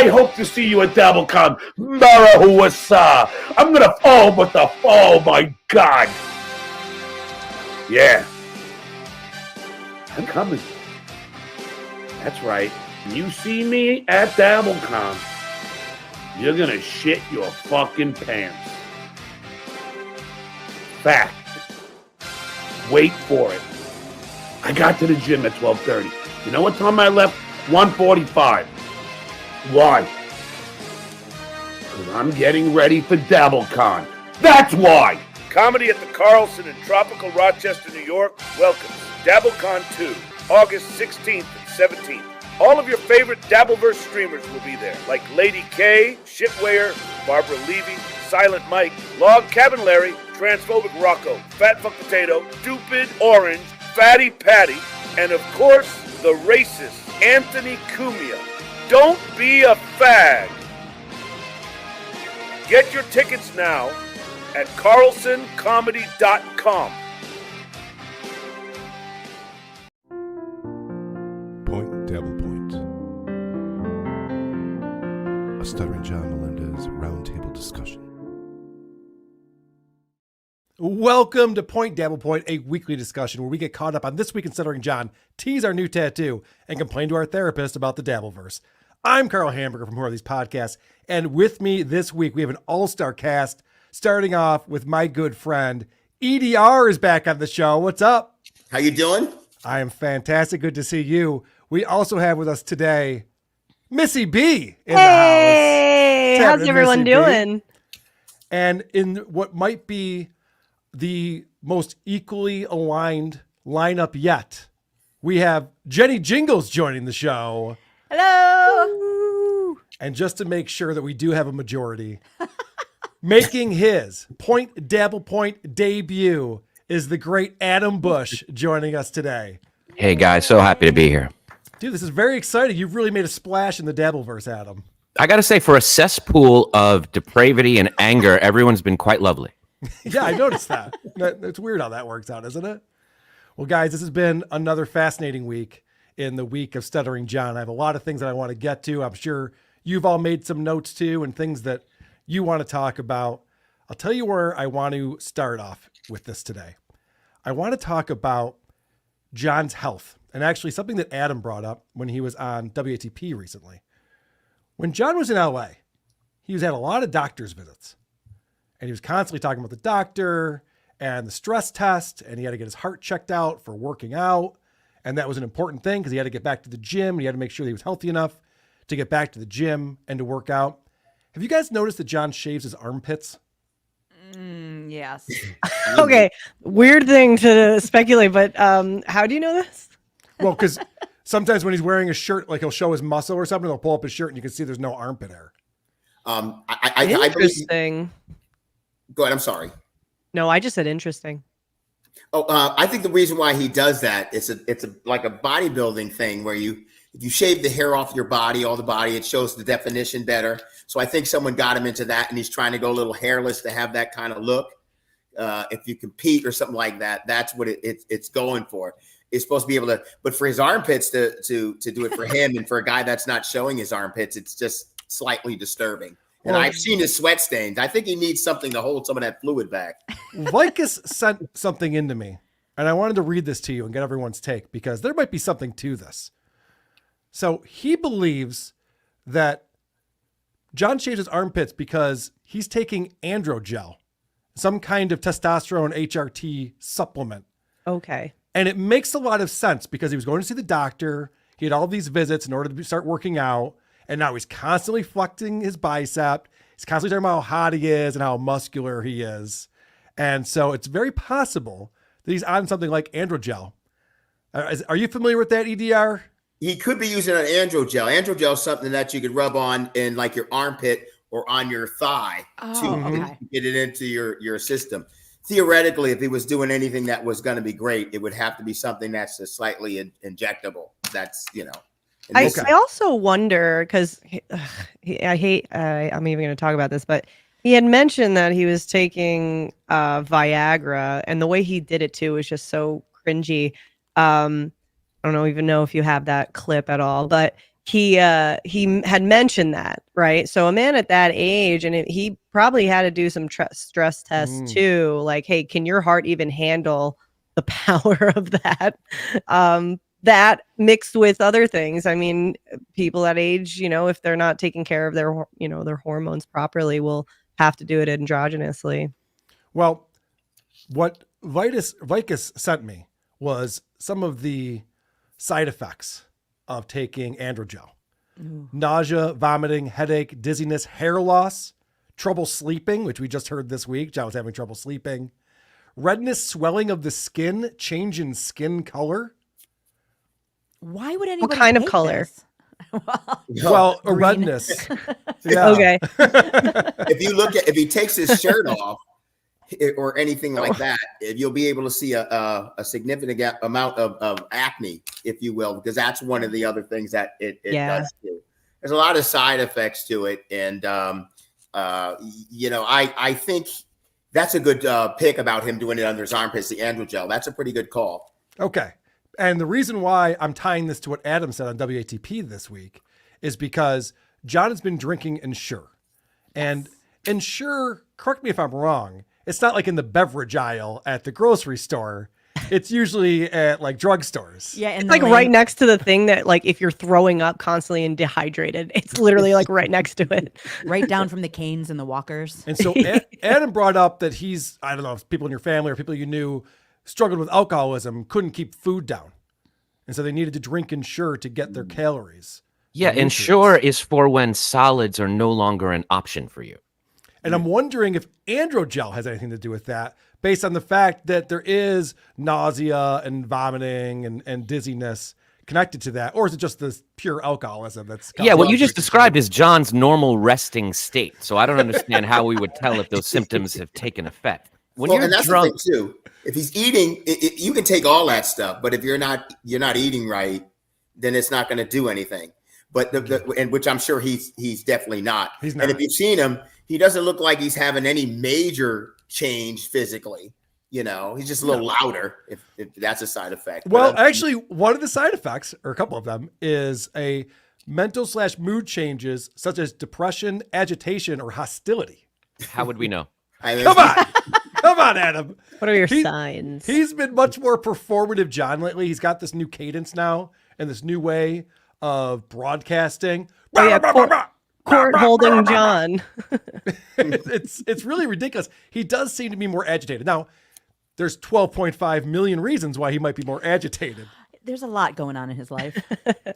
I hope to see you at Dabblecon. Marahuasa. I'm gonna fall, but oh my God. Yeah. I'm coming. That's right. When you see me at Dabblecon, you're gonna shit your fucking pants. Fact. Wait for it. I got to the gym at 12:30. You know what time I left? 1:45. Why? Because I'm getting ready for Dabblecon. That's why! Comedy at the Carlson in tropical Rochester, New York welcomes Dabblecon 2, August 16th and 17th. All of your favorite Dabbleverse streamers will be there, like Lady K, Shitwear, Barbara Levy, Silent Mike, Log Cabin Larry, Transphobic Rocco, Fat Fuck Potato, Stupid Orange, Fatty Patty, and of course, the racist Anthony Cumia. Don't be a fag. Get your tickets now at carlsoncomedy.com. Point Dabble Point. A Stuttering John Melendez roundtable discussion. Welcome to Point Dabble Point, a weekly discussion where we get caught up on This Week in Stuttering John, tease our new tattoo, and complain to our therapist about the Dabbleverse. I'm Carl Hamburger from Who Are These Podcasts, and with me this week we have an all-star cast, starting off with my good friend, EDR is back on the show. What's up? How you doing? I am fantastic. Good to see you. We also have with us today, Missy B in the house. Hey, how's everyone doing? And in what might be the most equally aligned lineup yet, we have Jenny Jingles joining the show. Hello. And just to make sure that we do have a majority, making his Point Dabble Point debut is the great Adam Bush joining us today. Hey guys, so happy to be here. Dude, this is very exciting. You've really made a splash in the Dabbleverse, Adam. I got to say, for a cesspool of depravity and anger, everyone's been quite lovely. Yeah, I noticed that. It's weird how that works out, isn't it? Well, guys, this has been another fascinating week in the week of Stuttering John. I have a lot of things that I want to get to. I'm sure you've all made some notes too and things that you want to talk about. I'll tell you where I want to start off with this today. I want to talk about John's health, and actually something that Adam brought up when he was on WATP recently. When John was in LA, he had a lot of doctor's visits. And he was constantly talking about the doctor and the stress test, and he had to get his heart checked out for working out. And that was an important thing because he had to get back to the gym. And he had to make sure that he was healthy enough to get back to the gym and to work out. Have you guys noticed that John shaves his armpits? Yes. Okay. Weird thing to speculate, but how do you know this? Well, because sometimes when he's wearing a shirt, like he'll show his muscle or something, he'll pull up his shirt and you can see there's no armpit hair. Interesting. Go ahead. I'm sorry. No, I just said interesting. Oh, I think the reason why he does that it's like a bodybuilding thing where if you shave the hair off your body, all the body, it shows the definition better. So I think someone got him into that, and he's trying to go a little hairless to have that kind of look. If you compete or something like that, that's what it's going for. It's supposed to be able to, but for his armpits to do it for him and for a guy that's not showing his armpits, it's just slightly disturbing. And I've seen his sweat stains. I think he needs something to hold some of that fluid back. Vicus sent something into me, and I wanted to read this to you and get everyone's take because there might be something to this. So he believes that John shaves his armpits because he's taking androgel, some kind of testosterone HRT supplement. Okay. And it makes a lot of sense because he was going to see the doctor. He had all these visits in order to start working out. And now he's constantly flexing his bicep. He's constantly talking about how hot he is and how muscular he is. And so it's very possible that he's on something like androgel. Are you familiar with that, EDR? He could be using an androgel. Androgel is something that you could rub on in like your armpit or on your thigh to get it into your system. Theoretically, if he was doing anything that was going to be great, it would have to be something that's slightly injectable. That's, I also wonder because I'm even going to talk about this, but he had mentioned that he was taking Viagra, and the way he did it too was just so cringy. I don't even know if you have that clip at all, but he had mentioned that, right? So a man at that age, and he probably had to do some stress tests too. Like, hey, can your heart even handle the power of that? That mixed with other things. I mean, people that age, if they're not taking care of their, their hormones properly, will have to do it androgynously. Well, what Vicus sent me was some of the side effects of taking androgel. Nausea, vomiting, headache, dizziness, hair loss, trouble sleeping, which we just heard this week. John was having trouble sleeping. Redness, swelling of the skin, change in skin color. Why would anybody What kind of take color? this? Well, a redness. Yeah. Okay. If he takes his shirt off or anything like that, you'll be able to see a significant amount of acne, if you will, because that's one of the other things that it does too. There's a lot of side effects to it. And, I think that's a good pick about him doing it under his armpits, the androgel. That's a pretty good call. Okay. And the reason why I'm tying this to what Adam said on WATP this week is because John has been drinking Ensure. And Ensure, correct me if I'm wrong, it's not like in the beverage aisle at the grocery store. It's usually at like drugstores. Yeah, it's like right next to the thing that, like, if you're throwing up constantly and dehydrated, it's literally like right next to it. Right down from the canes and the walkers. And so Adam brought up that he's, I don't know, if people in your family or people you knew struggled with alcoholism, couldn't keep food down. And so they needed to drink Ensure to get their calories. Yeah, Ensure is for when solids are no longer an option for you. And I'm wondering if androgel has anything to do with that, based on the fact that there is nausea and vomiting and dizziness connected to that, or is it just this pure alcoholism that's... Yeah, what you just described is John's normal resting state. So I don't understand how we would tell if those symptoms have taken effect. When you're and that's drunk, the thing too. If he's eating, you can take all that stuff, but if you're not eating right, then it's not going to do anything. But and which I'm sure he's definitely not. He's not. And if you've seen him, he doesn't look like he's having any major change physically. He's just a little louder, if that's a side effect. Well, actually, one of the side effects, or a couple of them, is a mental/mood changes such as depression, agitation, or hostility. how would we know? Come on, Adam. What are your signs? He's been much more performative, John, lately. He's got this new cadence now and this new way of broadcasting. Oh, yeah, court holding John. It's really ridiculous. He does seem to be more agitated. Now, there's 12.5 million reasons why he might be more agitated. There's a lot going on in his life.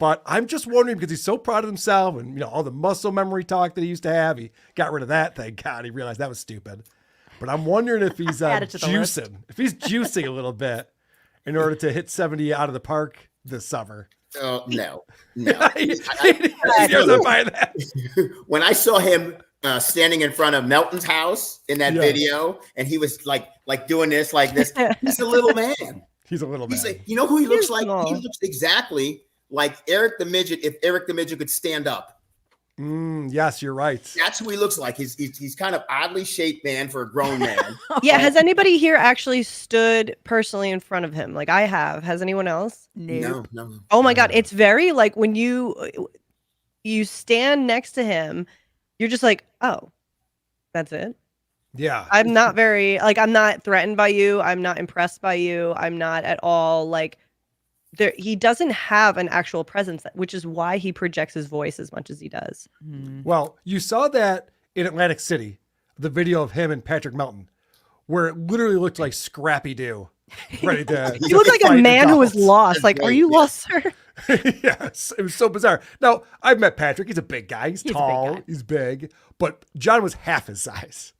But I'm just wondering, because he's so proud of himself and all the muscle memory talk that he used to have, he got rid of that, thank God. He realized that was stupid. But I'm wondering if he's juicing. If he's juicing a little bit in order to hit 70 out of the park this summer. Oh, no. He doesn't buy that. When I saw him standing in front of Melton's house in that video, and he was like doing this, like this, he's a little man. He's a little man. He's like, you know who he looks like? Small. He looks exactly like Eric the Midget if Eric the Midget could stand up. Yes, you're right. That's who he looks like. He's kind of oddly shaped man for a grown man. Yeah, has anybody here actually stood personally in front of him? Like I have. Has anyone else? No. Oh my God, it's very like when you stand next to him, you're just like, oh, that's it. Yeah. I'm not very I'm not threatened by you. I'm not impressed by you. I'm not at all like there. He doesn't have an actual presence, which is why he projects his voice as much as he does. Well, you saw that in Atlantic City, the video of him and Patrick Melton, where it literally looked like Scrappy Doo. Ready to You look like a man who was lost. Like, are you lost, sir? Yes, it was so bizarre. Now, I've met Patrick. He's a big guy. He's tall. a big guy. He's big. But John was half his size.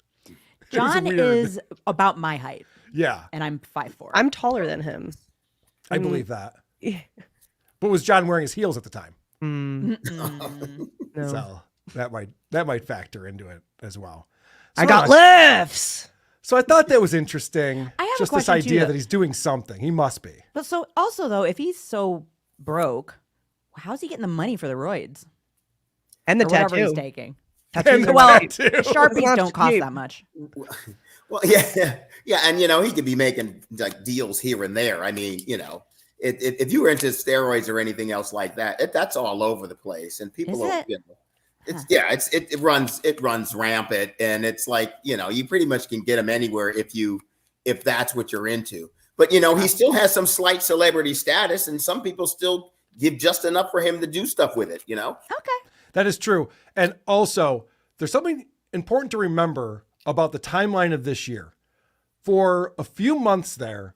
John is about my height, Yeah, and I'm 5'4". I'm taller than him. I believe that. But was John wearing his heels at the time? No. So that might factor into it as well. So I got lifts. So I thought that was interesting. I have a just this question, too, idea though. that he's doing something. He must be. But so also though, if he's so broke, how's he getting the money for the roids And the or whatever he's tattoo. taking? And the Well, tattoo. Sharpies don't cost cheap. that much. Well, yeah, and he could be making like deals here and there. I mean, if you were into steroids or anything else like that, that's all over the place, and people Is are, it? you know, it runs rampant, and it's like, you know, you pretty much can get them anywhere if that's what you're into. But you know, he still has some slight celebrity status, and some people still give just enough for him to do stuff with it, you know? Okay. That is true. And also, there's something important to remember about the timeline of this year. For a few months there,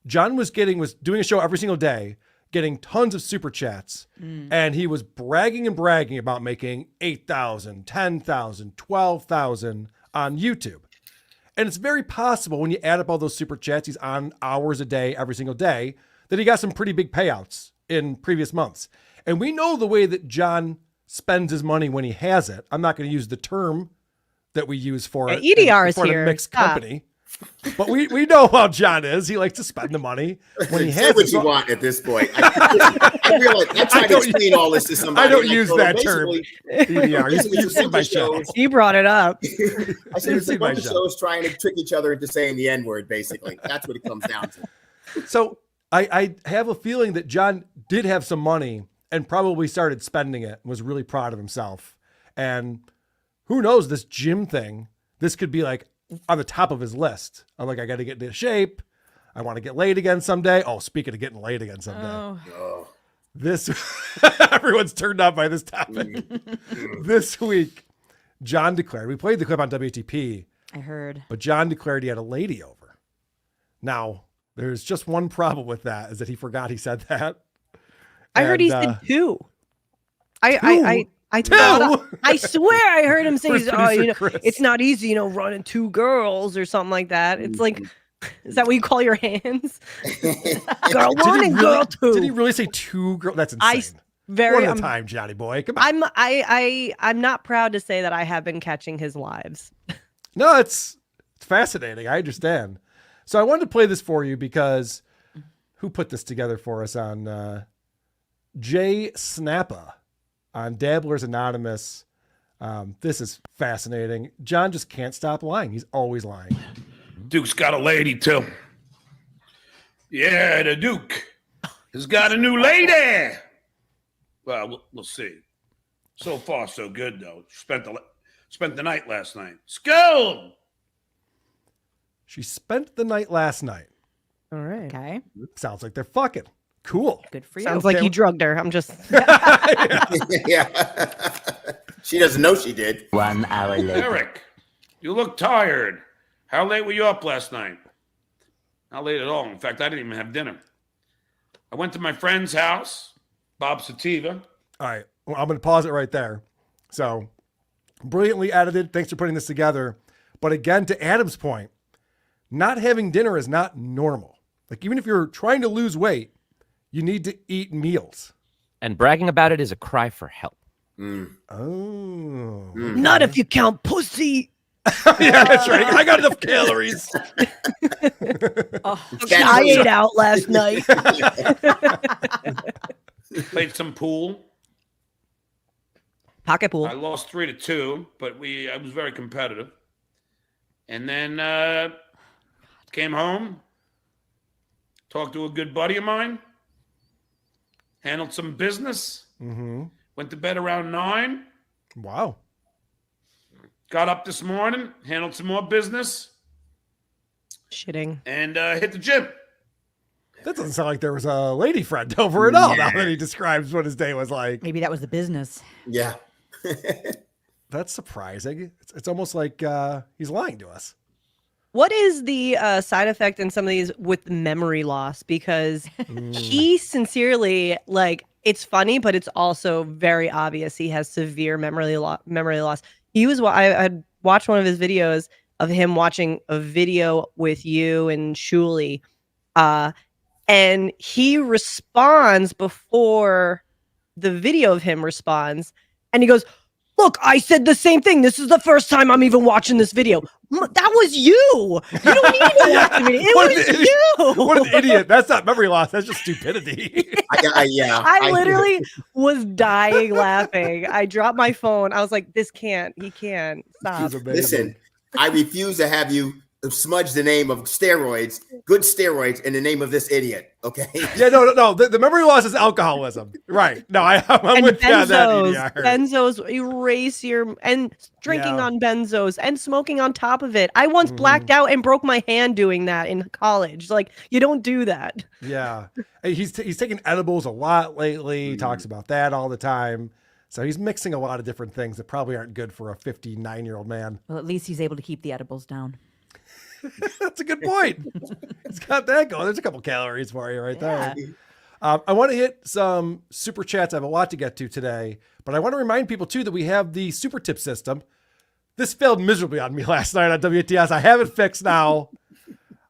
John was doing a show every single day, getting tons of super chats, and he was bragging about making 8,000, 10,000, 12,000 on YouTube. And it's very possible when you add up all those super chats, he's on hours a day, every single day, that he got some pretty big payouts in previous months. And we know the way that John spends his money when he has it. I'm not going to use the term that we use for it. EDR is for here. a mixed Stop. company. But we know how John is. He likes to spend the money when he Say has what it. you want at this point. I realize I tried to explain all this to somebody. I don't and use told them that term. basically, EDR. You've seen my show. He brought it up. I said You've it's a seen my bunch of show. shows trying to trick each other into saying the N-word, basically. That's what it comes down to. So I have a feeling that John did have some money and probably started spending it and was really proud of himself. And who knows, this gym thing, this could be like on the top of his list. I'm like, I got to get into shape. I want to get laid again someday. Oh, speaking of getting laid again someday. Oh. This, everyone's turned off by this topic. This week, John declared, we played the clip on WTP, I heard. but John declared he had a lady over. Now, there's just one problem with that, is that he forgot he said that. I heard he And, said two. I swear I heard him say, Where's "Oh, you know, producer Chris? it's not easy, you know, running two girls or something like that." It's like, is that what you call your hands? Girl Did one he and really- girl two. Did he really say two girls? That's insane. Very. One at a time, Johnny boy. Come on. I'm not proud to say that I have been catching his lives. No, it's fascinating. I understand. So I wanted to play this for you because who put this together for us on Jay Snappa on Dabblers Anonymous. This is fascinating. John just can't stop lying. He's always lying. Duke's got a lady too. Yeah, the Duke has got a new lady. Well, we'll see. So far, so good though. Spent the night last night. Skull. She spent the night last night. All right. Okay. Sounds like they're fucking. Cool. Good for you. Sounds like Okay. you drugged her. I'm just. Yeah. She doesn't know she did. 1 hour later. Eric, you look tired. How late were you up last night? Not late at all. In fact, I didn't even have dinner. I went to my friend's house, Bob Sativa. All right. Well, I'm going to pause it right there. So brilliantly edited. Thanks for putting this together. But again, to Adam's point, not having dinner is not normal. Like, even if you're trying to lose weight, you need to eat meals. And bragging about it is a cry for help. Oh. Not if you count pussy. Yeah, that's right. I got enough calories. I ate out last night. Played some pool. Pocket pool. I lost 3-2, but I was very competitive. And then came home, talked to a good buddy of mine, handled some business, went to bed around 9, Wow. got up this morning, handled some more business, Shitting. and hit the gym. That doesn't sound like there was a lady friend over at all now that he describes what his day was like. Maybe that was the business. Yeah. That's surprising. It's almost like he's lying to us. What is the side effect in some of these with memory loss? Because he sincerely, like, it's funny, but it's also very obvious he has severe memory loss. He was, I had watched one of his videos of him watching a video with you and Shuli, and he responds before the video of him responds, and he goes, "Look, I said the same thing. This is the first time I'm even watching this video." That was you. You don't need to watch the video. It was you. What an idiot. That's not memory loss. That's just stupidity. I literally was dying laughing. I dropped my phone. I was like, he can't. Stop. He's amazing. Listen, I refuse to have you smudge the name of steroids, good steroids, in the name of this idiot. Okay. Yeah, no. The memory loss is alcoholism. Right. No, I'm with you on that. Benzos erase your and drinking on benzos and smoking on top of it. I once blacked out and broke my hand doing that in college. Like, you don't do that. Yeah. He's taking edibles a lot lately. He talks about that all the time. So he's mixing a lot of different things that probably aren't good for a 59-year-old man. Well, at least he's able to keep the edibles down. That's a good point. It's got that going. There's a couple calories for you right there. I want to hit some super chats. I have a lot to get to today, but I want to remind people too that we have the super tip system. This failed miserably on me last night on WTS. I have it fixed now.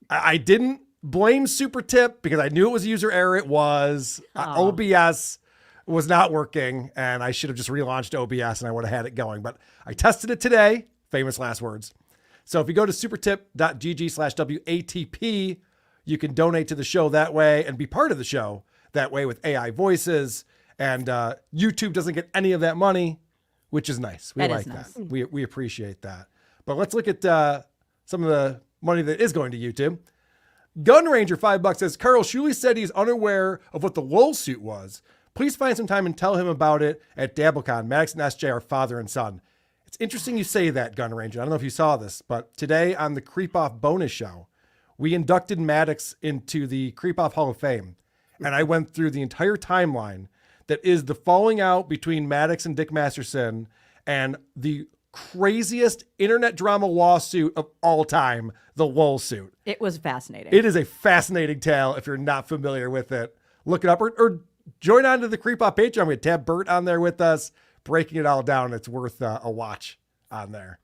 I didn't blame super tip because I knew it was user error. It was OBS was not working, and I should have just relaunched OBS and I would have had it going. But I tested it today. Famous last words. So if you go to supertip.gg/WATP, you can donate to the show that way and be part of the show that way with AI voices. And YouTube doesn't get any of that money, which is nice. We like that. We appreciate that. But let's look at some of the money that is going to YouTube. Gun Ranger $5 says, Carl Shuley said he's unaware of what the LOL suit was. Please find some time and tell him about it at Dabblecon. Maddox and SJ are father and son. It's interesting you say that, Gun Ranger. I don't know if you saw this, but today on the Creep Off bonus show, we inducted Maddox into the Creep Off Hall of Fame. And I went through the entire timeline that is the falling out between Maddox and Dick Masterson and the craziest internet drama lawsuit of all time, the LOL suit. It was fascinating. It is a fascinating tale if you're not familiar with it. Look it up or join on to the Creep Off Patreon. We had Tab Burt on there with us, breaking it all down. It's worth a watch on there.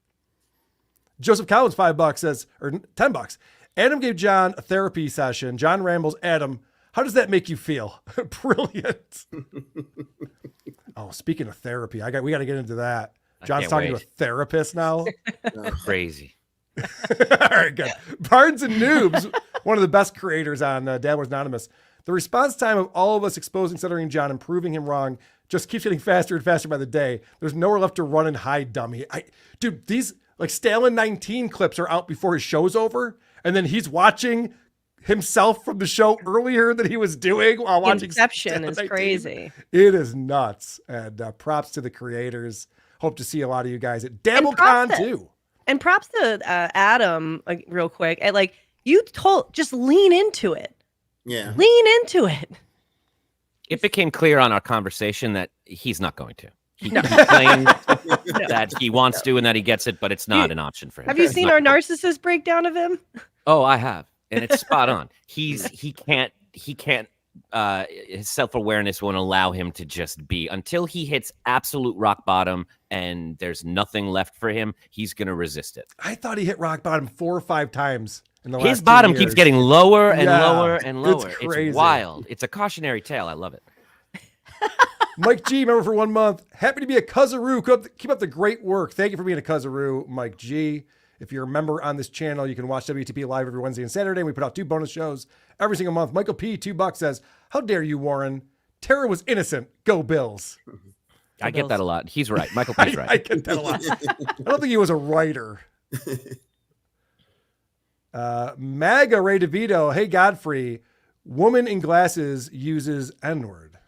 Joseph Collins $5 says, or $10. Adam gave John a therapy session. John rambles, Adam, how does that make you feel? Brilliant. Oh, speaking of therapy, we got to get into that. John's talking to a therapist now. Crazy. All right, good. Barnes and Noobs, one of the best creators on Dabblers Anonymous. The response time of all of us exposing Stuttering John and proving him wrong just keeps getting faster and faster by the day. There's nowhere left to run and hide, dummy. Dude, these like Stalin 19 clips are out before his show's over, and then he's watching himself from the show earlier that he was doing while watching Inception is 19. Crazy. It is nuts. And props to the creators. Hope to see a lot of you guys at Dabblecon too. And props to Adam, like, real quick. Just lean into it. Yeah. Lean into it. It became clear on our conversation that he's not going to. He claims that he wants to and that he gets it, but it's not an option for him. Have you seen our narcissist breakdown of him? Oh, I have. And it's spot on. He can't, his self-awareness won't allow him to just be until he hits absolute rock bottom and there's nothing left for him. He's going to resist it. I thought he hit rock bottom 4 or 5 times. His bottom keeps getting lower and lower and lower. It's crazy. It's wild. It's a cautionary tale. I love it. Mike G, member for 1 month. Happy to be a Cuzzaroo. Keep up the great work. Thank you for being a Cuzzaroo, Mike G. If you're a member on this channel, you can watch WTP live every Wednesday and Saturday. We put out 2 bonus shows every single month. Michael P, $2 says, how dare you, Warren? Tara was innocent. Go Bills. I get that a lot. He's right. Michael P's right. I get that a lot. I don't think he was a writer. MAGA Ray DeVito. Hey, Godfrey. Woman in glasses uses N-word.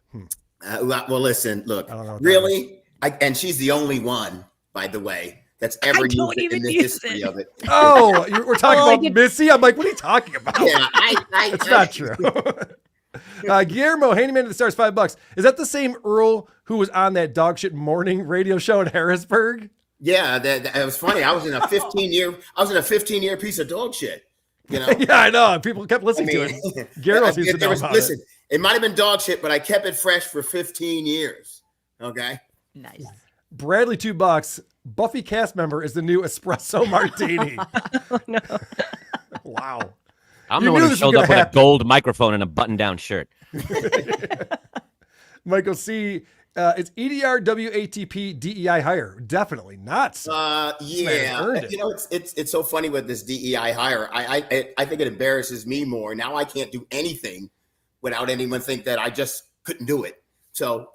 Well, listen, look, really? And she's the only one, by the way, that's ever used it in the history of it. Oh, we're talking about Missy? I'm like, what are you talking about? Yeah, it's not true. Guillermo, Handyman of the Stars, $5. Is that the same Earl who was on that dog shit morning radio show in Harrisburg? Yeah, that was funny. I was in a 15-year piece of dog shit. You know? Yeah, I know. People kept listening to it. Guillermo seems to know about it. It might have been dog shit, but I kept it fresh for 15 years. Okay. Nice. Bradley, $2. Buffy cast member is the new espresso martini. Oh, no. Wow. I'm the one who showed up with a gold microphone and a button-down shirt. Michael C. It's EDR WATP DEI hire. Definitely not. Yeah. You know, it's so funny with this DEI hire. I think it embarrasses me more. Now I can't do anything without anyone think that I just couldn't do it. So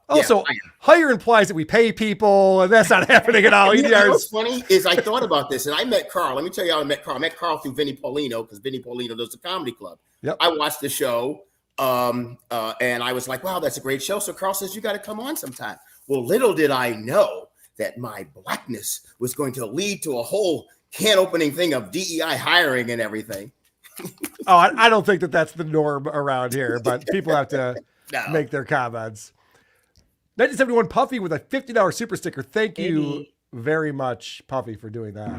also, hire implies that we pay people, and that's not happening at all. You know what's funny is I thought about this, and I met Carl. Let me tell you how I met Carl. I met Carl through Vinny Paulino, because Vinny Paulino does the comedy club. Yep. I watched the show, and I was like, wow, that's a great show. So Carl says, you got to come on sometime. Well, little did I know that my blackness was going to lead to a whole can-opening thing of DEI hiring and everything. Oh, I don't think that that's the norm around here, but people have to make their comments. 1971 Puffy with a $50 super sticker. Thank you very much, Puffy, for doing that.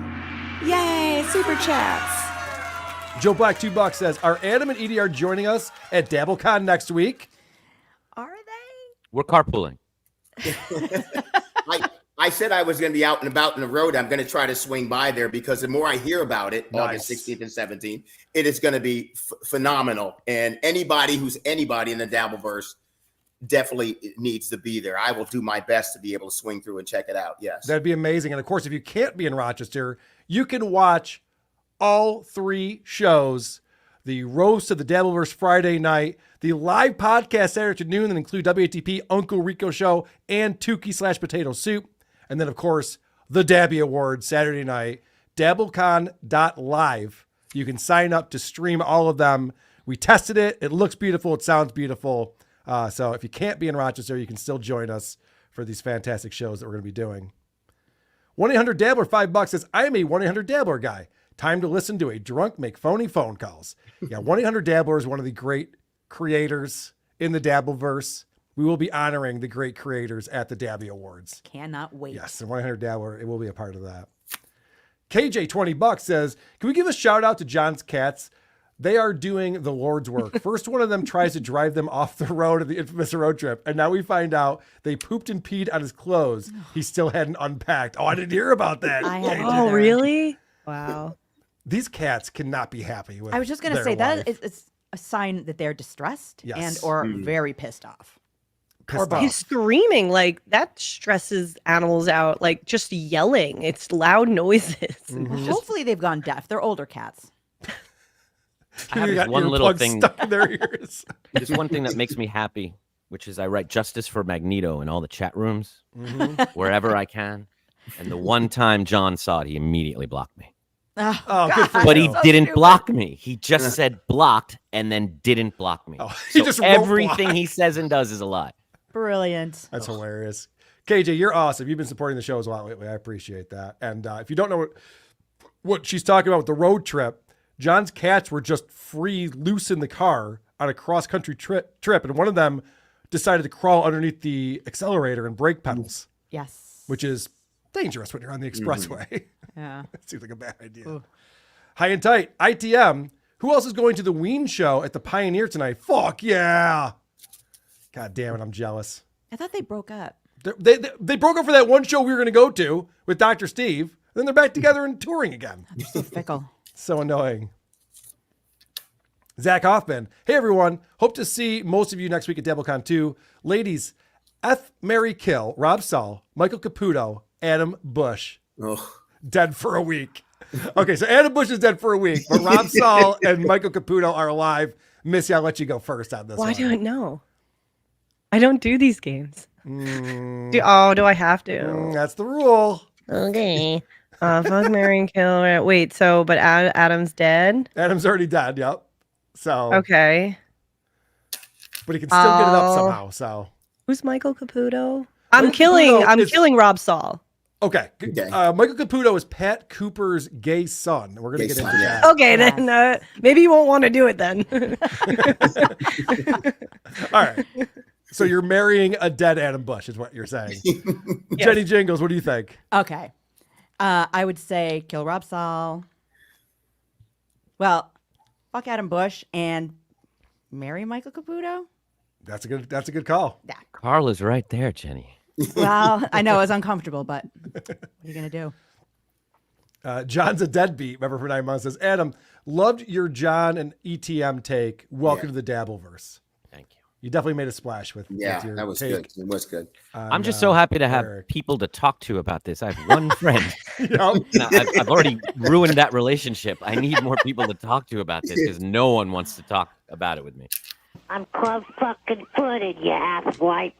Yay, super chats. Joe Black $2 says, are Adam and EDR joining us at Dabblecon next week? Are they? We're carpooling. I said I was going to be out and about in the road. I'm going to try to swing by there, because the more I hear about it, August 16th and 17th, it is going to be phenomenal. And anybody who's anybody in the Dabbleverse definitely needs to be there. I will do my best to be able to swing through and check it out. Yes. That'd be amazing. And of course, if you can't be in Rochester, you can watch all 3 shows: the roast of the Dabbleverse Friday night, the live podcast Saturday afternoon that include WATP, Uncle Rico Show, and Tukey / Potato Soup. And then, of course, the Dabby Awards Saturday night, Dabblecon.live. You can sign up to stream all of them. We tested it. It looks beautiful. It sounds beautiful. So if you can't be in Rochester, you can still join us for these fantastic shows that we're going to be doing. 1-800-DABBLER, $5 says, I am a 1-800-DABBLER guy. Time to listen to a drunk make phony phone calls. Yeah, 1-800-DABBLER is one of the great creators in the Dabbleverse. We will be honoring the great creators at the Dabby Awards. Cannot wait. Yes, and 1-800-DABBLER, it will be a part of that. KJ, $20 says, can we give a shout out to John's cats? They are doing the Lord's work. First one of them tries to drive them off the road of the infamous road trip, and now we find out they pooped and peed on his clothes. He still hadn't unpacked. Oh, I didn't hear about that. Oh, really? Wow. These cats cannot be happy with I was just going to say that it's a sign that they're distressed and or very pissed off. He's screaming, like that stresses animals out, like just yelling. It's loud noises. Mm-hmm. Hopefully they've gone deaf. They're older cats. I have this one little thing stuck in their ears. There's one thing that makes me happy, which is I write justice for Magneto in all the chat rooms, wherever I can. And the one time John saw it, he immediately blocked me. Oh, good for But you. he didn't block me. He just said blocked and then didn't block me. Oh, he so just wrote everything block. he says and does is a lie. Brilliant. That's hilarious. KJ, you're awesome. You've been supporting the shows a lot lately. I appreciate that. And if you don't know what she's talking about with the road trip, John's cats were just free, loose in the car on a cross-country trip, and one of them decided to crawl underneath the accelerator and brake pedals. Yes. Which is dangerous when you're on the expressway. Yeah. It seems like a bad idea. Ooh. High and tight. ITM. Who else is going to the Ween show at the Pioneer tonight? Fuck yeah. God damn it, I'm jealous. I thought they broke up. They broke up for that one show we were going to go to with Dr. Steve. Then they're back together and touring again. They're so fickle. So annoying. Zach Hoffman. Hey, everyone. Hope to see most of you next week at Dabblecon 2. Ladies, F. Mary Kill, Rob Saul, Michael Caputo, Adam Bush. Dead for a week. Okay, so Adam Bush is dead for a week, but Rob Saul and Michael Caputo are alive. Missy, I'll let you go first on this one. I don't know. I don't do these games. Do I have to? That's the rule. Okay. Fuck, marry, and kill. Wait, so, but Adam's dead? Adam's already dead, yep. So. Okay. But he can still get it up somehow, so. Who's Michael Caputo? I'm killing Rob Saul. Okay. Michael Caputo is Pat Cooper's gay son. We're going to get into that. Okay, then maybe you won't want to do it then. All right. So you're marrying a dead Adam Bush is what you're saying. Yes. Jenny Jingles, what do you think? Okay. I would say kill Rob Saul. Well, fuck Adam Bush and marry Michael Caputo. That's a good call. Yeah. Carl is right there, Jenny. Well, I know it was uncomfortable, but what are you going to do? John's a deadbeat. Remember for 9 months says, Adam, loved your John and ETM take. Welcome to the Dabbleverse. Thank you. You definitely made a splash with your that was take. good. It was good. I'm just so happy to have people to talk to about this. I have one friend. I've already ruined that relationship. I need more people to talk to about this because no one wants to talk about it with me. I'm club fucking footed, you asswipe.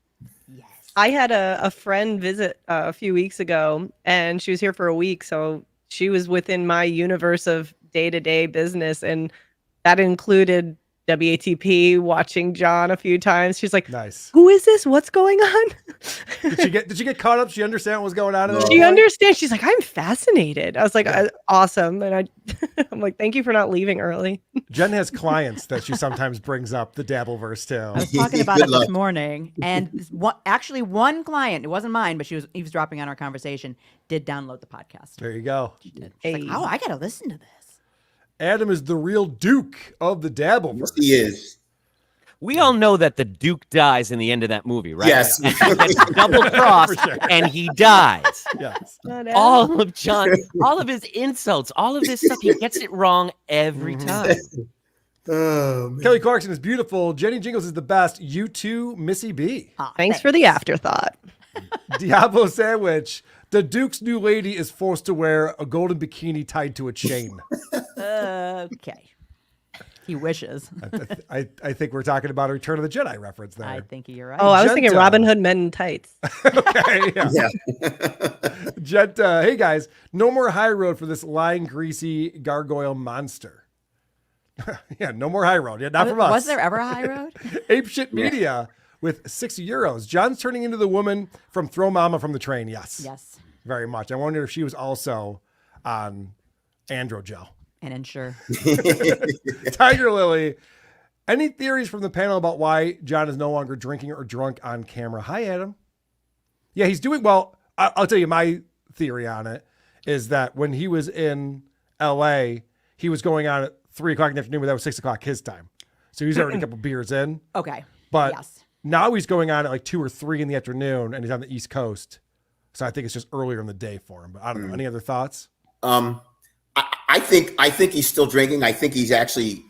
I had a friend visit a few weeks ago, and she was here for a week, so she was within my universe of day-to-day business, and that included WATP, watching John a few times. She's like, Nice. "Who is this? What's going on?" Did she get caught up? She understand what was going on? She understands. She's like, "I'm fascinated." I was like, "Awesome," and I'm like, "Thank you for not leaving early." Jen has clients that she sometimes brings up the Dabbleverse too. I was talking about it this morning, and one client, it wasn't mine, but she was eavesdropping on our conversation, did download the podcast. There you go. She did. She's like, oh, I got to listen to this. Adam is the real Duke of the Dabbleverse. Yes, he is. We all know that the Duke dies in the end of that movie, right? Yes. And he gets double crossed and he dies. Yes. All of his insults, all of this stuff, he gets it wrong every time. Kelly Clarkson is beautiful. Jenny Jingles is the best. You too, Missy B. Thanks for the afterthought. Diablo Sandwich. The Duke's new lady is forced to wear a golden bikini tied to a chain. Okay. He wishes. I think we're talking about a Return of the Jedi reference there. I think you're right. Oh, I was thinking Genta. Robin Hood Men in Tights. Okay, yeah. Yeah. Genta, hey guys, no more high road for this lying, greasy gargoyle monster. Yeah, no more high road. Yeah, not from us. Was there ever a high road? Apeshit Media with €6. John's turning into the woman from Throw Mama from the Train. Yes. Yes. Very much. I wonder if she was also on Androgel. And ensure. Tiger Lily. Any theories from the panel about why John is no longer drinking or drunk on camera? Hi, Adam. Yeah, he's doing well. I'll tell you my theory on it is that when he was in LA, he was going on at 3 o'clock in the afternoon, but that was 6 o'clock his time. So he's already a couple beers in. Okay. But yes. now he's going on at like 2 or 3 in the afternoon and he's on the East Coast. So I think it's just earlier in the day for him. But I don't know. Any other thoughts? I think he's still drinking. I think he's actually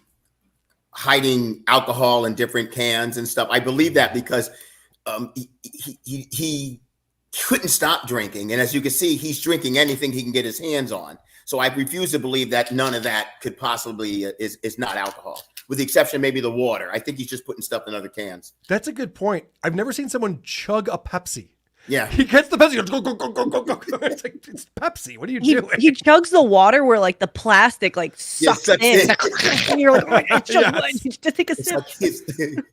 hiding alcohol in different cans and stuff. I believe that because he couldn't stop drinking, and as you can see, he's drinking anything he can get his hands on. So I refuse to believe that none of that could possibly is not alcohol, with the exception of maybe the water. I think he's just putting stuff in other cans. That's a good point. I've never seen someone chug a Pepsi. Yeah. He gets the Pepsi, goes, go. It's like, it's Pepsi. What are you doing? He chugs the water where like the plastic like sucks in. And you're like, oh, I chug one. Just take a sip.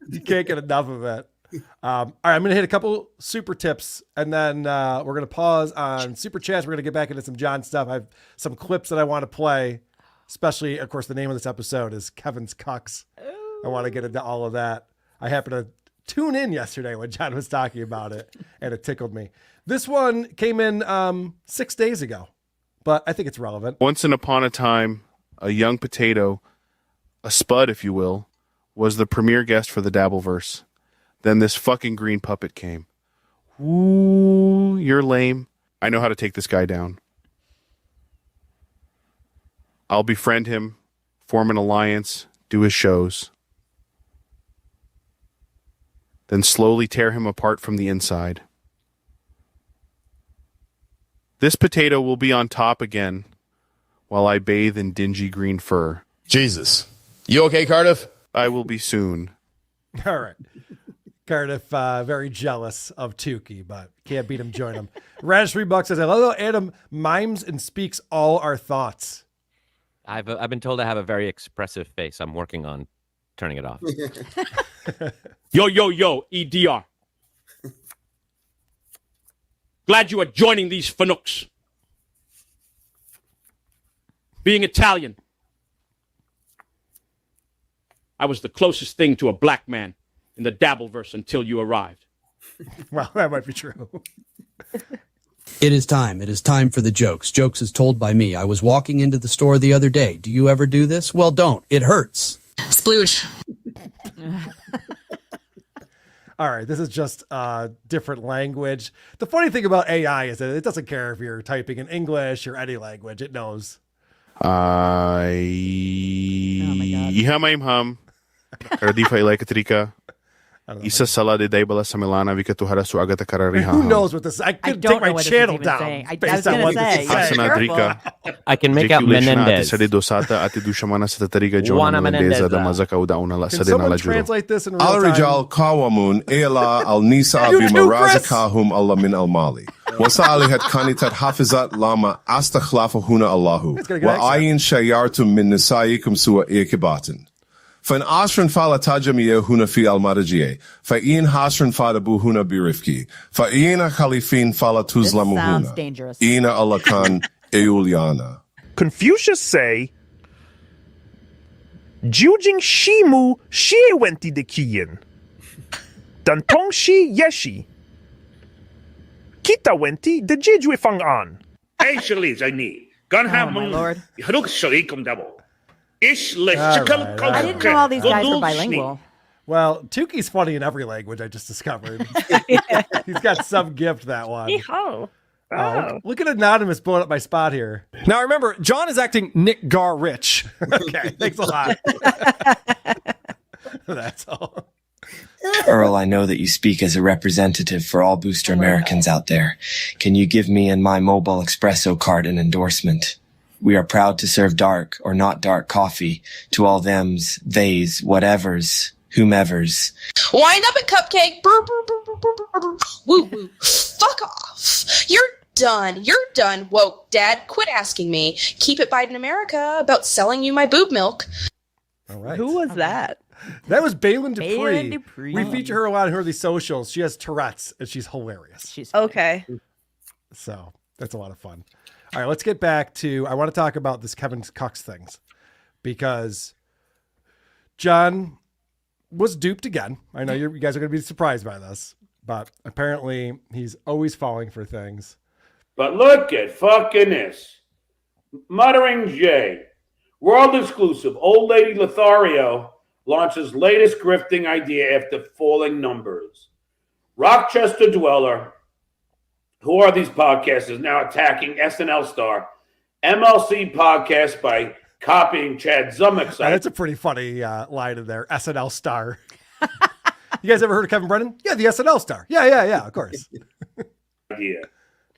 You can't get enough of it. All right, I'm going to hit a couple super tips, and then we're going to pause on super chats. We're going to get back into some John stuff. I have some clips that I want to play, especially, of course, the name of this episode is Kevin's Cucks. I want to get into all of that. I happen to tune in yesterday when John was talking about it, and it tickled me. This one came in 6 days ago, but I think it's relevant. Once upon a time, a young potato, a spud, if you will, was the premier guest for the Dabbleverse. Then this fucking green puppet came. Ooh, you're lame. I know how to take this guy down. I'll befriend him, form an alliance, do his shows. Then slowly tear him apart from the inside. This potato will be on top again while I bathe in dingy green fur. Jesus. You okay, Cardiff? I will be soon. All right. Cardiff, very jealous of Tukey, but can't beat him, join him. Radish $3 says, I love how Adam mimes and speaks all our thoughts. I've been told I have a very expressive face. I'm working on turning it off. Yo, EDR. Glad you are joining these fanooks. Being Italian, I was the closest thing to a black man in the Dabbleverse until you arrived. Well, that might be true. It is time. It is time for the jokes. Jokes is told by me. I was walking into the store the other day. Do you ever do this? Well, don't. It hurts. Splooge. All right, this is just a different language. The funny thing about AI is that it doesn't care if you're typing in English or any language. It knows. Ihamaim hum. Ardifa Elekatrika. Isa sala de Dabble sa Milana vikatuhara su agata karariha. Who knows what this? I could take my channel down. I was going to say. I can make out Menendez. Can someone translate this in real Al time? Rijal Kawamun Eala Al Nisa Bimarazakahum Allah min Al Mali. Wasali had Kanitat Hafizat Lama Astakhlafa Huna Allahu. Wa Ayin Shayartum min Nisaikum Sua Ekibatin. Van Asran Fala Tajamiya Huna fi Al Marajie. Fa Ian Hasran Fadabu Huna Birifki. Fa Iana Khalifin Fala Tuzlamu sounds Huna. dangerous. Ina Alakan Euliana. Confucius say, Jujing Shimu Shie Wenti de Kiyin. Dantong Shi Yeshi. Kita Wenti de Jijwe Fang An. Hey, Charlize, I need. Gun have my lord. Look, Shalikum Double. Ish, I didn't know all these guys were bilingual. Well, Tuki's funny in every language, I just discovered. He's got some gift, that one. Yeehaw. Oh, look at Anonymous blowing up my spot here. Now remember, John is acting Nick Gar-Rich. Okay, thanks a lot. That's all. Earl, I know that you speak as a representative for all Booster Americans out there. Can you give me and my mobile espresso card an endorsement? We are proud to serve dark or not dark coffee to all thems, theys, whatevers, whomevers. Wind up a cupcake. Brr, brr, brr, brr, brr, brr, brr. Woo woo. Fuck off. You're done. You're done, woke dad. Quit asking me. Keep it Biden America about selling you my boob milk. All right. Who was that? That was Balin Dupree. Balin Dupree. We feature her a lot in her these socials. She has Tourette's and she's hilarious. She's okay. So that's a lot of fun. All right, let's get back to, I want to talk about this Kevin Cucks things because John was duped again. I know you guys are going to be surprised by this, but apparently he's always falling for things. But look at fucking this. Muttering J. World exclusive. Old Lady Lothario launches latest grifting idea after falling numbers. Rochester Dweller. Who are these podcasters now attacking SNL star MLC podcast by copying Chad Zummick's? That's a pretty funny line in there. SNL star. You guys ever heard of Kevin Brennan? Yeah, the SNL star. Yeah, of course. Idea.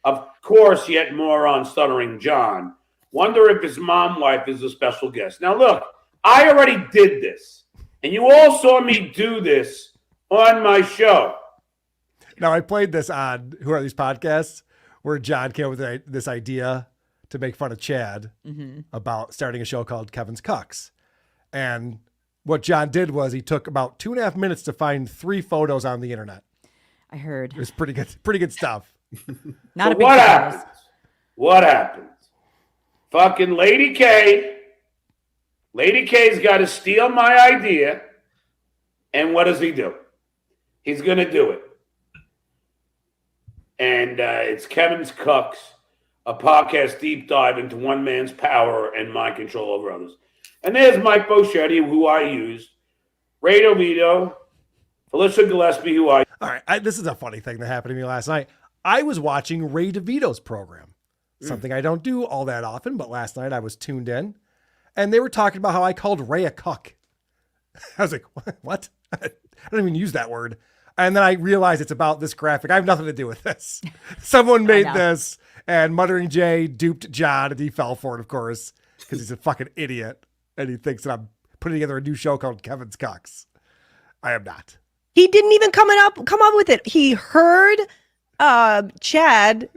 Of course, yet more on Stuttering John. Wonder if his mom wife is a special guest. Now, look, I already did this, and you all saw me do this on my show. Now, I played this on Who Are These Podcasts, where John came up with this idea to make fun of Chad about starting a show called Kevin's Cucks. And what John did was he took about 2.5 minutes to find 3 photos on the internet. I heard. It was pretty good stuff. Not so a big what happens? What happens? Fucking Lady K. Lady K's got to steal my idea. And what does he do? He's going to do it. And it's Kevin's Cucks, a podcast deep dive into one man's power and mind control over others. And there's Mike Boschetti, who I used, Ray DeVito, Felicia Gillespie, who I... All right, this is a funny thing that happened to me last night. I was watching Ray DeVito's program, something I don't do all that often, but last night I was tuned in, and they were talking about how I called Ray a cuck. I was like, what? I don't even use that word. And then I realized it's about this graphic. I have nothing to do with this. Someone made this, and Muttering Jay duped John, and he fell for it, of course, because he's a fucking idiot, and he thinks that I'm putting together a new show called Kevin's Cucks. I am not. He didn't even come up with it. He heard Chad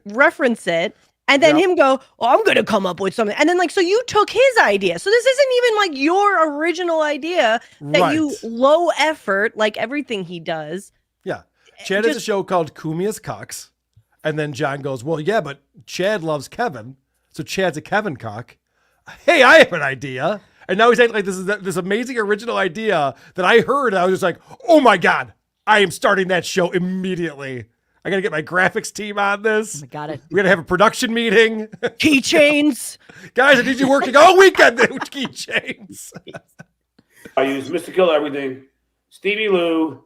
reference it, and then him go, "Oh, I'm going to come up with something." And then so you took his idea. So this isn't even your original idea that you low effort, like everything he does. Yeah. Chad has a show called Kumia's Cucks. And then John goes, well, yeah, but Chad loves Kevin. So Chad's a Kevin cock. Hey, I have an idea. And now he's acting like this is this amazing original idea that I heard. And I was just like, oh my God, I am starting that show immediately. I got to get my graphics team on this. Got it. We're going to have a production meeting. Keychains. Guys, I need you working all weekend with keychains. I use Mr. Kill Everything, Stevie Lou,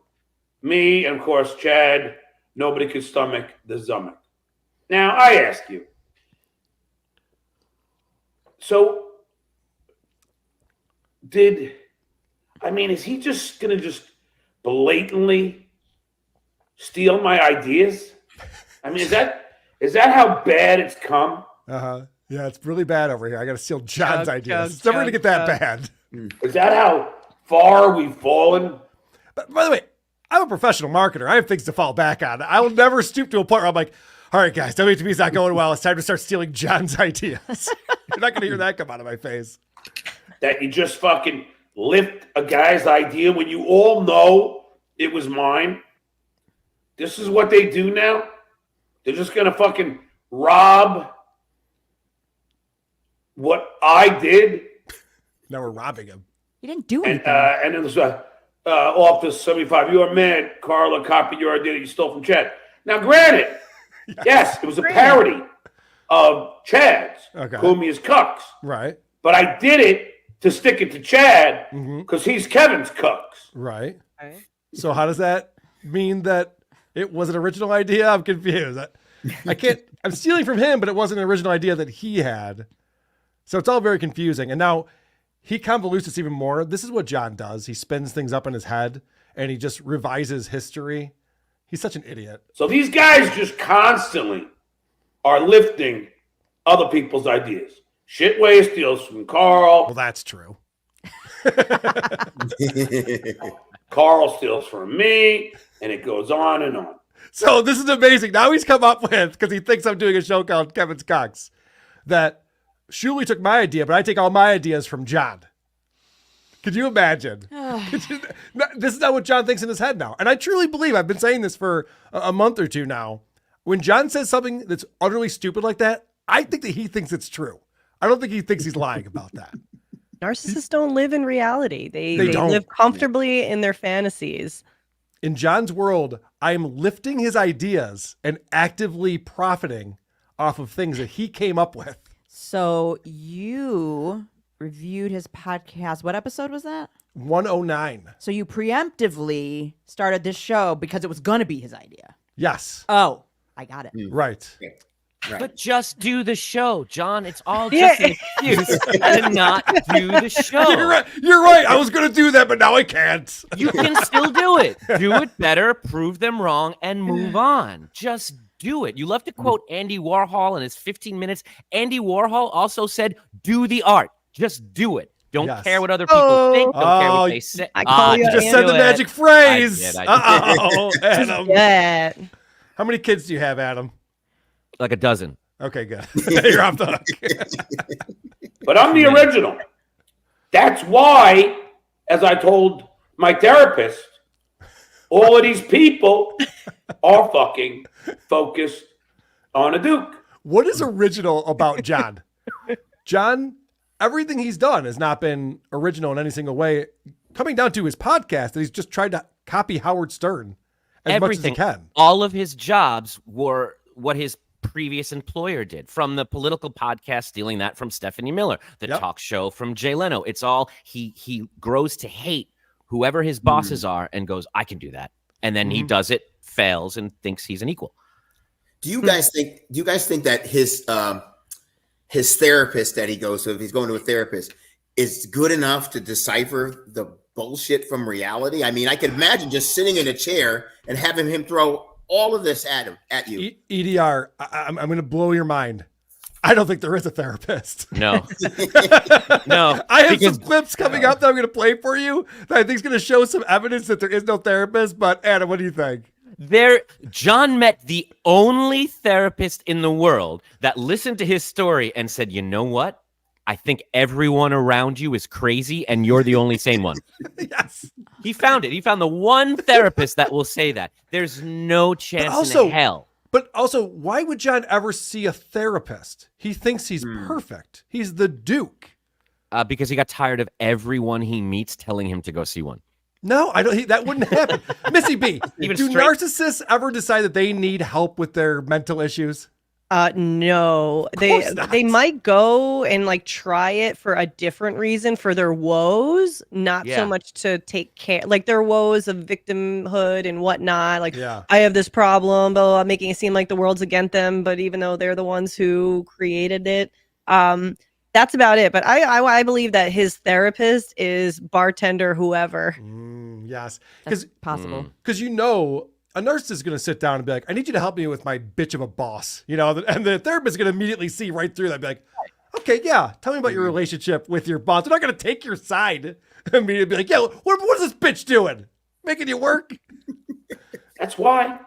me, and of course, Chad. Nobody could stomach the Zummick. Now, I ask you. So, is he just going to just blatantly steal my ideas? I mean, is that how bad it's come? Uh-huh. Yeah, it's really bad over here. I got to steal John's ideas. Chug, It's never going to get that chug. bad. Is that how far we've fallen? But by the way, I'm a professional marketer. I have things to fall back on. I will never stoop to a point where I'm like, all right, guys, WTB's not going well. It's time to start stealing John's ideas. You're not going to hear that come out of my face. That you just fucking lift a guy's idea when you all know it was mine? This is what they do now? They're just going to fucking rob what I did? Now we're robbing him. You didn't do anything. And it was Office 75. You are mad, Carla, copied your idea that you stole from Chad. Now, granted, yes, it was a parody of Chad's, whom he is Cucks. Right. But I did it to stick it to Chad because he's Kevin's Cucks. Right. So how does that mean that it was an original idea? I'm confused. I can't, I'm stealing from him, but it wasn't an original idea that he had. So it's all very confusing. And now he convolutes this even more. This is what John does. He spins things up in his head and he just revises history. He's such an idiot. So these guys just constantly are lifting other people's ideas. Shitway steals from Carl. Well, that's true. Carl steals from me, and it goes on and on. So this is amazing. Now he's come up with, because he thinks I'm doing a show called Kevin's Cucks, that Shuli took my idea, but I take all my ideas from John. Could you imagine? This is not what John thinks in his head now. And I truly believe, I've been saying this for a month or two now, when John says something that's utterly stupid like that, I think that he thinks it's true. I don't think he thinks he's lying about that. Narcissists don't live in reality. They don't. live comfortably in their fantasies. In John's world, I am lifting his ideas and actively profiting off of things that he came up with. So you reviewed his podcast. What episode was that? 109. So you preemptively started this show because it was going to be his idea. Yes. Oh, I got it. Right. But just do the show, John. It's all just an excuse to not do the show. You're right. I was going to do that, but now I can't. You can still do it. Do it better, prove them wrong, and move on. Just do it. You love to quote Andy Warhol in his 15 minutes. Andy Warhol also said, do the art. Just do it. Don't care what other people think. Don't care what they say. You just said the magic phrase. I did. Adam. How many kids do you have, Adam? Like a dozen. Okay, good. You're off the hook. But I'm the original. That's why, as I told my therapist, all of these people are fucking focused on a Duke. What is original about John? John, everything he's done has not been original in any single way. Coming down to his podcast, that he's just tried to copy Howard Stern as much as he can. All of his jobs were what his previous employer did, from the political podcast, stealing that from Stephanie Miller, the talk show from Jay Leno. It's all he grows to hate whoever his bosses are and goes, I can do that. And then he does it, fails, and thinks he's an equal. Do you guys think that his therapist that he goes to, if he's going to a therapist, is good enough to decipher the bullshit from reality? I mean, I could imagine just sitting in a chair and having him throw all of this at you. EDR, I'm going to blow your mind. I don't think there is a therapist. No. No. I have some clips coming up that I'm going to play for you that I think is going to show some evidence that there is no therapist. But Adam, what do you think? John met the only therapist in the world that listened to his story and said, you know what? I think everyone around you is crazy and you're the only sane one. Yes. He found it. He found the one therapist that will say that. There's no chance in hell. But also, why would John ever see a therapist? He thinks he's perfect. He's the Duke. Because he got tired of everyone he meets telling him to go see one. No, I don't. That wouldn't happen. Missy B, do narcissists ever decide that they need help with their mental issues? No, they might go and like try it for a different reason, for their woes, not so much to take care, like their woes of victimhood and whatnot. Like, I have this problem, blah, blah, blah, making it seem like the world's against them, but even though they're the ones who created it, that's about it. But I believe that his therapist is bartender whoever. Yes. That's possible. Because a nurse is going to sit down and be like, I need you to help me with my bitch of a boss, and the therapist is going to immediately see right through that and be like, okay, yeah, tell me about your relationship with your boss. They're not going to take your side. Immediately be like, yeah, what is this bitch doing? Making you work? That's why.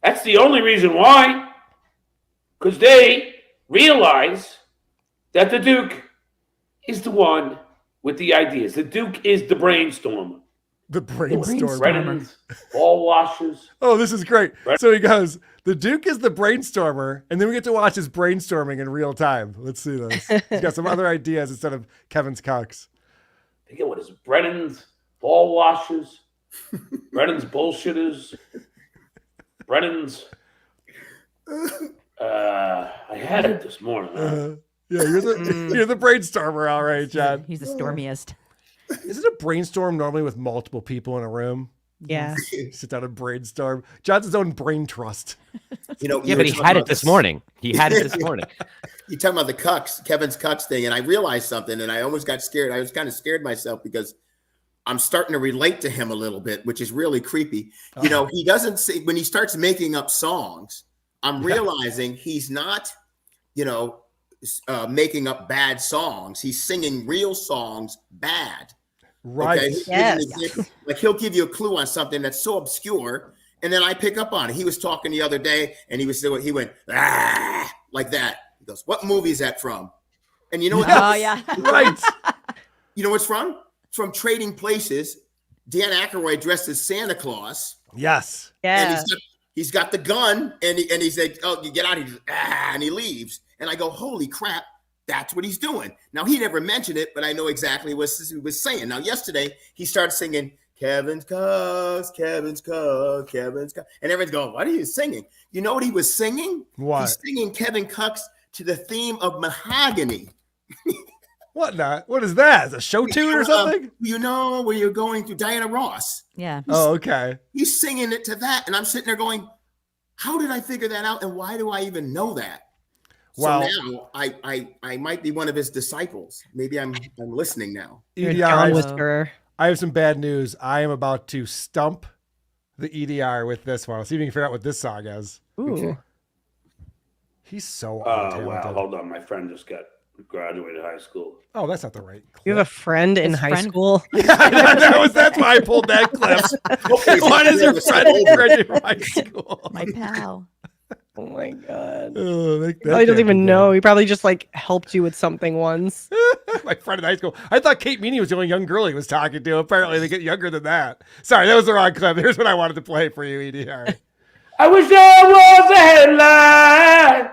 That's the only reason why. Because they realize that the Duke is the one with the ideas. The Duke is the brainstormer. The brainstormer. Brennan's, ball washes. Oh, this is great. So he goes, the Duke is the brainstormer, and then we get to watch his brainstorming in real time. Let's see this. He's got some other ideas instead of Kevin's Cucks. I think what is it? Brennan's ball washes. Brennan's bullshitters. Brennan's. I had it this morning. Yeah, you're the brainstormer, all right, John. He's the stormiest. Isn't a brainstorm normally with multiple people in a room? Yeah. Sit down and brainstorm. John's his own brain trust. Yeah, but he had it this morning. He had it this morning. You're talking about the Cucks, Kevin's Cucks thing, and I realized something, and I almost got scared. I was kind of scared myself because I'm starting to relate to him a little bit, which is really creepy. He doesn't say, when he starts making up songs, I'm realizing he's not, making up bad songs. He's singing real songs bad. Right. Okay? Yes. Like he'll give you a clue on something that's so obscure, and then I pick up on it. He was talking the other day, and he went like that. He goes, "What movie is that from?" And you know what? Oh yeah, right. You know what's from? It's from Trading Places. Dan Aykroyd dressed as Santa Claus. Yes. Yeah. And he's got the gun, and he's like, "Oh, you get out of here!" And he leaves. And I go, "Holy crap, that's what he's doing." Now, he never mentioned it, but I know exactly what he was saying. Now, yesterday, he started singing, "Kevin's Cucks, Kevin's Cucks, Kevin's Cucks." And everyone's going, "What are you singing?" You know what he was singing? What? He's singing Kevin Cucks to the theme of Mahogany. What not? What is that? Is it a show tune or something? Where you're going through Diana Ross. yeah. Oh, okay. He's singing it to that. And I'm sitting there going, how did I figure that out? And why do I even know that? Wow. So now I might be one of his disciples. Maybe I'm listening now. EDR, I have some bad news. I am about to stump the EDR with this one. Let's see if you can figure out what this song is. Ooh. Okay. He's so Oh, wow. Hold on. My friend just graduated high school. Oh, that's not the right clip. You have a friend in high school? Yeah, that's why I pulled that clip. What is your friend in high school? My pal. Oh my God. Oh, He probably doesn't even know. He probably just helped you with something once. My friend in high school. I thought Kate Meany was the only young girl he was talking to. Apparently they get younger than that. Sorry, that was the wrong clip. Here's what I wanted to play for you, EDR. I wish there was a headlight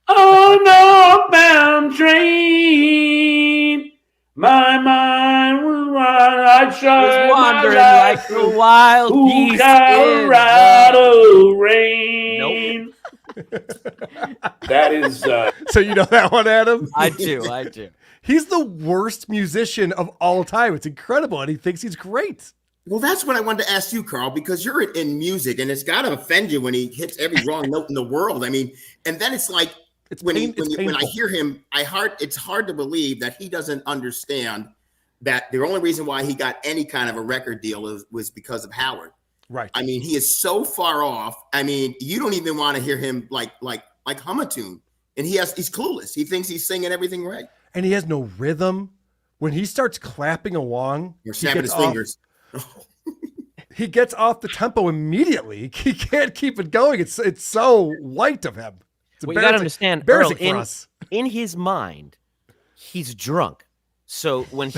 on a northbound train. My mind was wild. I tried wandering my like a wild geese in Colorado rain. That is. So you know that one, Adam? I do. He's the worst musician of all time. It's incredible, and he thinks he's great. Well, that's what I wanted to ask you, Carl, because you're in music, and it's got to offend you when he hits every wrong note in the world. I mean, and then it's like when I hear him, it's hard to believe that he doesn't understand that the only reason why he got any kind of a record deal was because of Howard. Right. I mean, he is so far off. I mean, you don't even want to hear him like hum a tune, and he's clueless. He thinks he's singing everything right, and he has no rhythm. When he starts clapping along, or snapping his fingers. He gets off the tempo immediately. He can't keep it going. It's so light of him. Well, you got to understand, Earl, in his mind, he's drunk. So when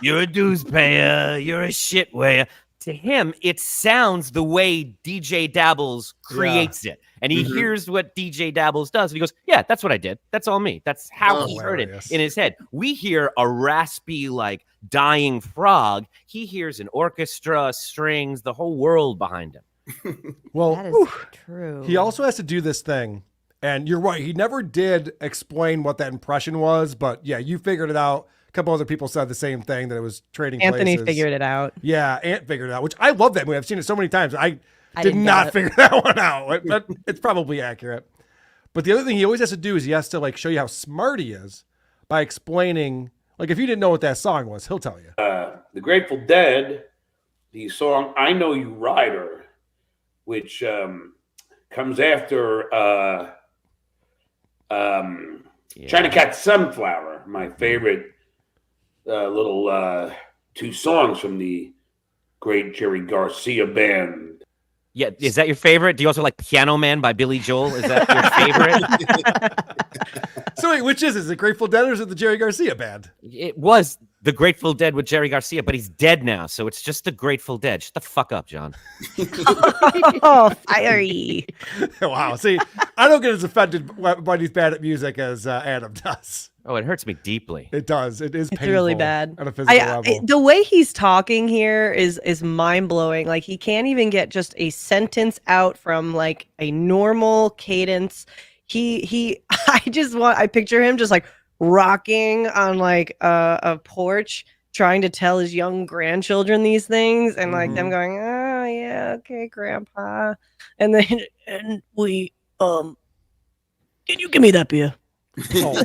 you're a dues payer, you're a shit weigher, to him, it sounds the way DJ Dabbles creates it. And he hears what DJ Dabbles does. And he goes, yeah, that's what I did. That's all me. That's how he heard it in his head. We hear a raspy, dying frog. He hears an orchestra, strings, the whole world behind him. Well, that is true. He also has to do this thing. And you're right. He never did explain what that impression was. But yeah, you figured it out. A couple other people said the same thing, that it was Trading Anthony Places. figured it out. Yeah, Ant figured it out, which I love that movie. I've seen it so many times. I did not figure that one out, but it's probably accurate. But the other thing he always has to do is he has to show you how smart he is by explaining. If you didn't know what that song was, he'll tell you. The Grateful Dead the song "I Know You Rider," which comes after China Cat Sunflower, my favorite little two songs from the great Jerry Garcia band. Yeah, is that your favorite? Do you also like Piano Man by Billy Joel? Is that your favorite? So wait, which is it? Is it Grateful Dead or is it the Jerry Garcia band? It was the Grateful Dead with Jerry Garcia, but he's dead now, so it's just the Grateful Dead. Shut the fuck up, John. Oh, fiery. Wow. See, I don't get as offended when he's bad at music as Adam does. Oh, it hurts me deeply. It does. It is painful. It's really bad. On a physical level. The way he's talking here is mind blowing. Like he can't even get just a sentence out from like a normal cadence. I picture him just like rocking on like a porch, trying to tell his young grandchildren these things, and like them going, "Oh yeah, okay, Grandpa," and then we can you give me that beer? Oh.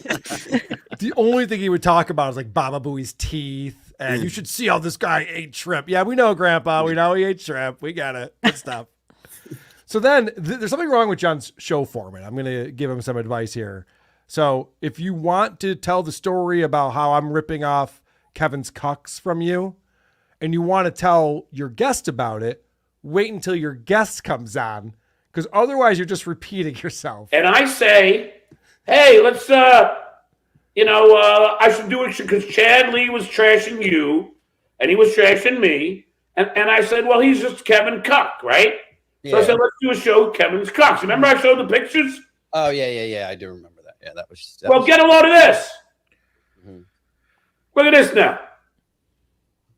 The only thing he would talk about is like Baba Booey's teeth, and you should see how this guy ate shrimp. Yeah, we know, Grandpa. We know he ate shrimp. We got it. Good stuff. So then there's something wrong with John's show format. I'm going to give him some advice here. So if you want to tell the story about how I'm ripping off Kevin's Cucks from you, and you want to tell your guest about it, wait until your guest comes on, because otherwise you're just repeating yourself. And I say, hey, let's, I should do it because Chad Lee was trashing you and he was trashing me. And I said, well, he's just Kevin Cuck, right? So I said, let's do a show with Kevin's Cucks. Remember I showed the pictures? Oh, yeah. I do remember that. Yeah, that was. Get a load of this. Mm-hmm. Look at this now.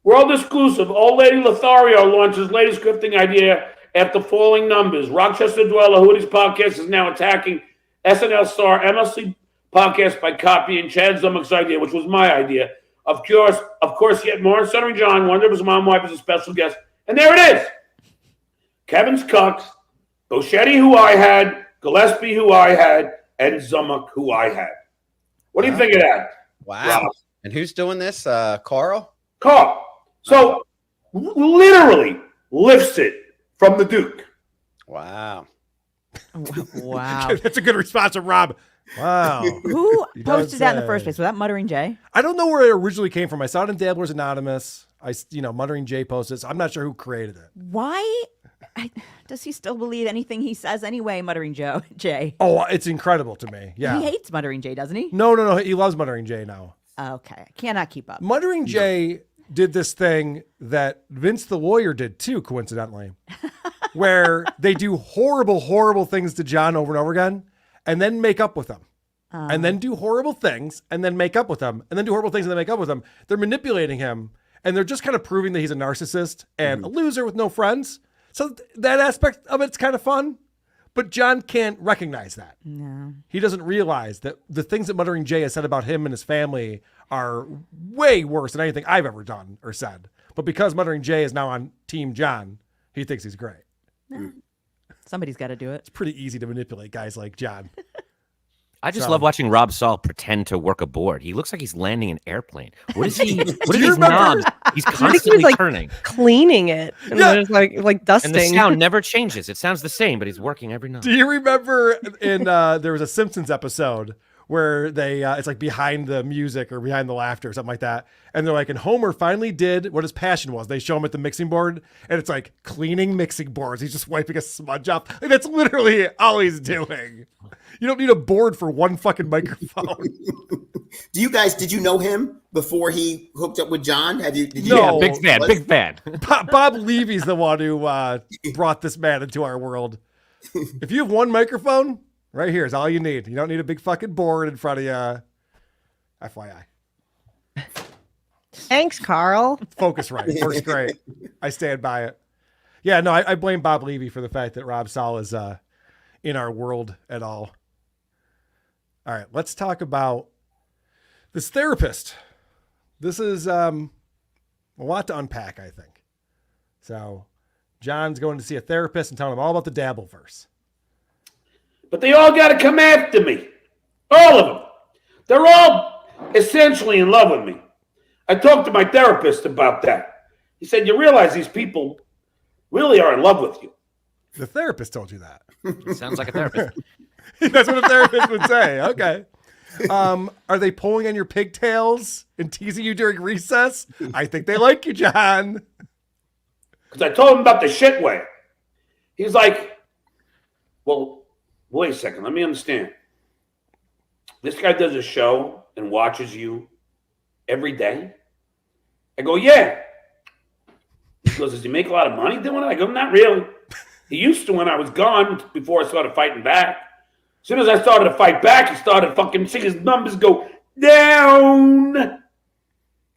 World exclusive. Old Lady Lothario launches latest scripting idea after falling numbers. Rochester Dweller, Hootie's podcast, is now attacking SNL star MLC podcast by copying Chad Zumach's idea, which was my idea. Of course, yet more Stuttering John, one of his mom wife, is a special guest. And there it is. Kevin's Cucks, Boschetti, who I had, Gillespie, who I had, and Zumach, who I had. What do you think of that? Wow. Rob? And who's doing this? Carl? Carl. So, literally lifts it from the Duke. Wow. Wow. That's a good response from Rob. Wow. Who posted that in the first place? Was that Muttering Jay? I don't know where it originally came from. I saw it in Dabbler's Anonymous. Muttering Jay posted it. So I'm not sure who created it. Why? Does he still believe anything he says anyway, Muttering Jay? Oh, it's incredible to me. Yeah. He hates Muttering Jay, doesn't he? No. He loves Muttering Jay now. Okay. I cannot keep up. Muttering Jay did this thing that Vince the lawyer did too, coincidentally, where they do horrible, horrible things to John over and over again and then make up with them. And then do horrible things and then make up with them and then do horrible things and then make up with them. They're manipulating him and they're just kind of proving that he's a narcissist and a loser with no friends. So that aspect of it's kind of fun, but John can't recognize that. No. He doesn't realize that the things that Muttering Jay has said about him and his family are way worse than anything I've ever done or said. But because Muttering Jay is now on Team John, he thinks he's great. Somebody's got to do it. It's pretty easy to manipulate guys like John. I just love watching Rob Saul pretend to work a board. He looks like he's landing an airplane. What is he? What are these knobs? He's constantly turning, cleaning it, and there's like dusting. And the sound never changes. It sounds the same, but he's working every knob. Do you remember in there was a Simpsons episode where they it's like behind the music or behind the laughter or something like that, and they're like, and Homer finally did what his passion was. They show him at the mixing board, and it's like cleaning mixing boards. He's just wiping a smudge off, and that's literally all he's doing. You don't need a board for one fucking microphone. Did you know him before he hooked up with John? No. Yeah, big fan. Bob Levy's the one who brought this man into our world. If you have one microphone, right here is all you need. You don't need a big fucking board in front of you. FYI. Thanks, Carl. Focusrite works great. I stand by it. Yeah, no, I blame Bob Levy for the fact that Rob Saul is in our world at all. All right, let's talk about this therapist. This is a lot to unpack, I think. So John's going to see a therapist and telling him all about the Dabbleverse. But they all got to come after me. All of them. They're all essentially in love with me. I talked to my therapist about that. He said, you realize these people really are in love with you. The therapist told you that. Sounds like a therapist. That's what a therapist would say. Okay. Are they pulling on your pigtails and teasing you during recess? I think they like you, John. Because I told him about the shit way. He's like, well, wait a second. Let me understand. This guy does a show and watches you every day? I go, yeah. He goes, does he make a lot of money doing it? I go, not really. He used to when I was gone before I started fighting back. As soon as I started to fight back, he started fucking seeing his numbers go down.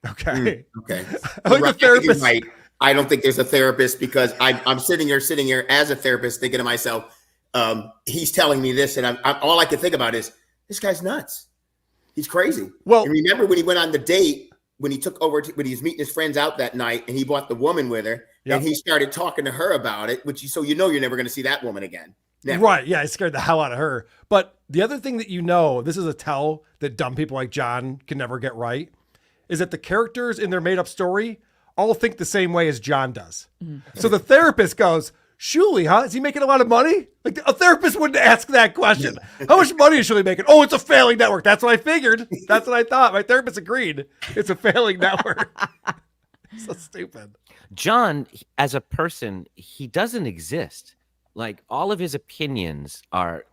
Okay. Okay. I like the therapist. Right. I don't think there's a therapist because I'm sitting here as a therapist thinking to myself, he's telling me this, and I'm all I can think about is this guy's nuts. He's crazy. Well, and remember when he went on the date, when he took over, when he was meeting his friends out that night, and he brought the woman with her, and he started talking to her about it, so you're never going to see that woman again. Never. Right. Yeah, it scared the hell out of her. But the other thing that this is a tell that dumb people like John can never get right, is that the characters in their made-up story all think the same way as John does. So the therapist goes, Shuli, huh? Is he making a lot of money? Like a therapist wouldn't ask that question. How much money is Shuli making? Oh, it's a failing network. That's what I figured. That's what I thought. My therapist agreed. It's a failing network. So stupid. John, as a person, he doesn't exist. Like all of his opinions are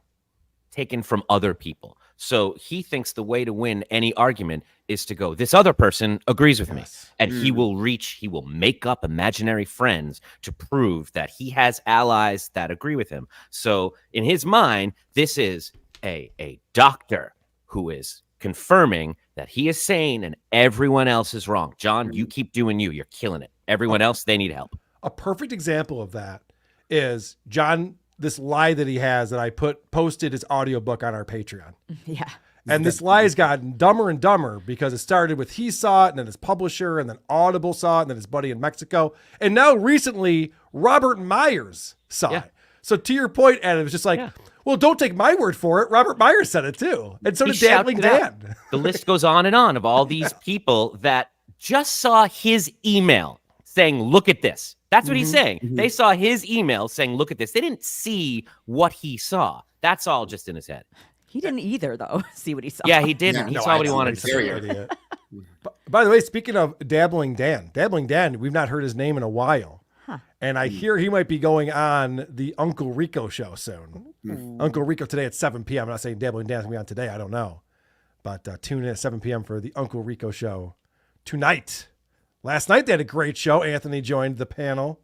taken from other people. So he thinks the way to win any argument is to go, this other person agrees with me. And he will make up imaginary friends to prove that he has allies that agree with him. So in his mind, this is a doctor who is confirming that he is sane and everyone else is wrong. John, you keep doing you. You're killing it. Everyone else, they need help. A perfect example of that is John, this lie that he has that I posted his audiobook on our Patreon. Yeah. And this lie has gotten dumber and dumber because it started with he saw it and then his publisher and then Audible saw it and then his buddy in Mexico. And now recently Robert Myers saw it. So to your point, Adam, it was just like, well, don't take my word for it. Robert Myers said it too. And so did Dabbling Dan. The list goes on and on of all these people that just saw his email saying, look at this. That's what he's saying. They saw his email saying, look at this. They didn't see what he saw. That's all just in his head. He didn't either, though, see what he saw. Yeah, he didn't. He saw what he wanted to see. By the way, speaking of Dabbling Dan, we've not heard his name in a while. And I hear he might be going on the Uncle Rico show soon. Uncle Rico today at 7 p.m. I'm not saying Dabbling Dan's going to be on today. I don't know. But tune in at 7 p.m. for the Uncle Rico show tonight. Last night they had a great show. Anthony joined the panel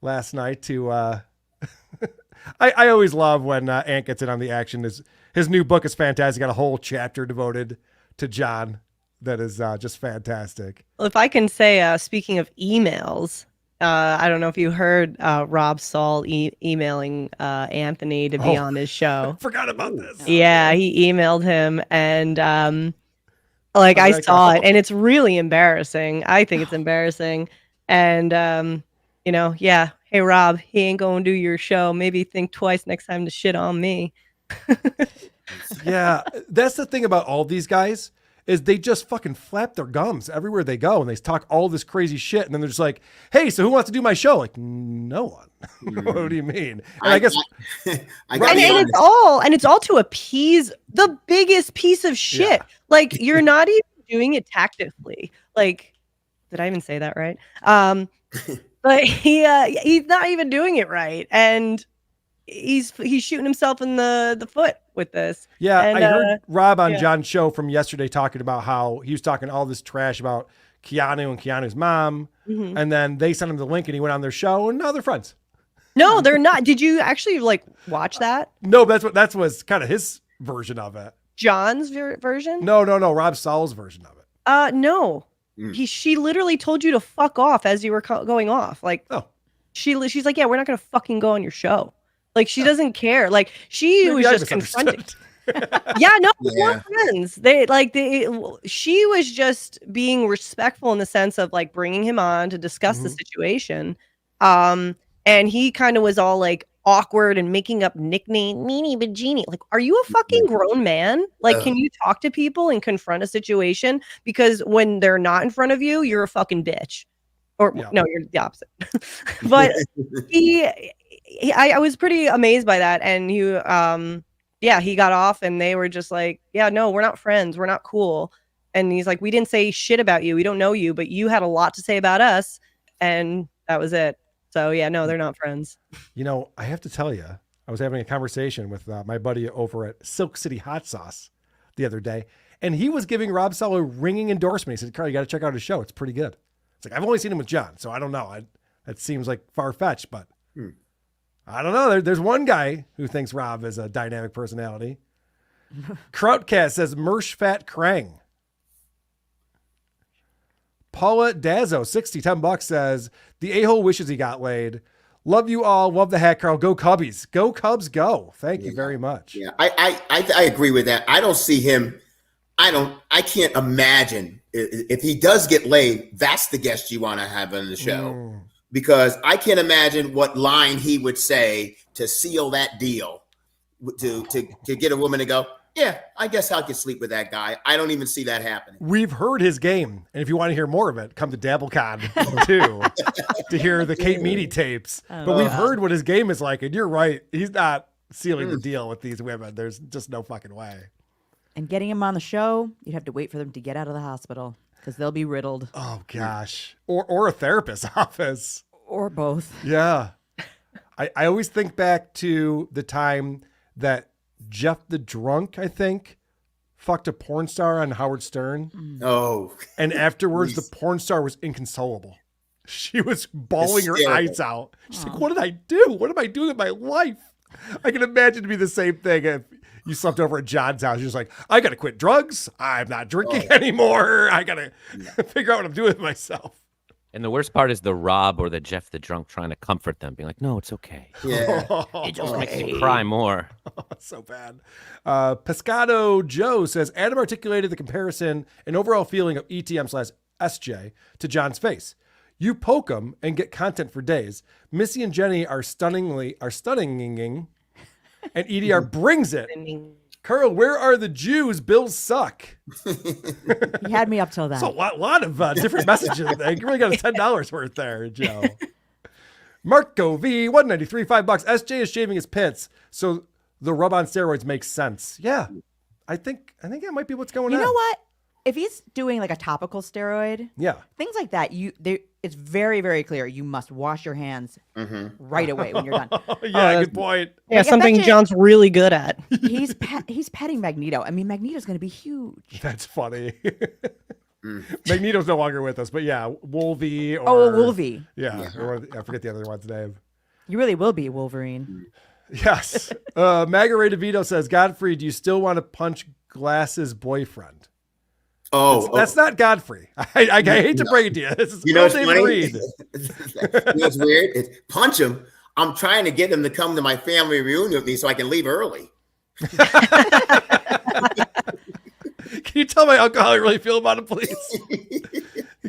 last night to I always love when Ant gets in on the action. His new book is fantastic. Got a whole chapter devoted to John that is just fantastic. Well, if I can say, speaking of emails, I don't know if you heard Rob Saul emailing Anthony to be on his show. Forgot about this. Yeah, he emailed him and I saw it and it's really embarrassing. I think it's embarrassing. And, hey, Rob, he ain't going to do your show. Maybe think twice next time to shit on me. Yeah, that's the thing about all these guys is they just fucking flap their gums everywhere they go and they talk all this crazy shit. And then they're just like, hey, so who wants to do my show? Like, no one. What do you mean? And I guess it's all to appease the biggest piece of shit. Yeah. Like you're not even doing it tactically. Like, did I even say that right? But he's not even doing it right. And he's shooting himself in the foot with this. Yeah, and, I heard Rob on John's show from yesterday talking about how he was talking all this trash about Keanu and Keanu's mom. And then they sent him the link and he went on their show and now they're friends. No, they're not. Did you actually watch that? No, that was kind of his version of it. John's version? No. Rob Saul's version of it. No. She literally told you to fuck off as you were going off. Like, she's like, yeah, we're not going to fucking go on your show. Like, she doesn't care. Like, she was just confronting. We're friends. She was just being respectful in the sense of like bringing him on to discuss the situation. And he kind of was all like awkward and making up nickname Meanie Bajini. Like, are you a fucking grown man? Like, can you talk to people and confront a situation? Because when they're not in front of you, you're a fucking bitch. Or no, you're the opposite. But I was pretty amazed by that. And he got off and they were just like, yeah, no, we're not friends. We're not cool. And he's like, we didn't say shit about you. We don't know you, but you had a lot to say about us. And that was it. So yeah, no, they're not friends. You know, I have to tell you, I was having a conversation with my buddy over at Silk City Hot Sauce the other day, and he was giving Rob Salo a ringing endorsement. He said, Carl, you got to check out his show. It's pretty good. It's like, I've only seen him with John, so I don't know. That seems like far-fetched, but I don't know. There's one guy who thinks Rob is a dynamic personality. Krautcast says, Mersh Fat Krang. Paula Dazzo, $10 says, the a-hole wishes he got laid. Love you all. Love the hat, Carl. Go Cubbies. Go Cubs, go. Thank you very much. Yeah, I agree with that. I don't see him. I can't imagine if he does get laid, that's the guest you want to have on the show. Because I can't imagine what line he would say to seal that deal to get a woman to go, yeah, I guess I could sleep with that guy. I don't even see that happening. We've heard his game. And if you want to hear more of it, come to Dabblecon too to hear the Kate Meany tapes. But we've heard what his game is like. And you're right. He's not sealing the deal with these women. There's just no fucking way. And getting him on the show, you'd have to wait for them to get out of the hospital because they'll be riddled. Oh, gosh. Or a therapist's office. Or both. Yeah. I always think back to the time that Jeff the Drunk, I think, fucked a porn star on Howard Stern. Oh. And afterwards, the porn star was inconsolable. She was bawling her eyes out. She's like, what did I do? What am I doing with my life? I can imagine to be the same thing if you slept over at John's house. You're just like, I got to quit drugs. I'm not drinking anymore. I got to figure out what I'm doing with myself. And the worst part is the Rob or the Jeff the Drunk trying to comfort them, being like, no, it's okay. Yeah. It just makes me cry more. So bad. Pescado Joe says, Adam articulated the comparison and overall feeling of ETM/SJ to John's face. You poke them and get content for days. Missy and Jenny are stunning, and EDR brings it. Carl, where are the Jews? Bills suck. He had me up till then. So a lot of different messages. You really got a $10 worth there, Joe. Marco V, $193, $5. SJ is shaving his pits, so the rub on steroids makes sense. Yeah, I think that might be what's going on. You know what? If he's doing like a topical steroid, things like that, it's very, very clear. You must wash your hands right away when you're done. Good point. Yeah, something John's really good at. He's petting Magneto. I mean, Magneto's going to be huge. That's funny. Magneto's no longer with us, but yeah, Wolvie. Wolvie. Yeah. Or, I forget the other one's name. You really will be Wolverine. Yes. Magaray DeVito says, Godfrey, do you still want to punch Glass's boyfriend? That's not Godfrey. I hate to break it to you. This is what's funny? Reed. What's weird? It's punch him. I'm trying to get him to come to my family reunion with me so I can leave early. Can you tell my uncle how I really feel about him, please?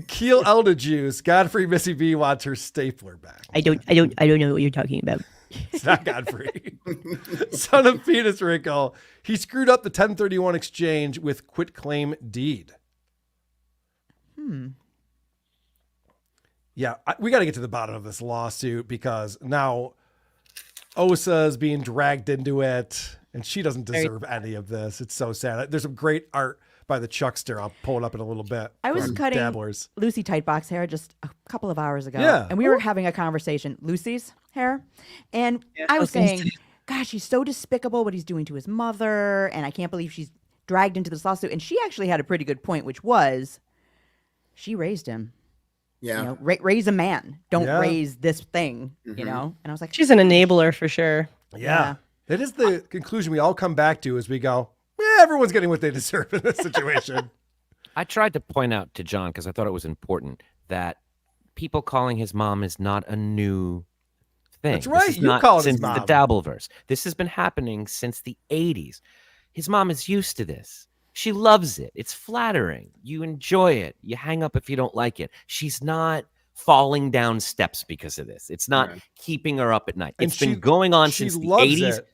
Keel Elda Juice. Godfrey Missy B wants her stapler back. I don't know what you're talking about. It's not Godfrey. Son of Penis Wrinkle. He screwed up the 1031 exchange with quitclaim deed. Yeah, we got to get to the bottom of this lawsuit because now Osa's being dragged into it, and she doesn't deserve any of this. It's so sad. There's some great art by the Chuckster. I'll pull it up in a little bit. I was cutting Dabblers. Lucy Tightbox hair just a couple of hours ago. Yeah. And we were having a conversation, Lucy's hair. And I was saying, gosh, he's so despicable what he's doing to his mother. And I can't believe she's dragged into this lawsuit. And she actually had a pretty good point, which was she raised him. Yeah. You know, raise a man. Don't raise this thing, you know? And I was like, she's an enabler for sure. Yeah. It is the conclusion we all come back to as we go, everyone's getting what they deserve in this situation. I tried to point out to John, because I thought it was important, that people calling his mom is not a new thing. That's right. You call it his mom. Since the Dabbleverse. This has been happening since the 80s. His mom is used to this. She loves it. It's flattering. You enjoy it. You hang up if you don't like it. She's not falling down steps because of this. It's not keeping her up at night. It's been going on since the 80s. It.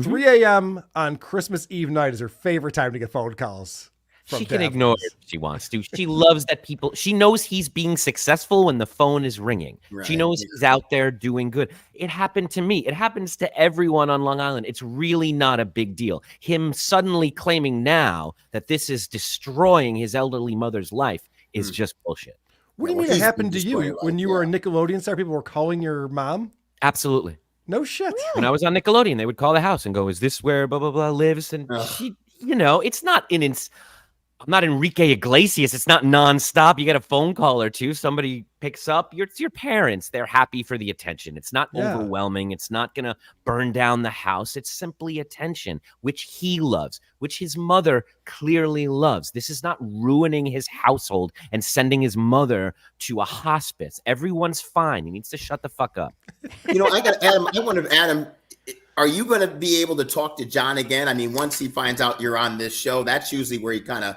3 a.m. on Christmas Eve night is her favorite time to get phone calls She can ignore it if she wants to. She loves that people. She knows he's being successful when the phone is ringing. Right. She knows he's out there doing good. It happened to me. It happens to everyone on Long Island. It's really not a big deal. Him suddenly claiming now that this is destroying his elderly mother's life is just bullshit. What do you mean it happened to you when you were a Nickelodeon star? People were calling your mom? Absolutely. No shit. When I was on Nickelodeon, they would call the house and go, "Is this where blah blah blah lives?" And she, it's not I'm not Enrique Iglesias. It's not nonstop. You get a phone call or two. Somebody picks up. It's your parents. They're happy for the attention. It's not overwhelming. It's not going to burn down the house. It's simply attention, which he loves, which his mother clearly loves. This is not ruining his household and sending his mother to a hospice. Everyone's fine. He needs to shut the fuck up. I got Adam. I wonder if Adam, are you going to be able to talk to John again? I mean, once he finds out you're on this show, that's usually where he kind of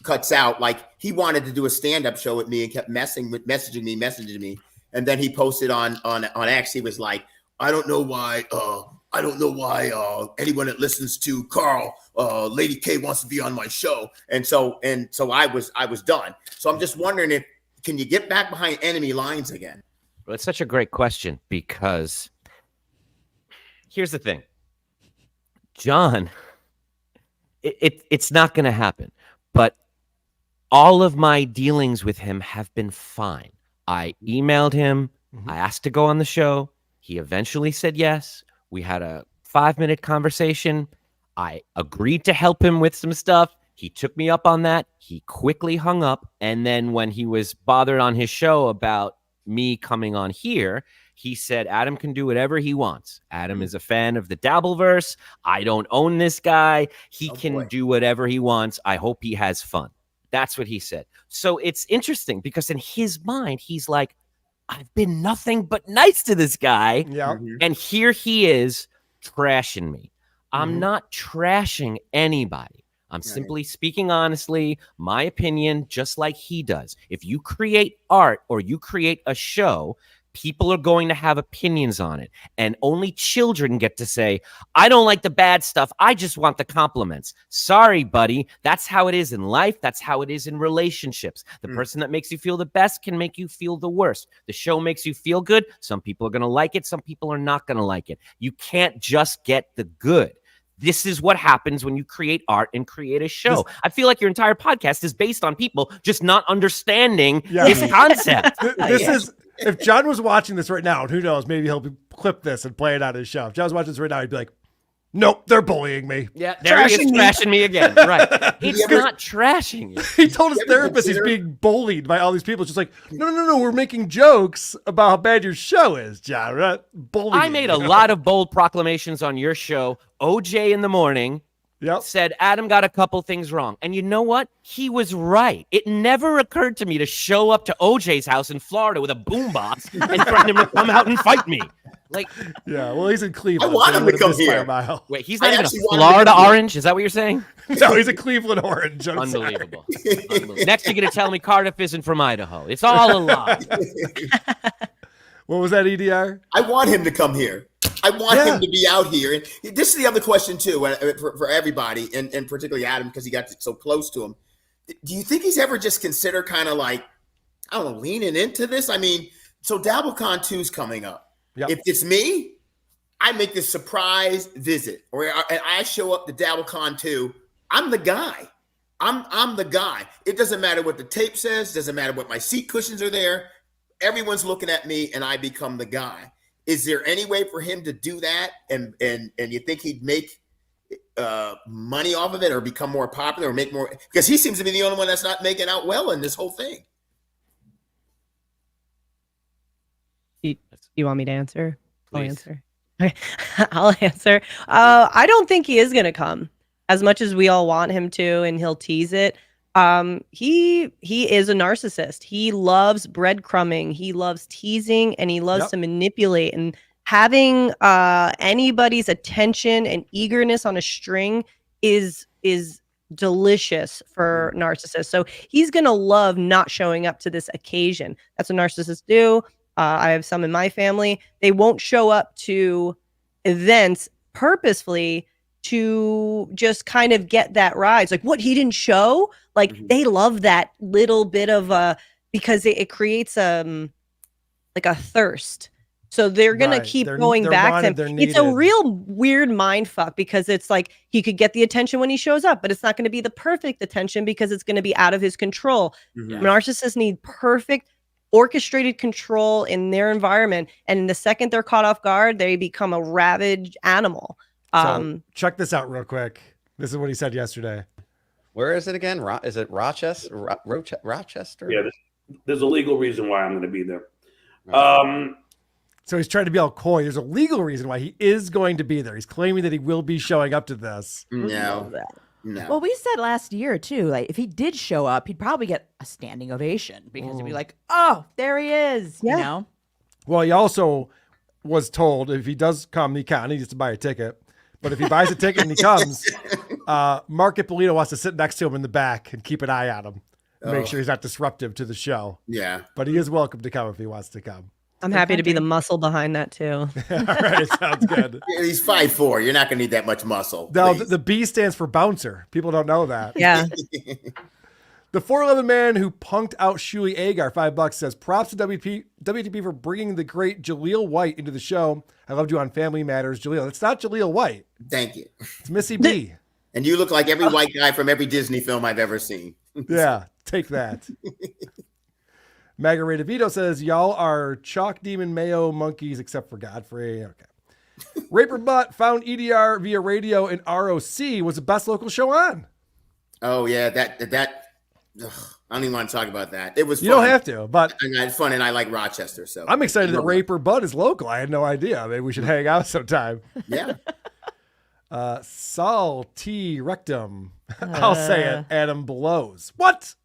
cuts out. Like, he wanted to do a stand-up show with me and kept messaging me, and then he posted on X. He was like, I don't know why anyone that listens to Carl, Lady K wants to be on my show, and so I was done. So I'm just wondering, can you get back behind enemy lines again? Well, it's such a great question, because here's the thing, John, it's not going to happen. But all of my dealings with him have been fine. I emailed him. I asked to go on the show. He eventually said yes. We had a 5-minute conversation. I agreed to help him with some stuff. He took me up on that. He quickly hung up. And then when he was bothered on his show about me coming on here, he said Adam can do whatever he wants. Adam is a fan of the Dabbleverse. I don't own this guy. He can do whatever he wants. I hope he has fun. That's what he said. So it's interesting because in his mind, he's like, I've been nothing but nice to this guy. Yeah. And here he is trashing me. I'm not trashing anybody. I'm simply speaking honestly, my opinion, just like he does. If you create art or you create a show, people are going to have opinions on it. And only children get to say, I don't like the bad stuff. I just want the compliments. Sorry, buddy. That's how it is in life. That's how it is in relationships. The person that makes you feel the best can make you feel the worst. The show makes you feel good. Some people are going to like it. Some people are not going to like it. You can't just get the good. This is what happens when you create art and create a show. I feel like your entire podcast is based on people just not understanding this concept. This is, if John was watching this right now, and who knows, maybe he'll clip this and play it on his show. If John was watching this right now, he'd be like, nope, they're bullying me. Yeah, there he is trashing me again. Right. It's not trashing you. He told his therapist he's being bullied by all these people. It's just like, no, we're making jokes about how bad your show is, John. We're not bullying. I made a lot of bold proclamations on your show. OJ in the morning said Adam got a couple things wrong. And you know what? He was right. It never occurred to me to show up to OJ's house in Florida with a boombox and threaten him to come out and fight me. Like, yeah, well, he's in Cleveland. I want him to come here. Wait, he's not even a Florida orange? Is that what you're saying? No, he's a Cleveland orange. Unbelievable. Next, you're going to tell me Cardiff isn't from Idaho. It's all a lie. What was that, EDR? I want him to come here. I want him to be out here. And this is the other question, too, for everybody, and particularly Adam, because he got so close to him. Do you think he's ever just considered kind of like, I don't know, leaning into this? I mean, so Dabblecon 2 is coming up. Yep. If it's me, I make this surprise visit, or I show up to Dabblecon 2. I'm the guy. I'm the guy. It doesn't matter what the tape says. Doesn't matter what my seat cushions are there. Everyone's looking at me, and I become the guy. Is there any way for him to do that? And you think he'd make money off of it, or become more popular, or make more? Because he seems to be the only one that's not making out well in this whole thing. You want me to answer? Please. I'll answer. I don't think he is going to come, as much as we all want him to, and he'll tease it. He is a narcissist. He loves breadcrumbing. He loves teasing, and he loves to manipulate. And having anybody's attention and eagerness on a string is delicious for narcissists. So he's going to love not showing up to this occasion. That's what narcissists do. I have some in my family. They won't show up to events purposefully to just kind of get that rise. Like what he didn't show, like they love that little bit of because it creates like a thirst. So they're gonna keep going back to him. It's a real weird mind fuck because it's like he could get the attention when he shows up, but it's not going to be the perfect attention because it's going to be out of his control. Narcissists need perfect orchestrated control in their environment, and the second they're caught off guard, they become a ravaged animal. So check this out real quick. This is what he said yesterday. Where is it again? Is it Rochester? Rochester? Yeah, there's a legal reason why I'm going to be there. So he's trying to be all coy. There's a legal reason why he is going to be there. He's claiming that he will be showing up to this. No. Well, we said last year too, like if he did show up, he'd probably get a standing ovation because he'd be like, "Oh, there he is," you know. Well, he also was told if he does come, he needs to buy a ticket. But if he buys a ticket and he comes, Mark Ippolito wants to sit next to him in the back and keep an eye on him, make sure he's not disruptive to the show. Yeah, but he is welcome to come if he wants to come. I'm happy to be the muscle behind that too. All right, sounds good. He's 5'4". You're not going to need that much muscle. No, the B stands for bouncer. People don't know that. Yeah. The 4'11" man who punked out Shuli Agar, $5, says, props to WTP for bringing the great Jaleel White into the show. I loved you on Family Matters, Jaleel. It's not Jaleel White. Thank you. It's Missy B. And you look like every white guy from every Disney film I've ever seen. Yeah, take that. Margarita Vito says, y'all are chalk demon mayo monkeys except for Godfrey. Okay. Raper Butt found EDR via radio and ROC was the best local show on. Oh, yeah. That ugh, I don't even want to talk about that. It was fun. You don't have to, but it's fun, and I like Rochester. So I'm excited that Raper Butt is local. I had no idea. Maybe we should hang out sometime. Yeah. Saul T. Rectum. I'll say it. Adam blows. What?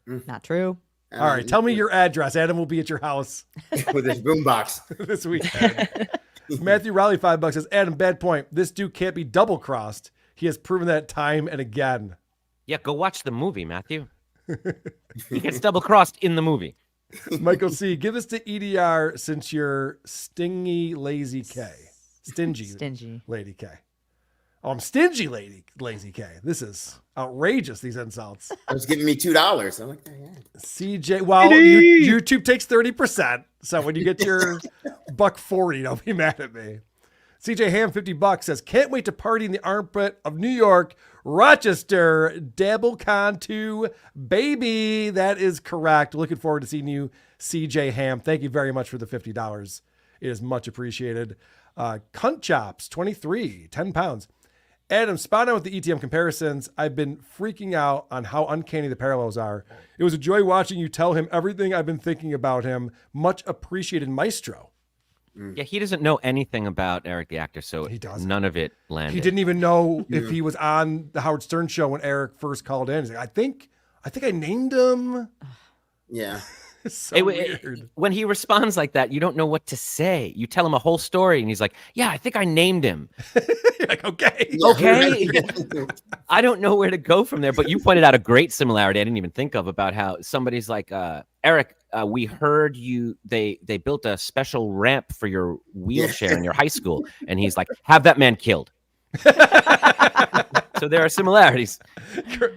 Not true. All right, tell me your address. Adam will be at your house with his boombox this weekend. Matthew Riley, $5 says, Adam, bad point. This dude can't be double crossed. He has proven that time and again. Yeah, go watch the movie, Matthew. He gets double crossed in the movie. Michael C, give us to EDR since you're stingy lazy K. Stingy lady K. Oh, I'm stingy lazy K. This is outrageous, these insults. I was giving me $2. I'm like, yeah. CJ, well, YouTube takes 30%. So when you get your $1.40, don't be mad at me. CJ Ham, $50 says, can't wait to party in the armpit of New York, Rochester, Dabblecon 2, baby. That is correct. Looking forward to seeing you, CJ Ham. Thank you very much for the $50. It is much appreciated. Cunt Chops, 23, 10 pounds. Adam, spot on with the ETM comparisons. I've been freaking out on how uncanny the parallels are. It was a joy watching you tell him everything I've been thinking about him. Much appreciated, Maestro. Yeah, he doesn't know anything about Eric the actor, so none of it landed. He didn't even know if he was on the Howard Stern show when Eric first called in. He's like, I think I named him. Yeah. It's so weird. When he responds like that, you don't know what to say. You tell him a whole story, and he's like, yeah, I think I named him. You're like, okay. Okay. I don't know where to go from there, but you pointed out a great similarity I didn't even think of about how somebody's like, Eric, we heard they built a special ramp for your wheelchair in your high school. And he's like, have that man killed. So there are similarities.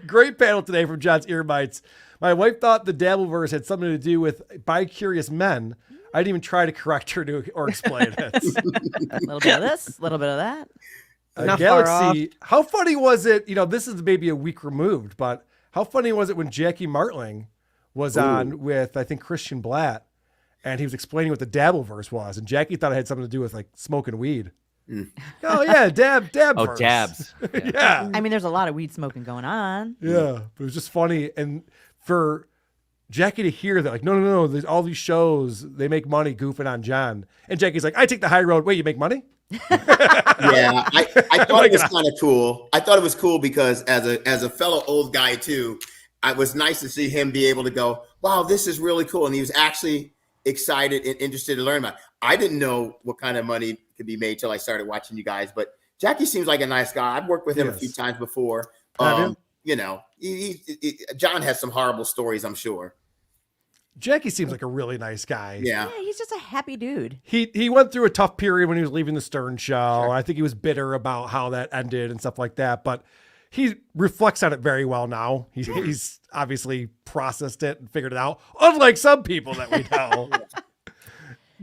Great panel today from John's Earbites. My wife thought the Dabbleverse had something to do with bi-curious men. I didn't even try to correct her or explain it. A little bit of this, a little bit of that. Galaxy, how funny was it? You know, this is maybe a week removed, but how funny was it when Jackie Martling was on with, I think, Christian Blatt, and he was explaining what the Dabbleverse was, and Jackie thought it had something to do with like smoking weed. Oh yeah, Dabverse. Oh, dabs. Yeah. I mean, there's a lot of weed smoking going on. Yeah, but it was just funny, and for Jackie to hear that, like, no, there's all these shows, they make money goofing on John, and Jackie's like, I take the high road. Wait, you make money? Yeah, I thought it was kind of cool. I thought it was cool because as a fellow old guy too, it was nice to see him be able to go, wow, this is really cool, and he was actually excited and interested to learn about it. I didn't know what kind of money could be made till I started watching you guys, but Jackie seems like a nice guy. I've worked with him a few times before. You know, John has some horrible stories, I'm sure. Jackie seems like a really nice guy. Yeah, he's just a happy dude. He went through a tough period when he was leaving the Stern show. Sure. I think he was bitter about how that ended and stuff like that, but he reflects on it very well now. He's obviously processed it and figured it out, unlike some people that we know.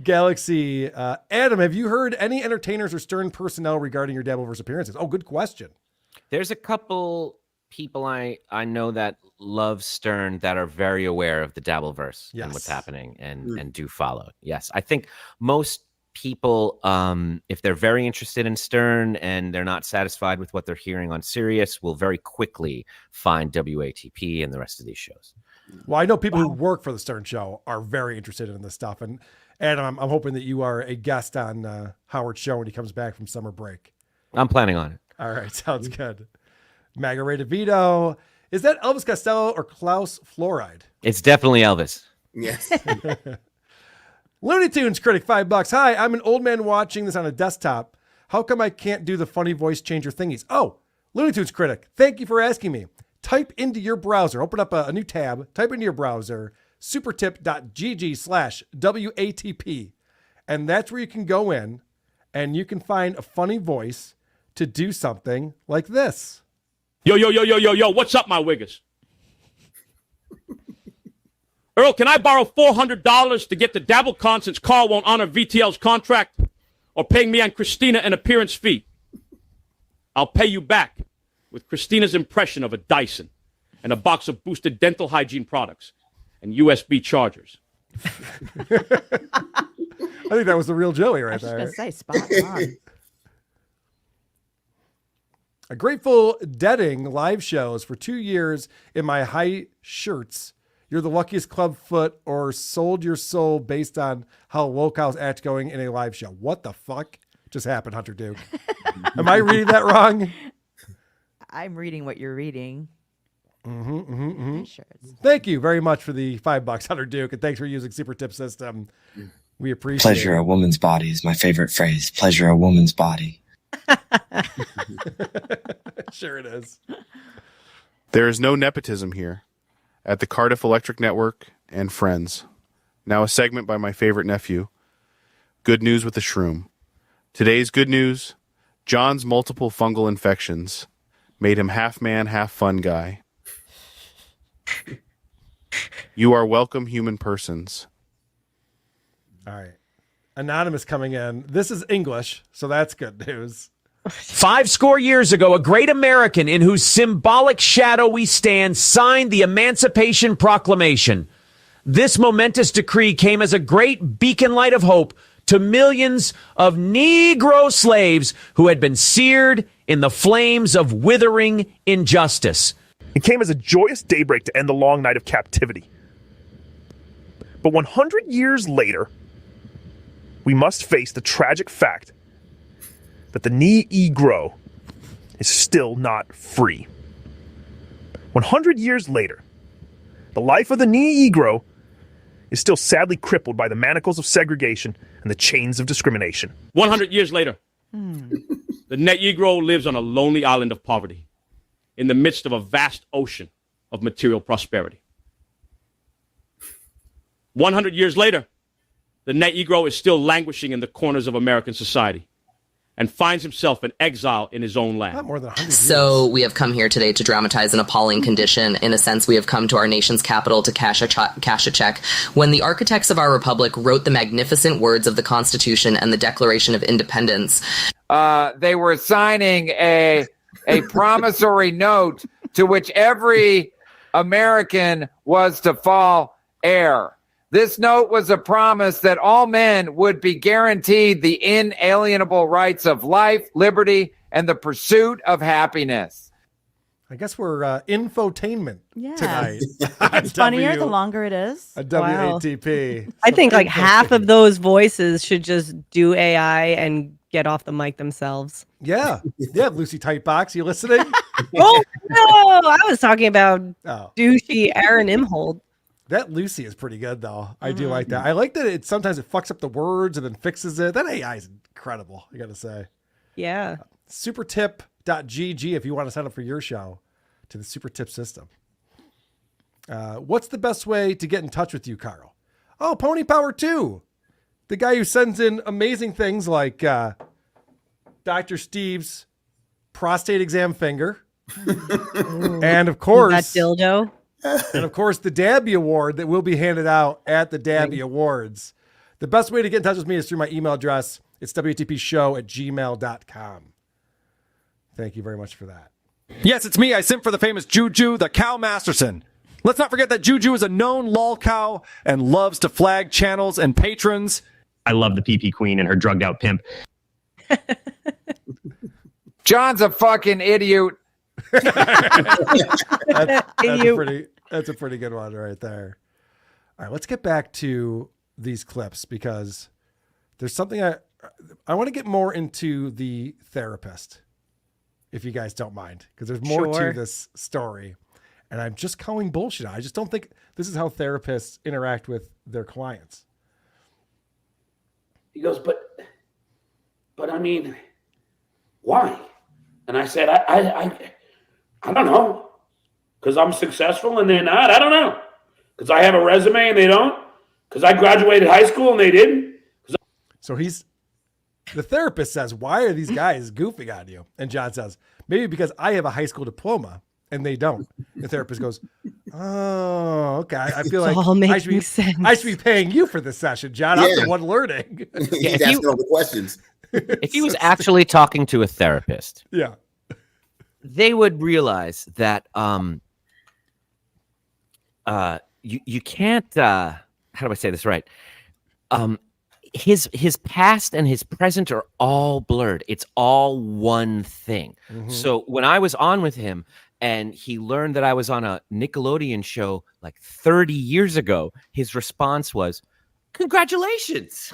Galaxy, Adam, have you heard any entertainers or Stern personnel regarding your Dabbleverse appearances? Oh, good question. There's a couple people I know that love Stern that are very aware of the Dabbleverse and what's happening and do follow. Yes, I think most people, if they're very interested in Stern and they're not satisfied with what they're hearing on Sirius, will very quickly find WATP and the rest of these shows. Well, I know people who work for the Stern show are very interested in this stuff. And Adam, I'm hoping that you are a guest on Howard's show when he comes back from summer break. I'm planning on it. All right. Sounds good. Magareta Vito. Is that Elvis Costello or Klaus Fluoride? It's definitely Elvis. Yes. Looney Tunes critic, $5. Hi, I'm an old man watching this on a desktop. How come I can't do the funny voice changer thingies? Oh, Looney Tunes critic, thank you for asking me. Type into your browser, open up a new tab, type into your browser, supertip.gg/WATP. And that's where you can go in and you can find a funny voice to do something like this. Yo, what's up, my wiggers? Earl, can I borrow $400 to get to Dabblecon since Carl won't honor VTL's contract? Or paying me and Christina an appearance fee? I'll pay you back with Christina's impression of a Dyson and a box of boosted dental hygiene products and USB chargers. I think that was the real Joey right there. I was going to say, spot on. A Grateful Deading live shows for 2 years in my high shirts. You're the luckiest clubfoot or sold your soul based on how Locals act going in a live show. What the fuck just happened, Hunter Duke? Am I reading that wrong? I'm reading what you're reading. Shirts. Thank you very much for the $5, Hunter Duke, and thanks for using Super Tip System. We appreciate Pleasure it. a woman's body is my favorite phrase. Pleasure a woman's body. Sure it is. There is no nepotism here at the Cardiff Electric Network and Friends. Now a segment by my favorite nephew. Good news with the shroom. Today's good news, John's multiple fungal infections made him half man, half fun guy. You are welcome, human persons. All right. Anonymous coming in. This is English, so that's good news. 50 years ago, a great American in whose symbolic shadow we stand signed the Emancipation Proclamation. This momentous decree came as a great beacon light of hope to millions of Negro slaves who had been seared in the flames of withering injustice. It came as a joyous daybreak to end the long night of captivity. But 100 years later, we must face the tragic fact that the Negro is still not free. 100 years later, the life of the Negro is still sadly crippled by the manacles of segregation and the chains of discrimination. 100 years later, the Negro lives on a lonely island of poverty in the midst of a vast ocean of material prosperity. 100 years later, the Negro is still languishing in the corners of American society and finds himself in exile in his own land. Not more than 100 years. So we have come here today to dramatize an appalling condition. In a sense, we have come to our nation's capital to cash a check. When the architects of our republic wrote the magnificent words of the Constitution and the Declaration of Independence, they were signing a promissory note to which every American was to fall heir. This note was a promise that all men would be guaranteed the inalienable rights of life, liberty, and the pursuit of happiness. I guess we're infotainment tonight. It's funnier the longer it is. WATP. I think like half of those voices should just do AI and get off the mic themselves. Yeah. Yeah, Lucy Tightbox, you listening? Oh, no. I was talking about douchey Aaron Imhold. That Lucy is pretty good, though. I do like that. I like that it sometimes it fucks up the words and then fixes it. That AI is incredible, I got to say. Yeah. Supertip.gg if you want to sign up for your show to the Super Tip system. What's the best way to get in touch with you, Carl? Oh, Pony Power 2. The guy who sends in amazing things like Dr. Steve's prostate exam finger. And of course, that dildo. And of course, the Dabby Award that will be handed out at the Dabby Awards. The best way to get in touch with me is through my email address. It's WTPshow@gmail.com. Thank you very much for that. Yes, it's me. I simp for the famous Juju, the cow Masterson. Let's not forget that Juju is a known lol cow and loves to flag channels and patrons. I love the PP Queen and her drugged out pimp. John's a fucking idiot. That's a pretty good one right there. All right, let's get back to these clips because there's something I want to get more into the therapist, if you guys don't mind, because there's more to this story. And I'm just calling bullshit. I just don't think this is how therapists interact with their clients. He goes, but I mean, why? And I said, I don't know. Because I'm successful and they're not. I don't know. Because I have a resume and they don't. Because I graduated high school and they didn't. So the therapist says, why are these guys goofing on you? And John says, maybe because I have a high school diploma and they don't. The therapist goes, oh, okay. I feel like I should be paying you for this session, John. I'm the one learning. He's asking all the questions. If he was actually talking to a therapist, yeah, they would realize that you can't how do I say this right? His past and his present are all blurred. It's all one thing. Mm-hmm. So when I was on with him and he learned that I was on a Nickelodeon show like 30 years ago, his response was, congratulations.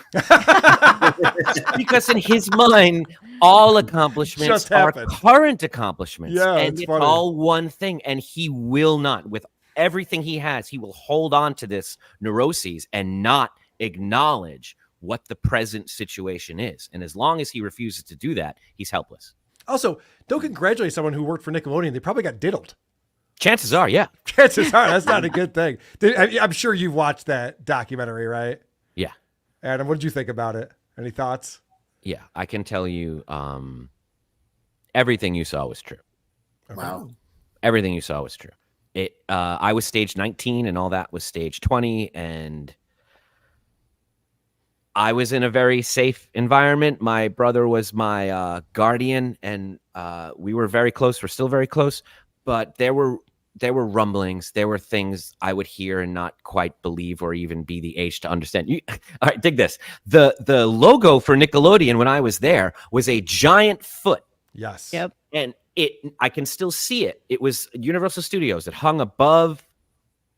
Because in his mind, all accomplishments are current accomplishments. Yeah, and it's all one thing. And he will not, with everything he has, he will hold on to this neuroses and not acknowledge what the present situation is. And as long as he refuses to do that, he's helpless. Also, don't congratulate someone who worked for Nickelodeon. They probably got diddled. Chances are, yeah. Chances are. That's not a good thing. I'm sure you've watched that documentary, right? Yeah. Adam, what did you think about it? Any thoughts? Yeah, I can tell you everything you saw was true. Wow. Everything you saw was true. I was stage 19 and all that was stage 20, and I was in a very safe environment. My brother was my guardian, and we were very close. We're still very close, but there were rumblings. There were things I would hear and not quite believe or even be the age to understand. All right, dig this. The logo for Nickelodeon when I was there was a giant foot. Yes. Yep. And I can still see it. It was Universal Studios. It hung above,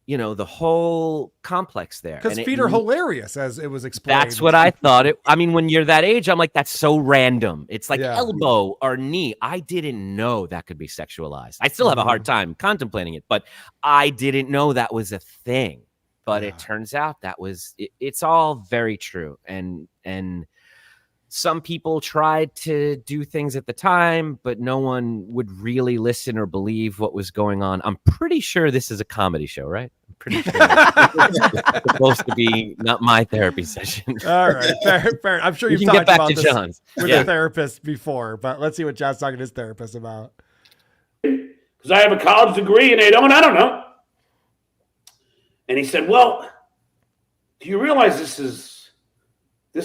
the whole complex there. Because feet are hilarious, as it was explained. That's what I thought. I mean, when you're that age, I'm like, that's so random. It's like elbow or knee. I didn't know that could be sexualized. I still have a hard time contemplating it, but I didn't know that was a thing. But it turns out it's all very true. And some people tried to do things at the time, but no one would really listen or believe what was going on. I'm pretty sure this is a comedy show, right? I'm pretty sure it's supposed to be not my therapy session. All right, fair. I'm sure you've talked about this John's. with a therapist before, but let's see what John's talking to his therapist about. Because I have a college degree and they don't, I don't know. And he said, well, do you realize this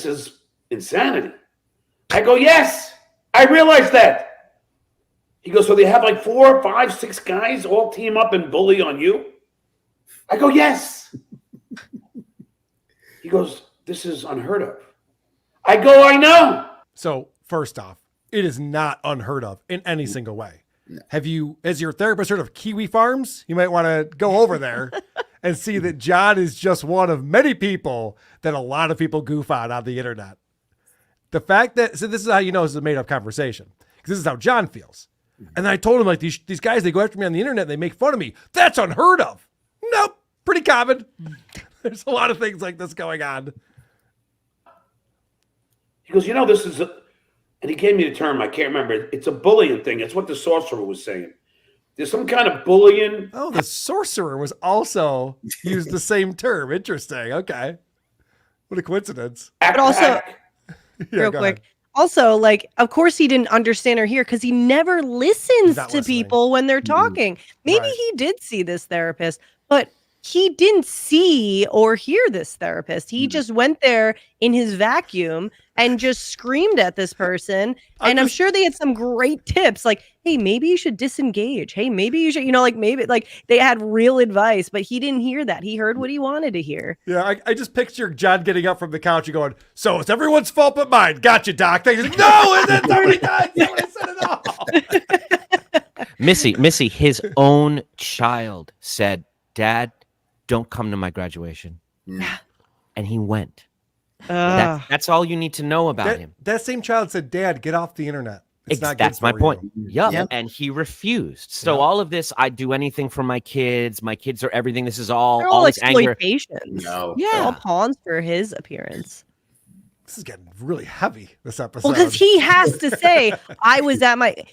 is insanity? I go, yes, I realize that. He goes, so they have like 4, 5, 6 guys all team up and bully on you? I go, yes. He goes, this is unheard of. I go, I know. So first off, it is not unheard of in any single way. Has your therapist heard of Kiwi Farms? You might want to go over there and see that John is just one of many people that a lot of people goof on the internet. The fact that, so this is how you know this is a made up conversation, because this is how John feels. And I told him, like, these guys, they go after me on the internet and they make fun of me. That's unheard of. Nope. Pretty common. There's a lot of things like this going on. He goes, this is and he gave me the term, I can't remember. It's a bullying thing. It's what the sorcerer was saying. There's some kind of bullying. Oh, the sorcerer was also used the same term. Interesting. Okay. What a coincidence. But also, Yeah, real go quick, ahead. also, like, of course he didn't understand or hear because he never listens Not to listening. people when they're talking. Maybe Right. he did see this therapist, but he didn't see or hear this therapist. He just went there in his vacuum and just screamed at this person. And I'm sure they had some great tips like, hey, maybe you should disengage. Hey, maybe you should, like maybe like they had real advice, but he didn't hear that. He heard what he wanted to hear. Yeah, I just picture John getting up from the couch and going, so it's everyone's fault but mine. Gotcha, Doc. He's like, no, and then 30 times I said it all. Missy, his own child said, Dad, don't come to my graduation. Yeah. And he went. That's all you need to know about him. That same child said, Dad, get off the internet. It's not good That's my for point. you." Yep. And he refused. So all of this, I do anything for my kids. My kids are everything. This is They're all all this anger. exploitations. No. They're all Yeah. pawns for his appearance. This is getting really heavy, this episode. Well, because he has to say,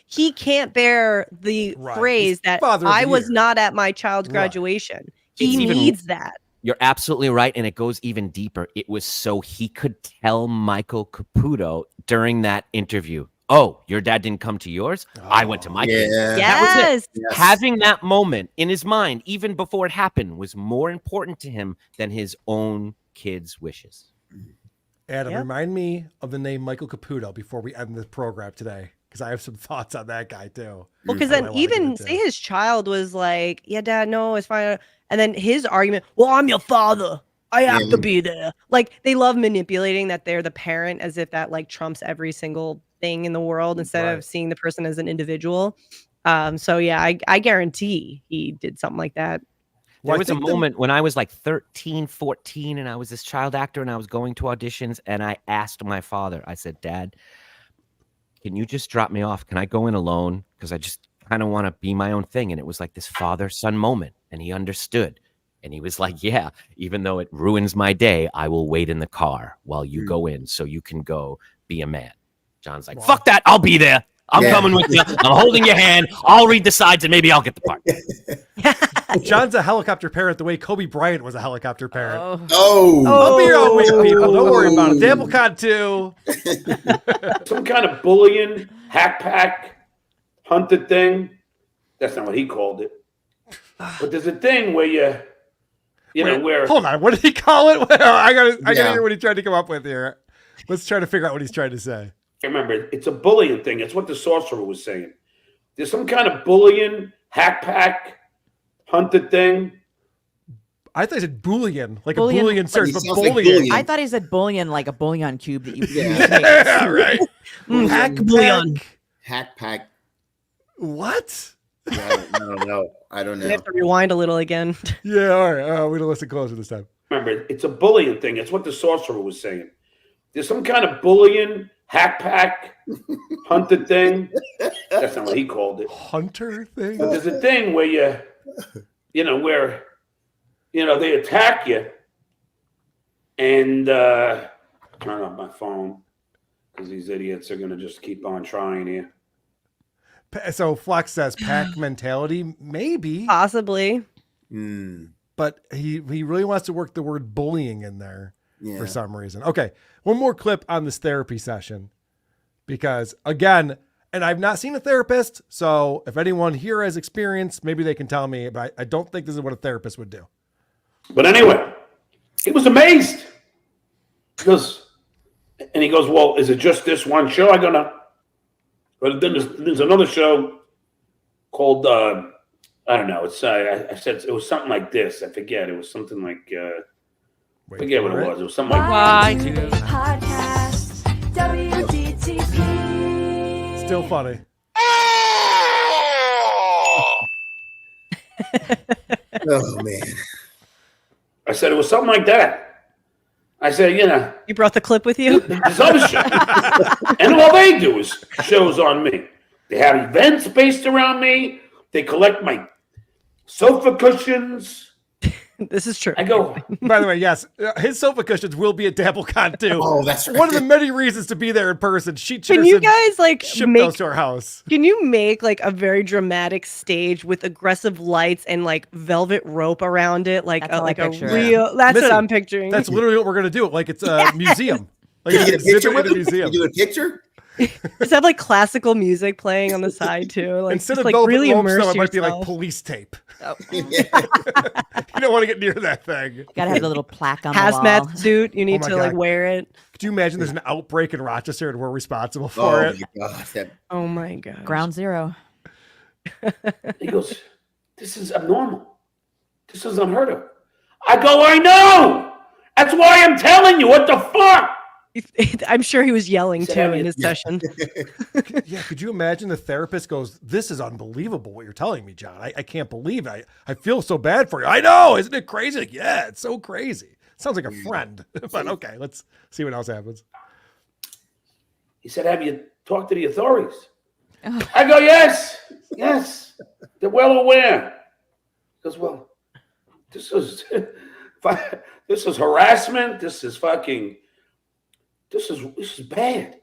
he can't bear the phrase that father of the I was year. not at my child's graduation. He It's even- needs that. You're absolutely right. And it goes even deeper. It was so he could tell Michael Caputo during that interview, oh, your dad didn't come to yours? I went to my kid. Yeah. That was it. Yes. Having that moment in his mind, even before it happened, was more important to him than his own kids' wishes. Adam, remind me of the name Michael Caputo before we end the program today, because I have some thoughts on that guy too. Well, because I then wanna get even into. say his child was like, yeah, Dad, no, it's fine. And then his argument, well, I'm your father. I have to be there. Like they love manipulating that they're the parent as if that like trumps every single thing in the world instead of seeing the person as an individual. So yeah, I guarantee he did something like that. There was a moment when I was like 13, 14, and I was this child actor and I was going to auditions and I asked my father, I said, Dad, can you just drop me off? Can I go in alone? Because I just kind of want to be my own thing. And it was like this father-son moment. And he understood. And he was like, yeah, even though it ruins my day, I will wait in the car while you go in so you can go be a man. John's like, fuck that. I'll be there. I'm coming with you. I'm holding your hand. I'll read the sides and maybe I'll get the part. John's a helicopter parent the way Kobe Bryant was a helicopter parent. Oh. I'll be your own way, people. Don't worry about it. Dabblecon 2. Some kind of bullying, hack pack, hunted thing. That's not what he called it. But there's a thing where where Hold on, what did he call it? I gotta hear what he tried to come up with here. Let's try to figure out what he's trying to say. remember, it's a bullying thing. It's what the sorcerer was saying. There's some kind of bullying, hack pack, hunted thing. I thought he said Boolean, like Boolean. a Boolean search, but sounds like bullying. I thought he said bullion, like a bouillon cube that you Yeah, right. Hack Bouillon. pack. Hack pack. What? I don't know. I don't You know. have to rewind a little again. Yeah, all right. We're gonna listen closer this time. Remember, it's a bullying thing. It's what the sorcerer was saying. There's some kind of bullying, hack pack, hunted thing. That's not what he called it. Hunter thing. But there's a thing where they attack you, and turn off my phone because these idiots are gonna just keep on trying here. So Flock says pack mentality, maybe, Possibly. but he really wants to work the word bullying in there Yeah. for some reason. Okay, one more clip on this therapy session, because again, and I've not seen a therapist, so if anyone here has experience, maybe they can tell me. But I don't think this is what a therapist would do. But anyway, he was amazed. He goes, well, is it just this one show? I go, no. But then there's another show called, I don't know. It's I said it was something like this. I forget. It was something like, I forget what it was. It was something like Podcast WDTP. Still funny. Oh, man. I said it was something like that. I said, You brought the clip with you? There's other shows. And all they do is shows on me. They have events based around me. They collect my sofa cushions. This is true. I go. By the way, yes, his sofa cushions will be at Dabblecon too. Oh, that's right. One of the many reasons to be there in person. Can you guys like ship make those to our house? Can you make like a very dramatic stage with aggressive lights and like velvet rope around it, like That's how I a picture it. real? That's Missy, what I'm picturing. That's literally what we're gonna do. Like it's a museum. Like Can you get a picture with in a him? museum. Can you do a picture? Just have like classical music playing on the side too. Like Instead just, of like velvet really rope, immerse though, it might be like yourself. police tape. Oh. You don't want to get near that thing. Gotta have the little plaque on the Hazmat wall. suit. You need my to like God. wear it. Could you imagine there's an outbreak in Rochester and we're responsible for it? My God. Oh my god. Ground zero. He goes, this is abnormal. This is unheard of. I go, I know. That's why I'm telling you. What the fuck? I'm sure he was yelling Said too every- in his session. Yeah, could you imagine the therapist goes, this is unbelievable what you're telling me, John. I can't believe it. I feel so bad for you. I know, isn't it crazy? Like, yeah, it's so crazy. Sounds like a friend. But okay, let's see what else happens. He said, have you talked to the authorities? I go, yes. They're well aware. He goes, well, this is harassment. This is bad.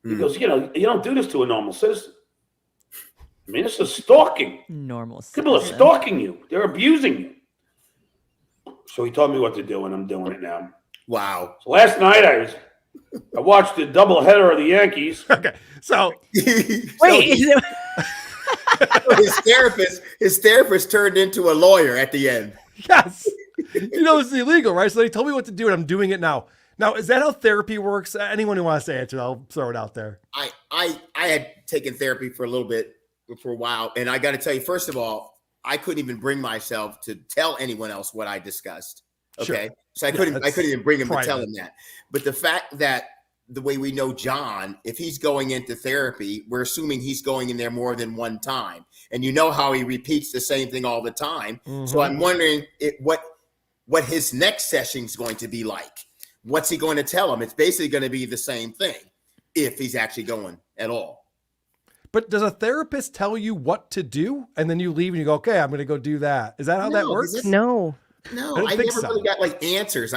He goes, you don't do this to a normal citizen. I mean, this is stalking. Normal People are citizen. stalking you. They're abusing you. So he told me what to do, and I'm doing it now. Wow. So last night I watched the double header of the Yankees. Okay, so Wait, his therapist turned into a lawyer at the end. Yes. You know, it's illegal, right? So they told me what to do, and I'm doing it now. Now, is that how therapy works? Anyone who wants to answer, I'll throw it out there. I had taken therapy for a while, and I got to tell you, first of all, I couldn't even bring myself to tell anyone else what I discussed. Okay, Sure. so I couldn't even bring him private. to tell him that. But the fact that the way we know John, if he's going into therapy, we're assuming he's going in there more than one time, and you know how he repeats the same thing all the time. So I'm wondering what his next session is going to be like. What's he going to tell him? It's basically going to be the same thing if he's actually going at all. But does a therapist tell you what to do, and then you leave and you go, okay, I'm going to go do that? Is that how that works? No. No, I I think never so. really got like answers.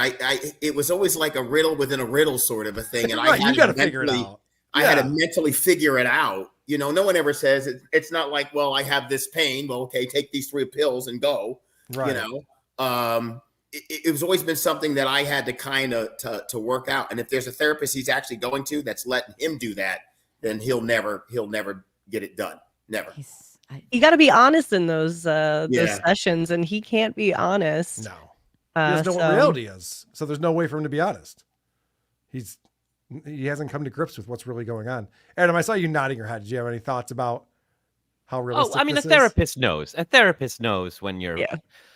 It was always like a riddle within a riddle sort of a thing, and Right, I had you got to to figure it mentally- out. I had to Yeah. mentally figure it out. You know, no one ever says it's not like, well, I have this pain. Well, okay, take these 3 pills and go. Right. You know, it was always been something that I had to kind of to work out. And if there's a therapist he's actually going to that's letting him do that, then he'll never get it done. Never. You got to be honest in those Yeah. sessions, and he can't be honest. No. He doesn't know what so- reality is. So there's no way for him to be honest. He hasn't come to grips with what's really going on. Adam, I saw you nodding your head. Did you have any thoughts about how realistic I mean, a this is? therapist knows. A therapist knows when you're,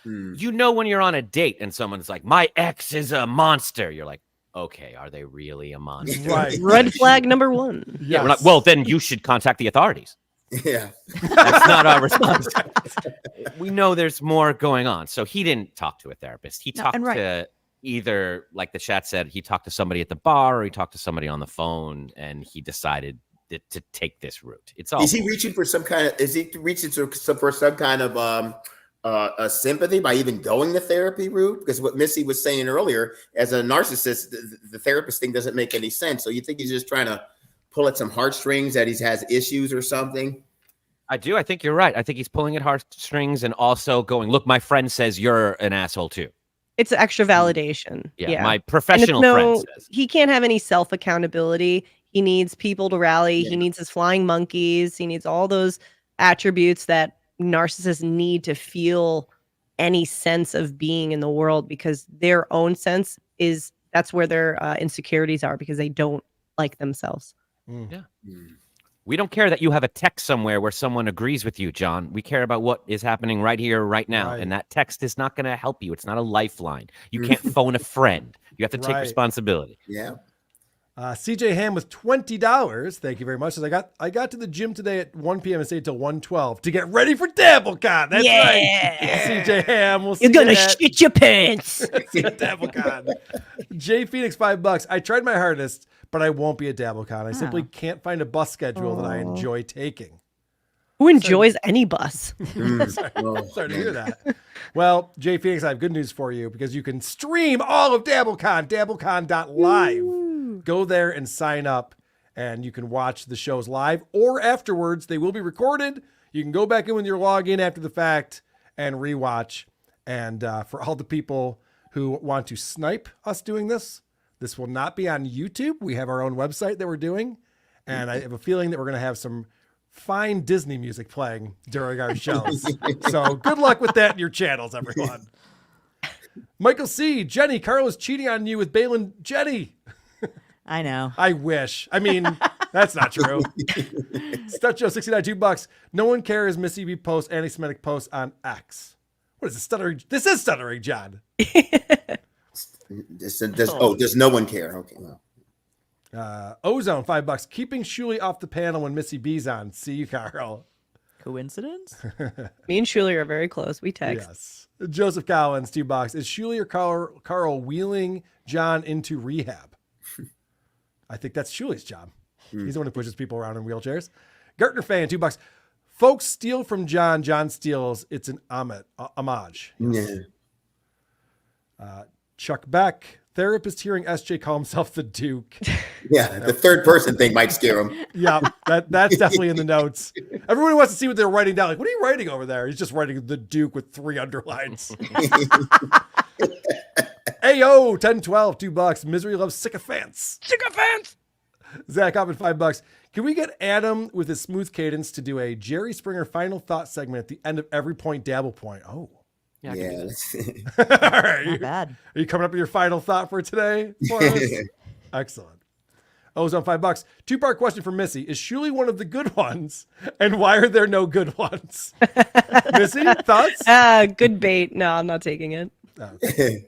you know, when you're on a date and someone's like, my ex is a monster. You're like, okay, are they really a monster? Right. Red flag number 1. Yeah. We're not, well, then you should contact the authorities. Yeah. That's not our response. We know there's more going on. So he didn't talk to a therapist. He No, talked and right. to either, like the chat said, he talked to somebody at the bar or he talked to somebody on the phone, and he decided to take this route. It's all. Is he reaching for some kind of? Is he reaching for some kind of a sympathy by even going the therapy route? Because what Missy was saying earlier, as a narcissist, the therapist thing doesn't make any sense. So you think he's just trying to pull at some heartstrings that he has issues or something? I do. I think you're right. I think he's pulling at heartstrings and also going, look, my friend says you're an asshole too. It's extra validation. Yeah, my And it's professional friend says. He can't have any self accountability. He needs people to rally. He needs his flying monkeys. He needs all those attributes that narcissists need to feel any sense of being in the world, because their own sense is that's where their insecurities are, because they don't like themselves. Yeah. We don't care that you have a text somewhere where someone agrees with you, John. We care about what is happening right here, right now. Right. And that text is not going to help you. It's not a lifeline. You can't phone a friend. You have to take Right. responsibility. Yeah. CJ Ham with $20. Thank you very much. Says, I got to the gym today at 1 p.m. and stayed till 1:12 to get ready for Dabblecon. That's right. CJ Ham. We'll see You're gonna you at- shit your pants. See you at Dabblecon. Jay Phoenix, $5. I tried my hardest, but I won't be at Dabblecon. I simply can't find a bus schedule that I enjoy taking. Who enjoys any bus? Sorry to hear that. Well, Jay Phoenix, I have good news for you because you can stream all of Dabblecon, dabblecon.live. Go there and sign up, and you can watch the shows live or afterwards. They will be recorded. You can go back in with your login after the fact and rewatch. And for all the people who want to snipe us doing this will not be on YouTube. We have our own website that we're doing, and I have a feeling that we're going to have some fine Disney music playing during our shows. So good luck with that in your channels, everyone. Michael C. Jenny, Carl is cheating on you with Balin. Jenny. I know. I wish. I mean, that's not true. Stutcho 69 $2. No one cares. Missy B posts anti-Semitic posts on X. What is this stuttering? This is stuttering, John. Does no one care? Okay. Well. Ozone $5. Keeping Shuli off the panel when Missy B's on. See you, Carl. Coincidence? Me and Shuli are very close. We text. Yes. Joseph Collins $2. Is Shuli or Carl wheeling John into rehab? I think that's Shuli's job. He's the one who pushes people around in wheelchairs. Gartner fan $2. Folks steal from John. John steals. It's an homage. Yes. Yeah. Chuck Beck. Therapist hearing SJ call himself the Duke. Yeah, the third person thing might scare him. Yeah, that's definitely in the notes. Everyone wants to see what they're writing down. Like, what are you writing over there? He's just writing the Duke with 3 underlines. Ayo, 1012, $2. Misery loves sycophants. Sycophants! Zach Hoffman, $5. Can we get Adam with his smooth cadence to do a Jerry Springer final thought segment at the end of every point, Dabble point? Oh. Yeah. All right. Not bad. Are you coming up with your final thought for today? For us? Excellent. Ozone $5. 2-part question for Missy. Is Shuli one of the good ones? And why are there no good ones? Missy, thoughts? Good bait. No, I'm not taking it. Okay.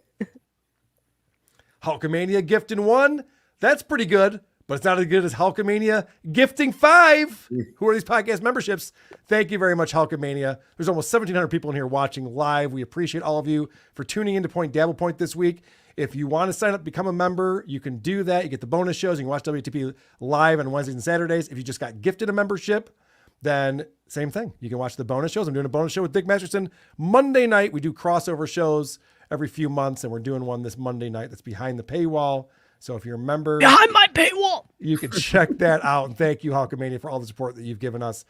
Hulkamania gifting 1. That's pretty good, but it's not as good as Hulkamania gifting 5. Who are these podcast memberships? Thank you very much, Hulkamania. There's almost 1,700 people in here watching live. We appreciate all of you for tuning into Point Dabble Point this week. If you want to sign up, become a member, you can do that. You get the bonus shows. You can watch WTP live on Wednesdays and Saturdays. If you just got gifted a membership, then same thing. You can watch the bonus shows. I'm doing a bonus show with Dick Masterson Monday night. We do crossover shows every few months, and we're doing one this Monday night that's behind the paywall. So if you're a member, behind my paywall, you can check that out. And thank you, Hulkamania, for all the support that you've given us.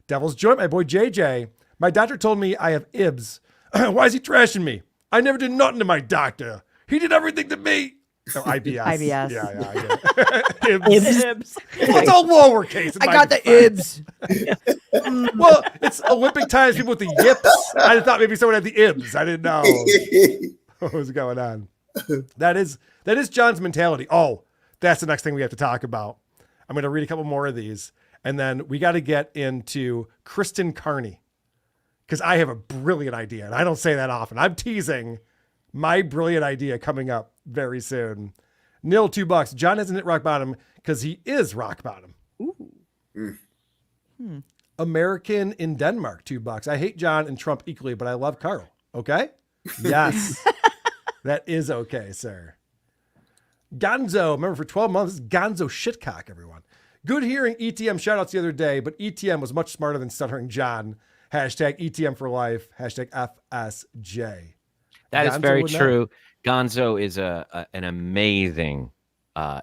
Devil's Joint, my boy JJ. My doctor told me I have IBS. Why is he trashing me? I never did nothing to my doctor. He did everything to me. Oh, IBS. IBS. Yeah, I get it. IBS. Well, it's all lowercase. I got the IBS. Well, it's Olympic times, people with the yips. I thought maybe someone had the IBS. I didn't know what was going on. That is John's mentality. Oh, that's the next thing we have to talk about. I'm going to read a couple more of these, and then we got to get into Kristen Carney, because I have a brilliant idea, and I don't say that often. I'm teasing my brilliant idea coming up very soon. Nil $2. John hasn't hit rock bottom because he is rock bottom. Ooh. American in Denmark, $2. I hate John and Trump equally, but I love Carl. Okay? Yes. That is okay, sir. Gonzo, remember for 12 months, Gonzo Shitcock, everyone. Good hearing ETM shoutouts the other day, but ETM was much smarter than stuttering John. Hashtag ETM for life. Hashtag FSJ. That Gonzo is very would know. true. Gonzo is an amazing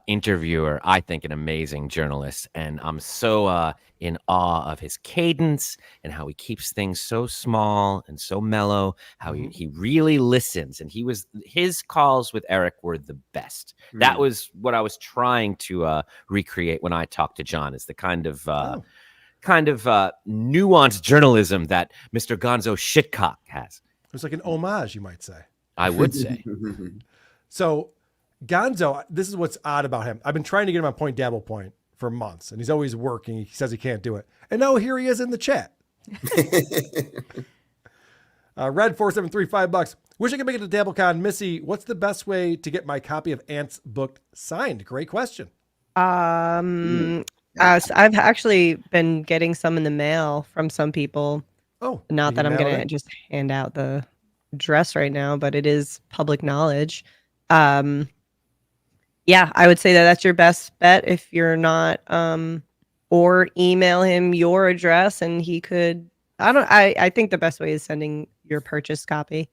interviewer. I think an amazing journalist. And I'm so in awe of his cadence and how he keeps things so small and so mellow, how he really listens. And his calls with Eric were the best. That was what I was trying to recreate when I talked to John, is the kind of nuanced journalism that Mr. Gonzo Shitcock has. It was like an homage, you might say. I would say. So Gonzo, this is what's odd about him. I've been trying to get him on Point Dabble Point for months, and he's always working. He says he can't do it. And now here he is in the chat. Red 473, $5. Wish I could make it to Dabblecon. Missy, what's the best way to get my copy of Ant's book signed? Great question. I've actually been getting some in the mail from some people. Oh, not that I'm going to just hand out the address right now, but it is public knowledge. Yeah, I would say that that's your best bet if you're not or email him your address and he could, I think the best way is sending your purchase copy.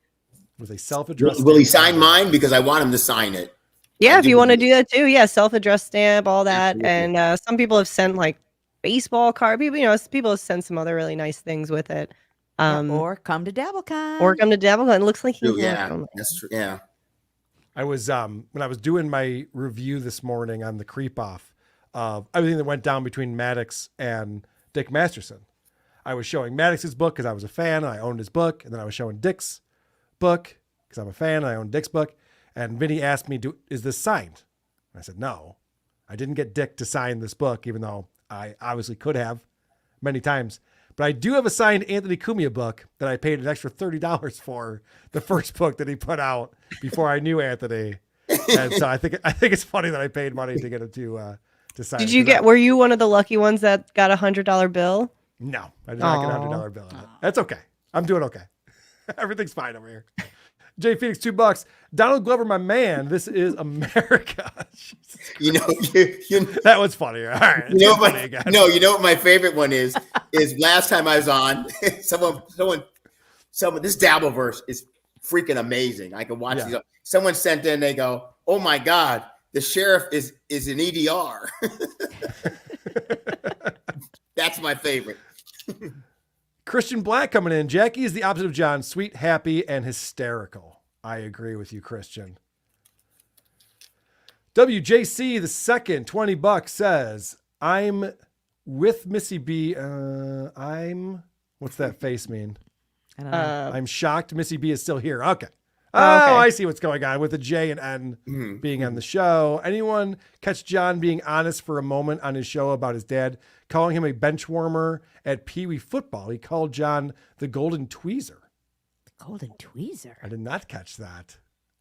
With a self-addressed Will he stamp. sign mine? Because I want him to sign it. Yeah, if you want to do that too. Yeah, self-addressed stamp, all that. And some people have sent like baseball card. People, people have sent some other really nice things with it. Or come to Dabblecon. It looks like he's that's true. Yeah. I was when I was doing my review this morning on the creep off of everything that went down between Maddox and Dick Masterson. I was showing Maddox's book because I was a fan and I owned his book, and then I was showing Dick's book because I'm a fan and I own Dick's book. And Vinny asked me, is this signed? And I said, no, I didn't get Dick to sign this book, even though I obviously could have many times. But I do have a signed Anthony Cumia book that I paid an extra $30 for, the first book that he put out before I knew Anthony. And so I think it's funny that I paid money to get him to sign. Did you were you one of the lucky ones that got $100 bill? No, I did not get a $100 bill. That's okay. I'm doing okay. Everything's fine over here. Jay Phoenix, $2. Donald Glover, my man. This is America. That was funny. All right. You know what my favorite one is last time I was on, someone, this Dabbleverse is freaking amazing. I can watch these. Someone sent in, they go, "Oh my God, the sheriff is an EDR." That's my favorite. Christian Black coming in. Jackie is the opposite of John. Sweet, happy, and hysterical. I agree with you, Christian. WJC the second, $20 says, I'm with Missy B. What's that face mean? I don't know. I'm shocked Missy B is still here. Okay. Okay. I see what's going on with the J and N being on the show. Anyone catch John being honest for a moment on his show about his dad calling him a bench warmer at Pee Wee football? He called John the Golden Tweezer. The Golden Tweezer? I did not catch that.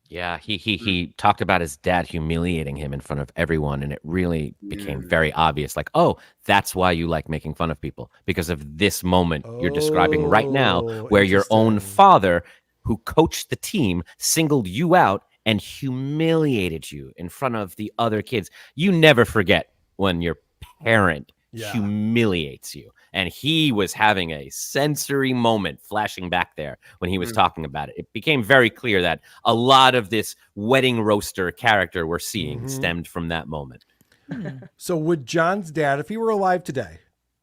Yeah, he talked about his dad humiliating him in front of everyone, and it really became very obvious. Like, oh, that's why you like making fun of people, because of this moment you're describing right now, where your own father, who coached the team, singled you out and humiliated you in front of the other kids. You never forget when your parent humiliates you. And he was having a sensory moment flashing back there when he was talking about it. It became very clear that a lot of this wedding roaster character we're seeing stemmed from that moment. So would John's dad, if he were alive today,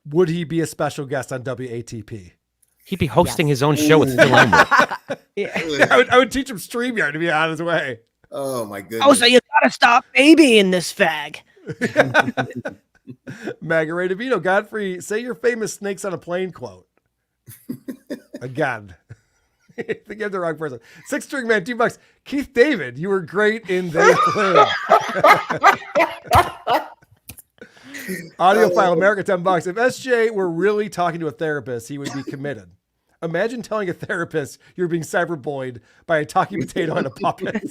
would he be a special guest on WATP? He'd be hosting his own show with Phil Elmer. I would teach him StreamYard to be on his way. Oh my goodness. Oh, so you gotta stop babying this fag. Magaray DeVito, Godfrey, say your famous snakes on a plane quote. Again. I think you have the wrong person. Six String Man, $2. Keith David, you were great in They Flew. Audiophile America, $10. If SJ were really talking to a therapist, he would be committed. Imagine telling a therapist you're being cyberbullied by a talking potato and a puppet.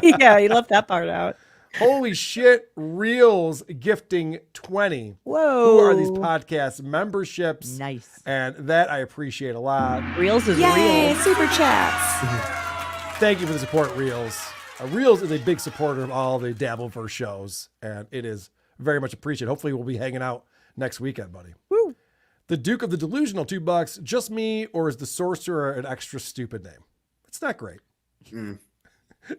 Yeah, he left that part out. Holy shit, Reels gifting 20. Whoa. Who are these podcast memberships? Nice. And that I appreciate a lot. Reels is Yay, real. super chats. Thank you for the support, Reels. Reels is a big supporter of all the Dabbleverse shows, and it is very much appreciated. Hopefully we'll be hanging out next weekend, buddy. Woo. The Duke of the Delusional, $2. Just me, or is the Sorcerer an extra stupid name? It's not great.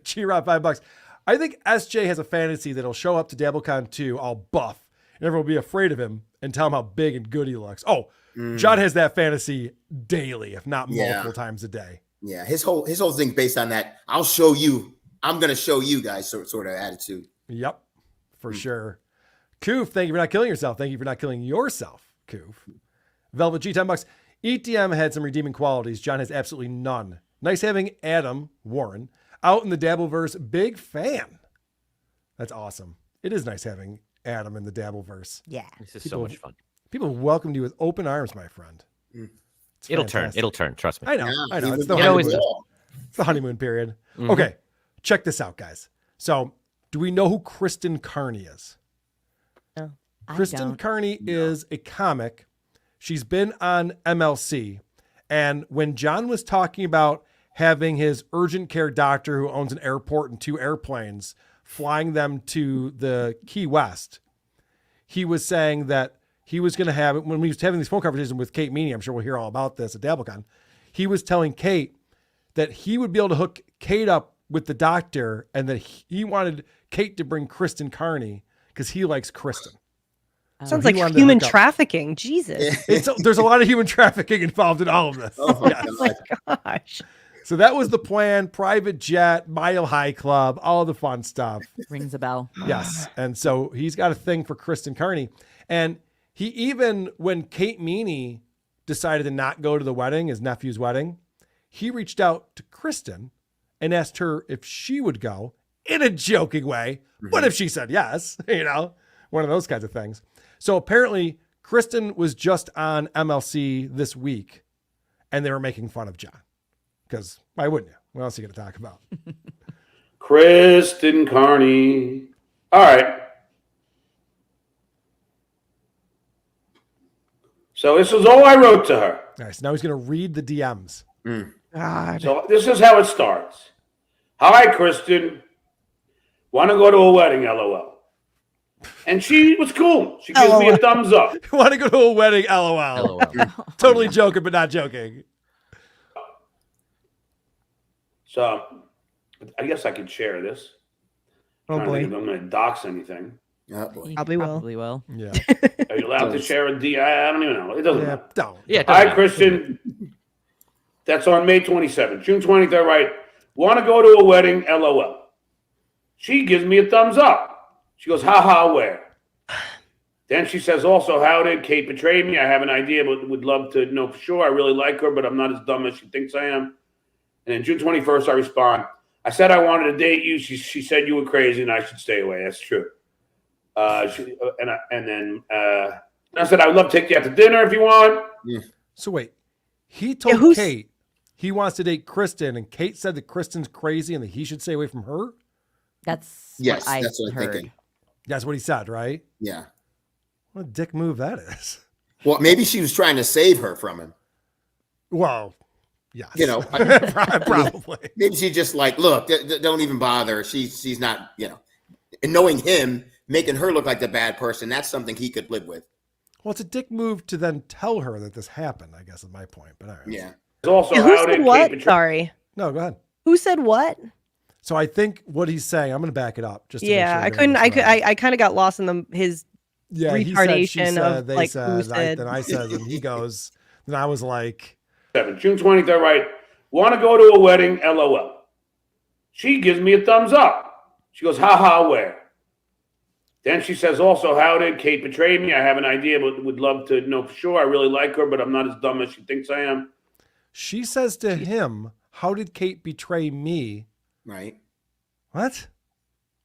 G-Rod, $5. I think SJ has a fantasy that he'll show up to Dabblecon 2 all buff, and everyone will be afraid of him and tell him how big and good he looks. Oh, John has that fantasy daily, if not multiple times a day. Yeah, his whole thing based on that. I'll show you. I'm going to show you guys sort of attitude. Yep, for sure. Koof, thank you for not killing yourself. Thank you for not killing yourself, Koof. Velvet G, $10. ETM had some redeeming qualities. John has absolutely none. Nice having Adam Warren out in the Dabbleverse. Big fan. That's awesome. It is nice having Adam in the Dabbleverse. Yeah. This is so much fun. People welcomed you with open arms, my friend. It'll turn. It'll turn. Trust me. I know. Yeah, I know. It's the honeymoon period. Okay. Check this out, guys. So, do we know who Kristen Carney is? No. Kristen Carney is a comic. She's been on MLC. And when John was talking about having his urgent care doctor who owns an airport and 2 airplanes, flying them to the Key West, he was saying that he was going to have, when he was having these phone conversations with Kate Meany, I'm sure we'll hear all about this at Dabblecon, he was telling Kate that he would be able to hook Kate up with the doctor and that he wanted Kate to bring Kristen Carney because he likes Kristen. Sounds like human trafficking. Jesus. There's a lot of human trafficking involved in all of this. Oh my gosh. So that was the plan. Private jet, Mile High Club, all the fun stuff. Rings a bell. Yes. And so he's got a thing for Kristen Carney. And he even, when Kate Meany decided to not go to the wedding, his nephew's wedding, he reached out to Kristen and asked her if she would go in a joking way. What if she said yes? One of those kinds of things. So apparently Kristen was just on MLC this week and they were making fun of John. Because why wouldn't you? What else are you going to talk about? Kristen Carney. All right. So this is all I wrote to her. Nice. Now he's going to read the DMs. God. So this is how it starts. Hi, Kristen. Want to go to a wedding, LOL. And she was cool. She gives me a thumbs up. Want to go to a wedding, LOL. Totally joking, but not joking. So I guess I could share this. Oh, Trying to boy. think if I'm going to dox anything. Probably will. Yeah. Are you allowed to share a D? I don't even know. It doesn't matter. Don't. Yeah. Hi, Kristen. That's on May 27th. June 23rd, right? Want to go to a wedding, LOL. She gives me a thumbs up. She goes, ha, where? Then she says also, how did Kate betray me? I have an idea, but would love to know for sure. I really like her, but I'm not as dumb as she thinks I am. And then June 21st, I respond, I said I wanted to date you. She said you were crazy and I should stay away. That's true. Then I said, I would love to take you out to dinner if you want. So wait, he told Kate he wants to date Kristen, and Kate said that Kristen's crazy and that he should stay away from her? That's Yes, what that's what I'm heard. thinking. That's what he said, right? Yeah. What a dick move that is. Well, maybe she was trying to save her from him. Well, yes. Probably. Maybe she just like, look, don't even bother. She's not, and knowing him, making her look like the bad person, that's something he could live with. Well, it's a dick move to then tell her that this happened, I guess is my point. But all right. Yeah. Also, Who said what? Sorry. No, go ahead. Who said what? So I think what he's saying, I'm going to back it up. Just to Yeah, make I sure couldn't. everything's I kind of got lost in his Yeah, he said, retardation she said, of they like said, who said. then I said, and he goes, then I was like, June 23rd, right? Want to go to a wedding, LOL. She gives me a thumbs up. She goes, ha, where? Then she says also, how did Kate betray me? I have an idea, but would love to know for sure. I really like her, but I'm not as dumb as she thinks I am. she says to him, how did Kate betray me? Right. What?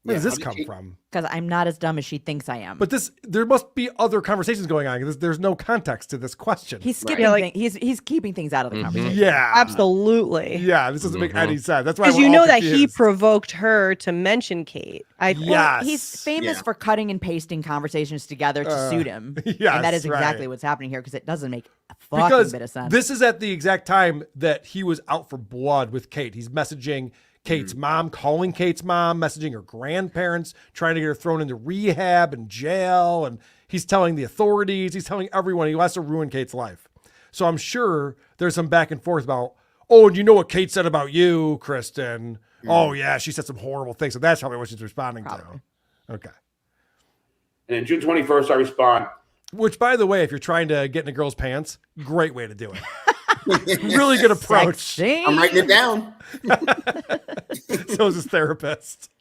Where does this come from? Because I'm not as dumb as she thinks I am. But there must be other conversations going on. There's no context to this question. He's skipping he's keeping things out of the conversation. Yeah. Absolutely. Yeah, this doesn't make any sense. That's why Because we're you all know that he confused. provoked her to mention Kate. Well, he's famous for cutting and pasting conversations together to suit him. yes, and that is exactly right. what's happening here because it doesn't make a fucking Because bit of sense. this is at the exact time that he was out for blood with Kate. He's messaging Kate's mom, calling Kate's mom, messaging her grandparents, trying to get her thrown into rehab and jail. And he's telling the authorities, he's telling everyone he wants to ruin Kate's life. So I'm sure there's some back and forth about, oh, and you know what Kate said about you, Kristen? Oh, yeah, she said some horrible things. So that's probably what she's responding to. Okay. And then June 21st, I respond. Which, by the way, if you're trying to get in a girl's pants, great way to do it. Really good approach. Sexy. I'm writing it down. So is his therapist.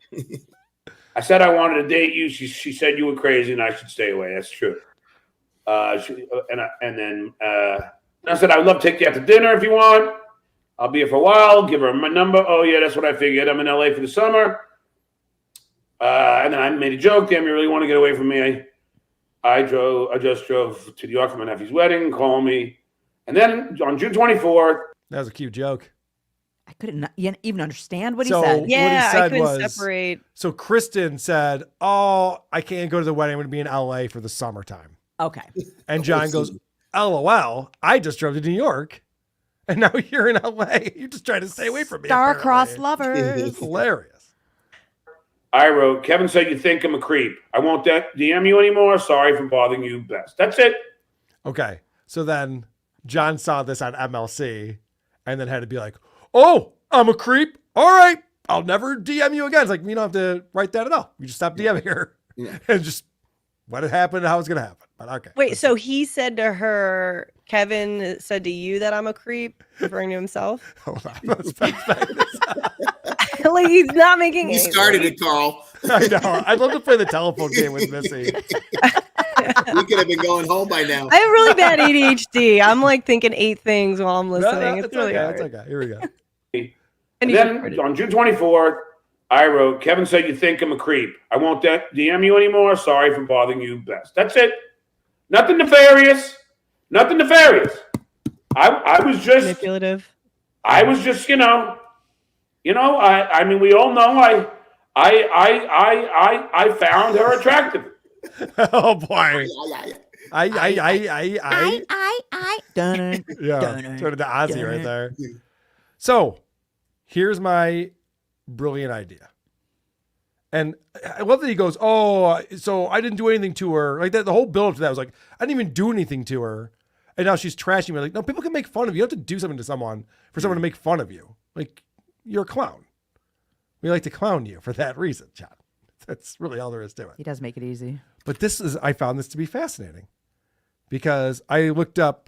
I said I wanted to date you. She said you were crazy and I should stay away. That's true. Then I said I would love to take you out to dinner if you want. I'll be here for a while. Give her my number. Oh yeah, that's what I figured. I'm in LA for the summer. And then I made a joke. Damn, you really want to get away from me? I just drove to New York for my nephew's wedding. Call me. And then on June 24th. That was a cute joke. I couldn't even understand what So he said. what he said I couldn't was, separate. So Kristen said, oh, I can't go to the wedding. I'm going to be in LA for the summertime. Okay. And John goes, LOL, I just drove to New York. And now you're in LA. You're just trying to stay away from me. Star-crossed apparently. lovers. It's hilarious. I wrote, Kevin said you think I'm a creep. I won't DM you anymore. Sorry for bothering you. Best. That's it. Okay. So then John saw this on MLC and then had to be like, oh, I'm a creep. All right. I'll never DM you again. It's like, you don't have to write that at all. You just stop DMing her and just what happened, how it's going to happen. But okay. Wait, so he said to her, Kevin said to you that I'm a creep, referring to himself? Hold on. Let's back this up. Like, he's not making You started it, Carl. I know. I'd love to play the telephone game with Missy. We could have been going home by now. I have really bad ADHD. I'm like thinking 8 things while I'm listening. No, it's really hard. It's okay. Here we go. And then on June 24th, I wrote, Kevin said you think I'm a creep. I won't DM you anymore. Sorry for bothering you. Best. That's it. Nothing nefarious. Nothing nefarious. I was just manipulative. I was just, I mean, we all know I found her attractive. Oh boy. Yeah. Sort of the Ozzy right there. So here's my brilliant idea. And I love that he goes, oh, so I didn't do anything to her. Like that, the whole build up to that was like, I didn't even do anything to her. And now she's trashing me. Like, no, people can make fun of you. You don't have to do something to someone for someone to make fun of you. Like, you're a clown. We like to clown you for that reason, John. That's really all there is to it. He does make it easy. But I found this to be fascinating because I looked up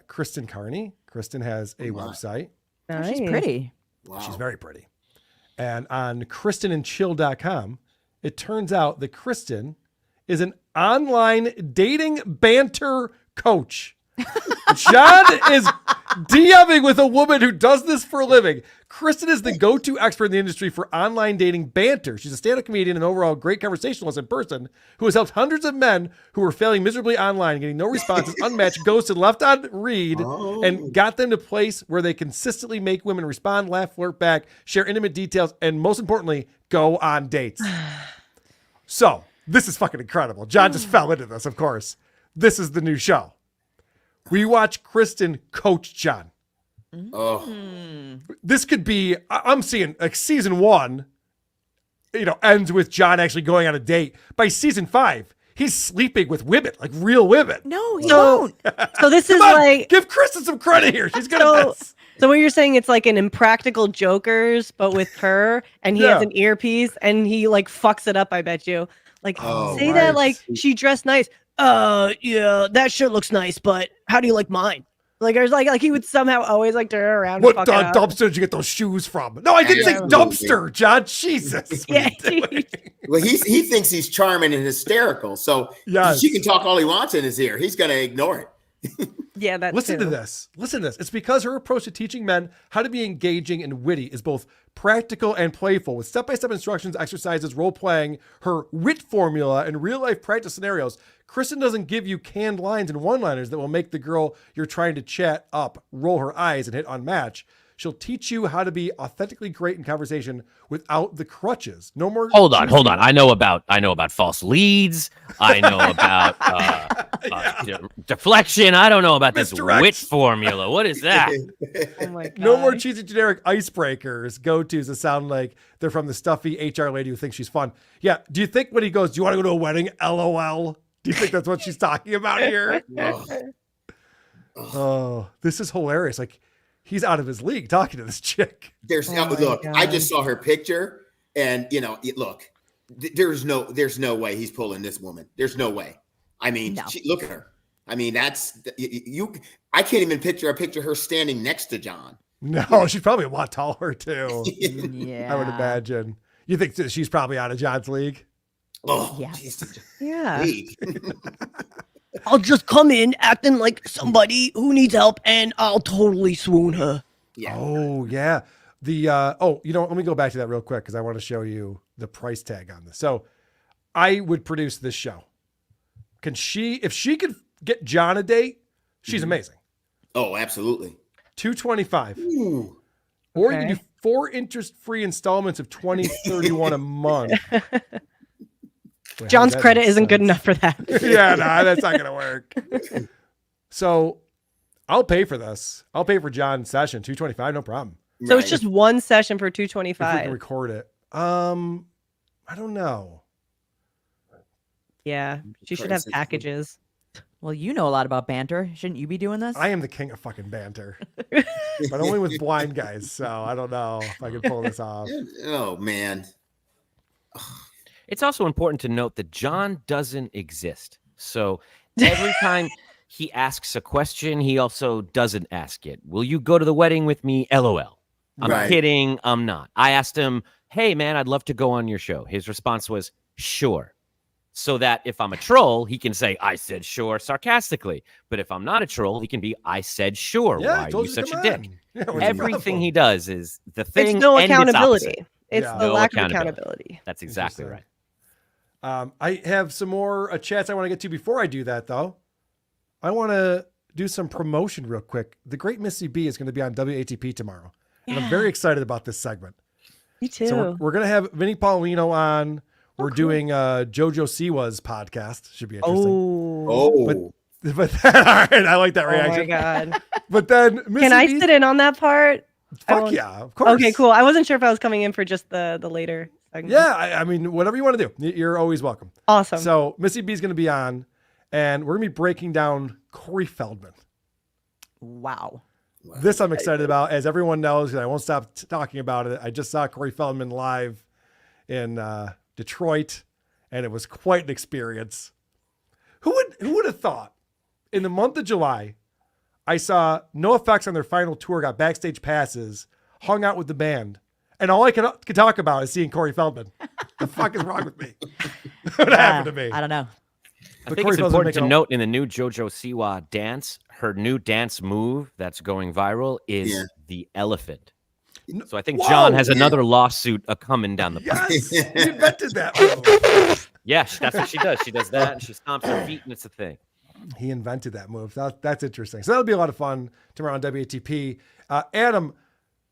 Kristen Carney. Kristen has a website. Oh, she's pretty. Wow. She's very pretty. And on KristenandChill.com, it turns out that Kristen is an online dating banter coach. John is DMing with a woman who does this for a living. Kristen is the go-to expert in the industry for online dating banter. She's a stand-up comedian and overall great conversationalist in person who has helped hundreds of men who were failing miserably online, getting no responses, unmatched, ghosted, left on read, and got them to a place where they consistently make women respond, laugh, flirt back, share intimate details, and most importantly, go on dates. So, this is fucking incredible. John just fell into this, of course. This is the new show. We watch Kristen coach John. Oh, this could be, I'm seeing like season 1, ends with John actually going on a date. By season 5, he's sleeping with women, like real women. No, he won't. So this is Come on, like, give Kristen some credit here. She's good at this. So what you're saying, it's like an Impractical Jokers, but with her, and he has an earpiece, and he like fucks it up. I bet you. Like that, like she dressed nice. Yeah, that shirt looks nice, but how do you like mine? Like there's like he would somehow always like turn around. What dumpster did you get those shoes from? No, I didn't say dumpster, John. Jesus. Yeah. Well, he thinks he's charming and hysterical, so she can talk all he wants in his ear. He's gonna ignore it. Yeah, that's Listen to this. It's because her approach to teaching men how to be engaging and witty is both practical and playful, with step-by-step instructions, exercises, role-playing, her wit formula, and real-life practice scenarios. Kristen doesn't give you canned lines and one-liners that will make the girl you're trying to chat up roll her eyes and hit unmatch. She'll teach you how to be authentically great in conversation without the crutches. No more. Hold on. I know about false leads. I know about deflection. I don't know about this wit formula. What is that? Oh my God. No more cheesy generic icebreakers, go-tos that sound like they're from the stuffy HR lady who thinks she's fun. Yeah. Do you think when he goes, do you want to go to a wedding? LOL. Do you think that's what she's talking about here? Oh, this is hilarious. Like, he's out of his league talking to this chick. Look, I just saw her picture, and look, there's no way he's pulling this woman. There's no way. I mean, look at her. I mean, that's you. I can't even picture her standing next to John. No, she's probably a lot taller too. Yeah, I would imagine. You think that she's probably out of John's league? Oh, yeah. I'll just come in acting like somebody who needs help, and I'll totally swoon her. Yeah. Oh, yeah. Let me go back to that real quick because I want to show you the price tag on this. So I would produce this show. If she could get John a date, she's amazing. Oh, absolutely. $225. Ooh. Or you can do 4 interest-free installments of $20.31 a month. John's credit isn't good enough for that. Yeah, no, that's not going to work. So I'll pay for this. I'll pay for John's session, $225, no problem. So it's just one session for $225. If we can record it. How I don't know. Yeah, she should have packages. Well, you know a lot about banter. Shouldn't you be doing this? I am the king of fucking banter, but only with blind guys. So I don't know if I can pull this off. Oh man. It's also important to note that John doesn't exist. So every time he asks a question, he also doesn't ask it. Will you go to the wedding with me? LOL. I'm kidding. I'm not. I asked him, hey, man, I'd love to go on your show. His response was, sure. So that if I'm a troll, he can say, I said sure sarcastically. But if I'm not a troll, he can be, I said sure. Yeah, why are you such a on. dick? Yeah, Everything he does is the thing. It's no and accountability. Its It's the lack of accountability. That's exactly right. I have some more chats I want to get to. Before I do that, though, I want to do some promotion real quick. The great Missy B is going to be on WATP tomorrow. And I'm very excited about this segment. Me too. So we're going to have Vinny Paulino on. We're doing JoJo Siwa's podcast. Should be interesting. But then, all right, I like that reaction. Oh my God. But then Missy Can I B, sit in on that part? Fuck yeah, of course. Okay, cool. I wasn't sure if I was coming in for just the later segment. Yeah, I mean, whatever you want to do, you're always welcome. Awesome. So Missy B is going to be on, and we're going to be breaking down Corey Feldman. Wow. This I'm excited about. As everyone knows, and I won't stop talking about it. I just saw Corey Feldman live in Detroit, and it was quite an experience. Who would have thought in the month of July, I saw NoFX on their final tour, got backstage passes, hung out with the band, and all I could talk about is seeing Corey Feldman. The fuck is wrong with me? What happened to me? I don't know. I think it's important to note in the new JoJo Siwa dance, her new dance move that's going viral is the elephant. So I think John has another lawsuit coming down the pipe. Yes, he invented that. Yeah, that's what she does. She does that, and she stomps her feet, and it's a thing. He invented that move. That's interesting. So that'll be a lot of fun tomorrow on WATP. Adam,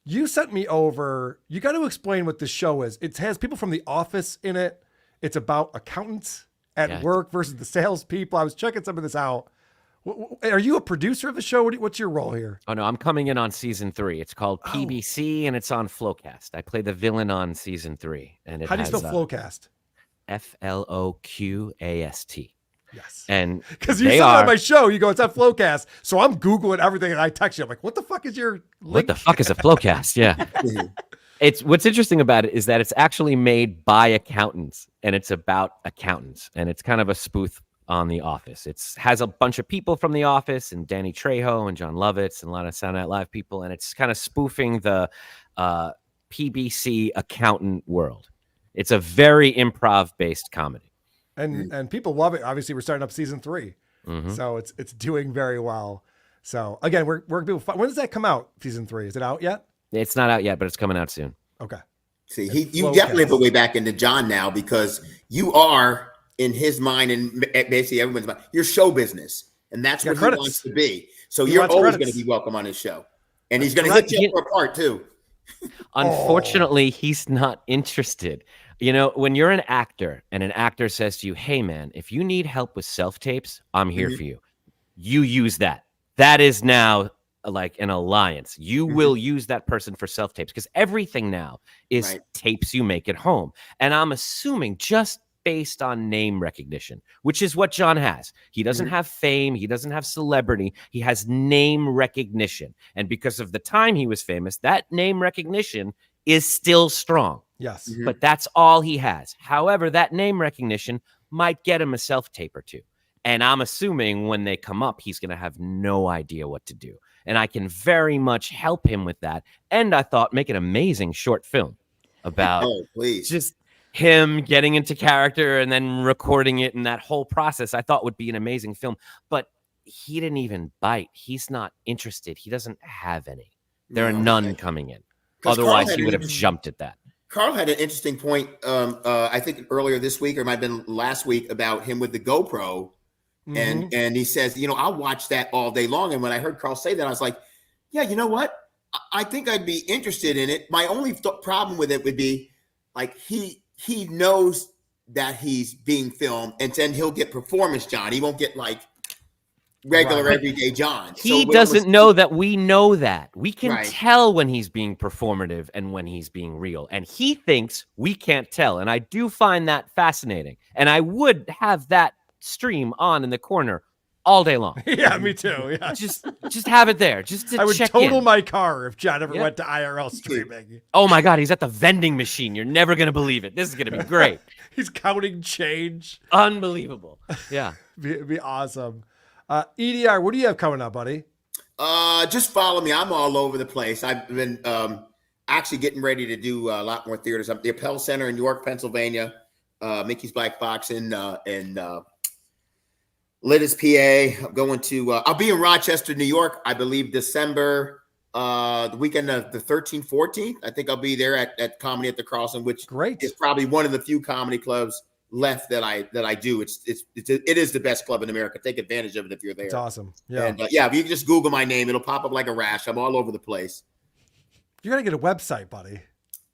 you sent me over. You got to explain what this show is. It has people from The Office in it. It's about accountants at work versus the salespeople. I was checking some of this out. Are you a producer of the show? What's your role here? Oh, no, I'm coming in on season 3. It's called PBC, and it's on Flowcast. I play the villain on season 3. And How do you spell Flowcast? FLOQAST. Yes. And because you said it on my show, you go, it's at Flowcast. So I'm Googling everything, and I text you. I'm like, what the fuck is your link? What the fuck is a Flowcast? Yeah. It's what's interesting about it is that it's actually made by accountants, and it's about accountants, and it's kind of a spoof on The Office. It has a bunch of people from The Office, and Danny Trejo and John Lovitz and a lot of Saturday Night Live people, and it's kind of spoofing the PBC accountant world. It's a very improv-based comedy. And people love it. Obviously, we're starting up season 3. Mm-hmm. So it's doing very well. So again, where can people find, when does that come out? Season 3. Is it out yet? It's not out yet, but it's coming out soon. Okay. See, you definitely put way back into John now, because you are in his mind and basically everyone's mind. You're show business, and that's what he wants to be. So you're always going to be welcome on his show, and he's going to hit you up for a part too. Unfortunately, he's not interested. You know, when you're an actor and an actor says to you, hey, man, if you need help with self-tapes, I'm here for you. You use that. That is now like an alliance. You will use that person for self-tapes, because everything now is tapes you make at home. And I'm assuming just based on name recognition, which is what John has. He doesn't have fame. He doesn't have celebrity. He has name recognition. And because of the time he was famous, that name recognition is still strong. Yes. But that's all he has. However, that name recognition might get him a self-tape or two. And I'm assuming when they come up, he's going to have no idea what to do. And I can very much help him with that. And I thought make an amazing short film about just him getting into character and then recording it, and that whole process I thought would be an amazing film. But he didn't even bite. He's not interested. He doesn't have any. There are none coming in. Otherwise, he would have jumped at that. Carl had an interesting point, I think earlier this week, or it might have been last week, about him with the GoPro. And he says, you know, I'll watch that all day long. And when I heard Carl say that, I was like, yeah, you know what? I think I'd be interested in it. My only problem with it would be, like, he knows that he's being filmed, and then he'll get performance John. He won't get, like, regular everyday John. He So doesn't know that we know that. We can Right. tell when he's being performative and when he's being real. And he thinks we can't tell. And I do find that fascinating. And I would have that stream on in the corner all day long. Yeah, me too. Yeah. Just have it there. Just to I would check total in. my car if John ever Yeah. went to IRL streaming. Oh my God, he's at the vending machine. You're never going to believe it. This is going to be great. He's counting change. Unbelievable. Yeah. Be awesome. EDR, what do you have coming up, buddy? Just follow me. I'm all over the place. I've been actually getting ready to do a lot more theaters. I'm at the Appel Center in York, Pennsylvania, Mickey's Black Box in Littis, PA. I'm going to I'll be in Rochester, New York, I believe December, the weekend of the 13th, 14th. I think I'll be there at Comedy at the Crossing, which is probably one of the few comedy clubs left that I do. It is the best club in America. Take advantage of it if you're there. It's awesome. Yeah. And if you can just Google my name, it'll pop up like a rash. I'm all over the place. You got to get a website, buddy.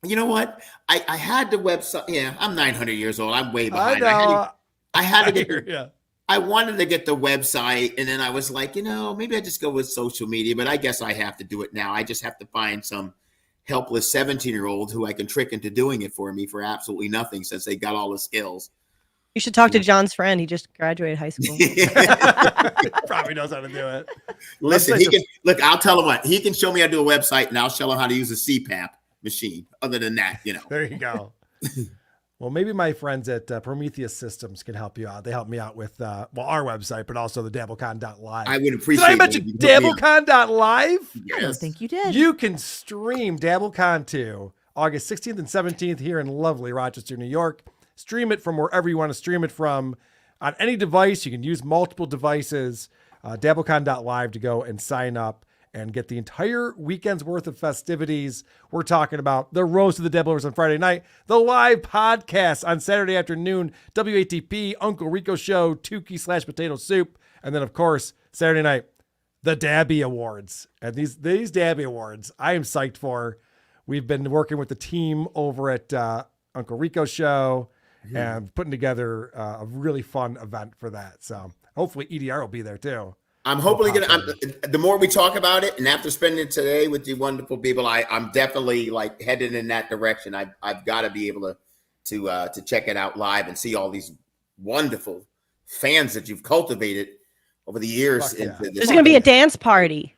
You know what? I had the website. Yeah, I'm 900 years old. I'm way behind. I know. I had to get. Yeah. I wanted to get the website, and then I was like, maybe I just go with social media. But I guess I have to do it now. I just have to find some helpless 17-year-old who I can trick into doing it for me for absolutely nothing, since they got all the skills. You should talk to John's friend. He just graduated high school. Probably knows how to do it. Listen, I'll tell him what. He can show me how to do a website, and I'll show him how to use a CPAP machine. Other than that, There you go. Well, maybe my friends at Prometheus Systems can help you out. They help me out with, our website, but also the Dabblecon.live. I would appreciate it. Did I mention Dabblecon.live? I don't think you did. You can stream Dabblecon 2 August 16th and 17th here in lovely Rochester, New York. Stream it from wherever you want to stream it from. On any device, you can use multiple devices. Dabblecon.live to go and sign up and get the entire weekend's worth of festivities. We're talking about the Roast of the Dabbleverse on Friday night, the live podcast on Saturday afternoon, WATP, Uncle Rico Show, Tukey /Potato Soup, and then, of course, Saturday night, the Dabby Awards. And these Dabby Awards, I am psyched for. We've been working with the team over at Uncle Rico Show and putting together a really fun event for that. So hopefully EDR will be there too. I'm hopefully the more we talk about it, and after spending today with the wonderful people, I'm definitely headed in that direction. I've got to be able to check it out live and see all these wonderful fans that you've cultivated over the years. There's going to be a dance party.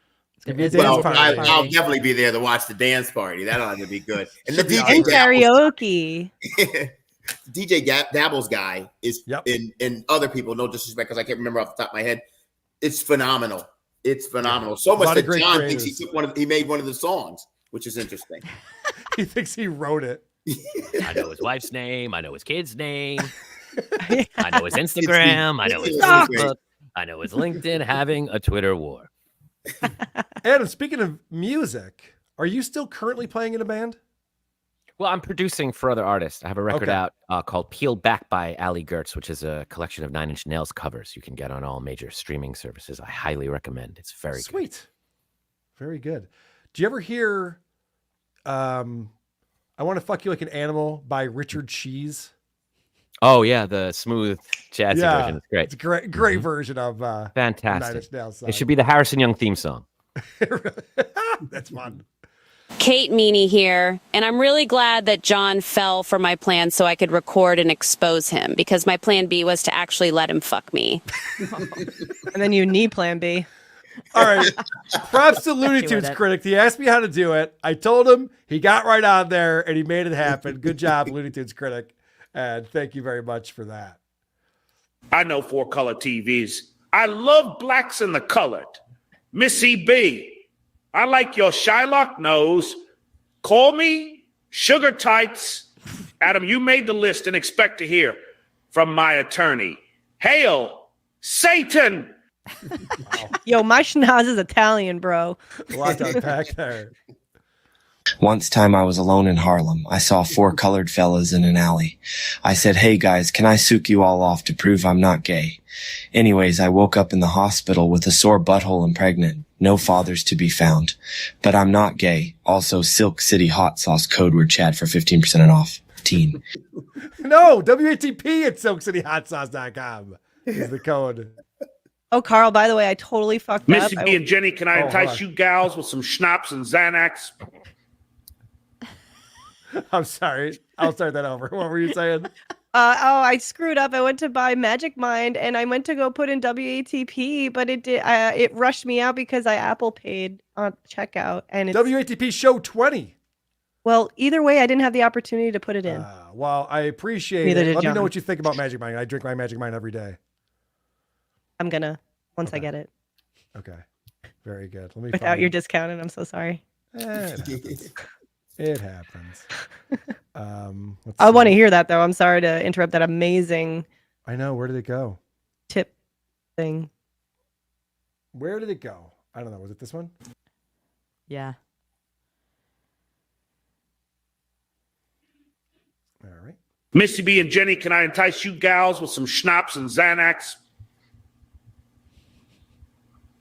I'll definitely be there to watch the dance party. That ought to be good. And the DJ karaoke. DJ Dabble's guy is, and other people, no disrespect, because I can't remember off the top of my head. It's phenomenal. It's phenomenal. So much that John thinks he made one of the songs, which is interesting. He thinks he wrote it. I know his wife's name. I know his kid's name. I know his Instagram. I know his Facebook. I know his LinkedIn. Having a Twitter war. Adam, speaking of music, are you still currently playing in a band? Well, I'm producing for other artists. I have a record out called Peeled Back by Ali Gertz, which is a collection of Nine Inch Nails covers you can get on all major streaming services. I highly recommend. It's very sweet. Very good. Do you ever hear I Want to Fuck You Like an Animal by Richard Cheese? Oh, yeah, the smooth jazzy version. It's great. It's a great version of fantastic. 9 Inch Nails song. It should be the Harrison Young theme song. That's fun. Kate Meany here, and I'm really glad that John fell for my plan so I could record and expose him, because my plan B was to actually let him fuck me. And then you need plan B. All right. Props to Looney Tunes Critic. He asked me how to do it. I told him, he got right on there, and he made it happen. Good job, Looney Tunes Critic. And thank you very much for that. I know 4-color TVs. I love blacks and the colored. Missy B. I like your Shylock nose. Call me Sugar Tights. Adam, you made the list and expect to hear from my attorney. Hail, Satan. Yo, my schnoz is Italian, bro. A lot to unpack there. Once time I was alone in Harlem. I saw 4 colored fellas in an alley. I said, "Hey guys, can I sook you all off to prove I'm not gay?" Anyways, I woke up in the hospital with a sore butthole and pregnant. No fathers to be found. But I'm not gay. Also, Silk City Hot Sauce code word Chad for 15% off. Teen. No, WATP at SilkCityHotSauce.com is the code. Oh, Carl, by the way, I totally fucked up. Missy B and Jenny, can I Oh, entice hold on. you gals with some schnapps and Xanax? I'm sorry. I'll start that over. What were you saying? I screwed up. I went to buy Magic Mind and I went to go put in WATP, but it rushed me out because I Apple paid on checkout. And it's, WATP show 20. well, either way, I didn't have the opportunity to put it in. Well, I appreciate Neither it. did Let me John. know what you think about Magic Mind. I drink my Magic Mind every day. I'm gonna once I get it Okay. Very good. Let me without find your it. discount, and I'm so sorry. It happens. It happens. Let's I see. want to hear that though. I'm sorry to interrupt that amazing I know. Where did it go? tip thing. Where did it go? I don't know. Was it this one? Yeah. All right. Missy B and Jenny, can I entice you gals with some schnapps and Xanax?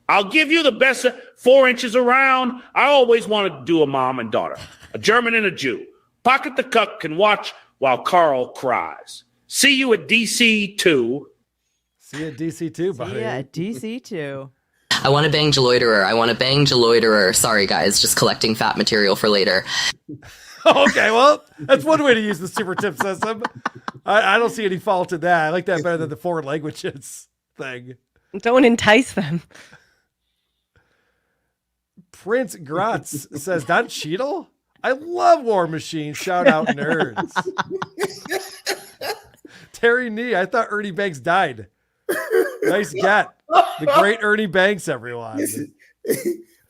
I'll give you the best 4 inches around. I always wanted to do a mom and daughter, a German and a Jew. Pocket the cuck can watch while Carl cries. See you at DC 2. See you at DC 2, buddy. Yeah, DC too. I want to bang Geloiterer. I want to bang Geloiterer. Sorry, guys, just collecting fat material for later. Okay, well, that's one way to use the super tip system. I don't see any fault in that. I like that better than the foreign languages thing. Don't entice them. Prince Gratz says, Don Cheadle? I love War Machine. Shout out, nerds. Terry Nee, I thought Ernie Banks died. Nice get. The great Ernie Banks, everyone.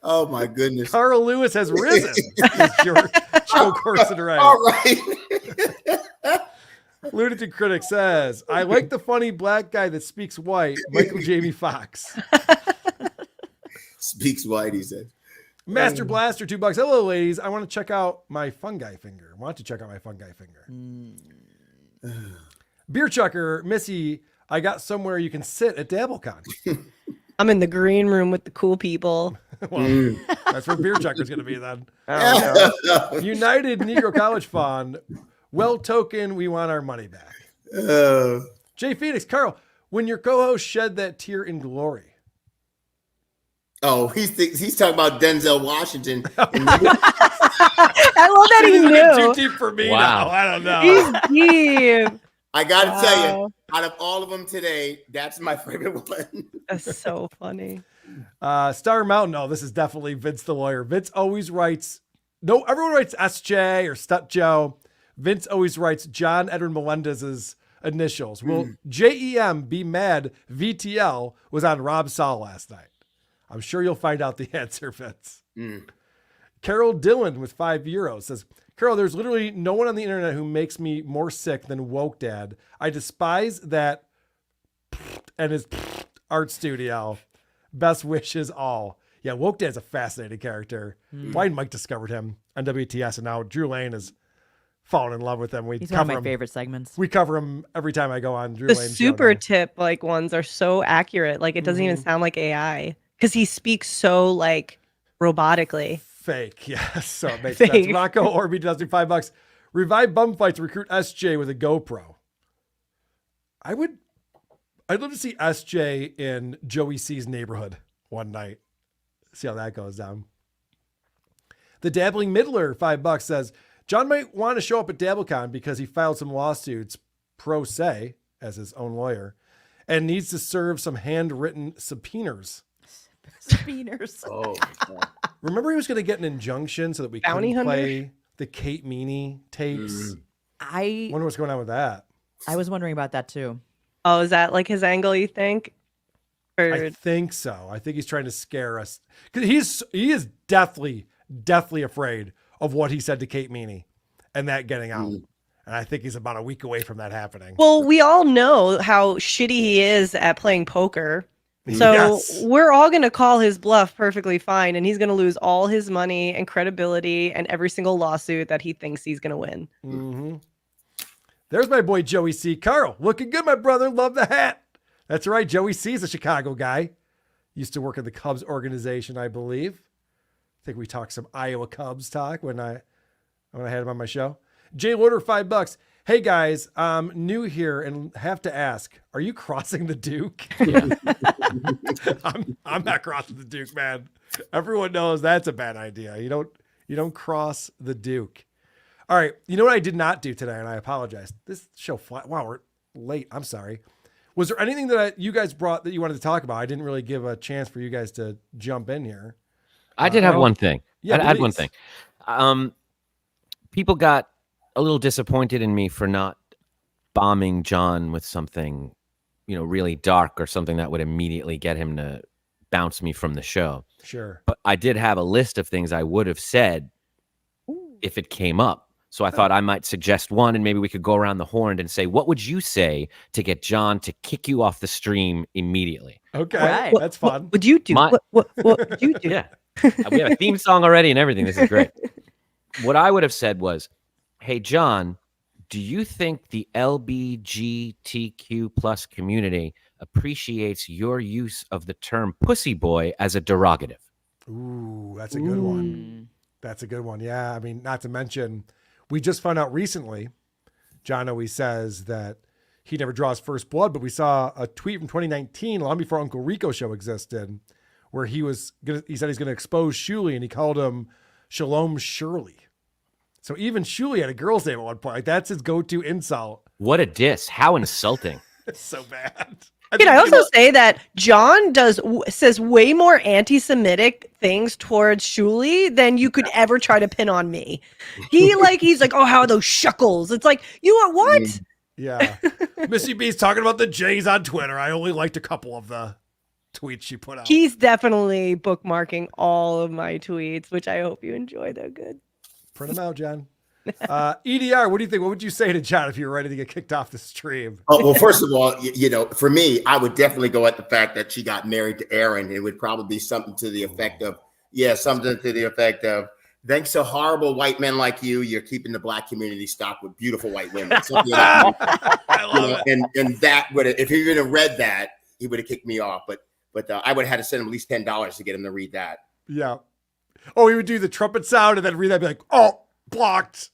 Oh, my goodness. Carl Lewis has risen. Joe Corson right. All right. Lunatic Critic says, I like the funny black guy that speaks white, Michael Jamie Foxx. Speaks white, he said. Master Blaster, $2. Hello, ladies. I want to check out my fungi finger. Beer Chucker, Missy, I got somewhere you can sit at Dabblecon. I'm in the green room with the cool people. Well, that's where Beer Chucker's going to be then. Oh, no. United Negro College Fund. Well token, we want our money back. Jay Phoenix, Carl, when your co-host shed that tear in glory. Oh, he's talking about Denzel Washington. I love that he knew. Too deep for me Wow. now. I don't know. He's deep. I got to tell you, out of all of them today, that's my favorite one. That's so funny. Star Mountain. Oh, this is definitely Vince the lawyer. Vince always writes. No, everyone writes SJ or Stut Joe. Vince always writes John Edward Melendez's initials. Will JEM be mad VTL was on Rob Saul last night? I'm sure you'll find out the answer, Vince. Carol Dillon with €5 says, Carol, there's literally no one on the internet who makes me more sick than Woke Dad. I despise that and his art studio. Best wishes all. Yeah, Woke Dad's a fascinating character. Blind Mike discovered him on WTS, and now Drew Lane has fallen in love with him. He's one of my favorite segments. We cover him every time I go on Drew The Lane's show super now. tip ones are so accurate. Like it doesn't even sound like AI because he speaks so like robotically. Fake, yes. So it makes Fake. sense. Rocco Orby does do $5. Revive bum fights. Recruit SJ with a GoPro. I'd love to see SJ in Joey C's neighborhood one night. See how that goes down. The Dabbling Middler, $5 says, John might want to show up at Dabblecon because he filed some lawsuits pro se as his own lawyer and needs to serve some handwritten subpoenas. Subpoenas. Oh, Remember he was going to get an injunction so that we Bounty couldn't hunter? play the Kate Meany tapes. I Wonder what's going on with that. was wondering about that too. Oh, is that like his angle? You think? Or I think so. I think he's trying to scare us because he is deathly afraid of what he said to Kate Meany and that getting out. And I think he's about a week away from that happening. well, we all know how shitty he is at playing poker. So Yes. we're all going to call his bluff perfectly fine, and he's going to lose all his money and credibility and every single lawsuit that he thinks he's going to win. Mm-hmm. There's my boy Joey C. Carl, looking good, my brother. Love the hat. That's right. Joey C. is a Chicago guy. Used to work at the Cubs organization, I believe. I think we talked some Iowa Cubs talk when I had him on my show. Jay Loader, $5. Hey guys, I'm new here and have to ask, are you crossing the Duke? Yeah. I'm not crossing the Duke, man. Everyone knows that's a bad idea. You don't cross the Duke. All right. You know what I did not do today, and I apologize. This show wow, we're late. I'm sorry. Was there anything that you guys brought that you wanted to talk about? I didn't really give a chance for you guys to jump in here. I did have one thing. Yeah, I had one thing. People got a little disappointed in me for not bombing John with something, really dark or something that would immediately get him to bounce me from the show. Sure. But I did have a list of things I would have said if it came up. So I thought I might suggest one, and maybe we could go around the horn and say, what would you say to get John to kick you off the stream immediately? Okay, Right. that's fun. What would you do? What would you do? Yeah. We have a theme song already and everything. This is great. What I would have said was, hey, John, do you think the LBGTQ plus community appreciates your use of the term pussy boy as a derogative? Ooh, that's a good one. That's a good one. Yeah. I mean, not to mention, we just found out recently, John always says that he never draws first blood, but we saw a tweet from 2019, long before Uncle Rico show existed, where he said he's going to expose Shuli, and he called him Shalom Shirley. So even Shuli had a girl's name at one point. Like, that's his go-to insult. What a diss. How insulting. It's so bad. Can I also say that John says way more anti-Semitic things towards Shuli than you could ever try to pin on me. He's like, oh, how are those shuckles? It's like, you are what? Yeah. Missy B's talking about the Jays on Twitter. I only liked a couple of the tweets she put out. He's definitely bookmarking all of my tweets, which I hope you enjoy. They're good. Print them out, John. EDR, what do you think? What would you say to John if you were ready to get kicked off the stream? Oh, well, first of all, for me, I would definitely go at the fact that she got married to Aaron. It would probably be something to the effect of, thanks to horrible white men like you, you're keeping the black community stocked with beautiful white women. Something like that. I love it. And that would have, if he would have read that, he would have kicked me off. But I would have had to send him at least $10 to get him to read that. Yeah. Oh, he would do the trumpet sound and then read that and be like, oh, blocked.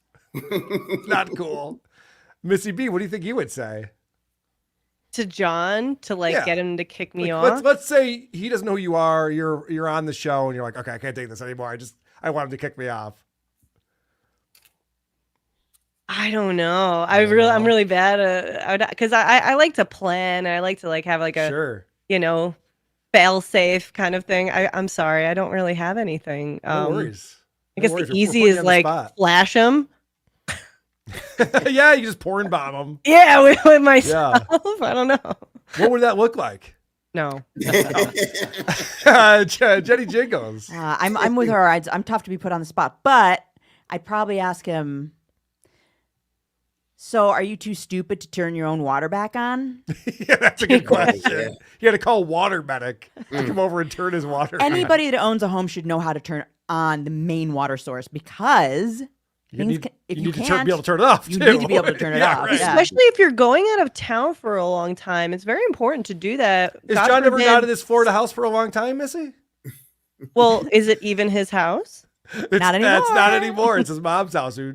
Not cool. Missy B, what do you think you would say? To John to get him to kick me off? Let's say he doesn't know who you are. You're on the show and you're like, okay, I can't take this anymore. I want him to kick me off. I don't know. I'm really bad because I like to plan. And I like to have like a fail safe kind of thing. I'm sorry, I don't really have anything. No worries. I guess the easy is flash them. Yeah, you just pour and bomb them. Yeah, with myself. Yeah. I don't know. What would that look like? No. Jenny Jingles. I'm with her. I'm tough to be put on the spot, but I'd probably ask him, so are you too stupid to turn your own water back on? Yeah, that's a good question. You had to call water medic to come over and turn his water on. Anybody that owns a home should know how to turn on the main water source, because you need to be able to turn it off. You need to be able to turn it off. Right. Yeah. Especially if you're going out of town for a long time. It's very important to do that. Is John ever out of this Florida house for a long time, Missy? Well, is it even his house? Not anymore. It's not anymore. It's his mom's house, who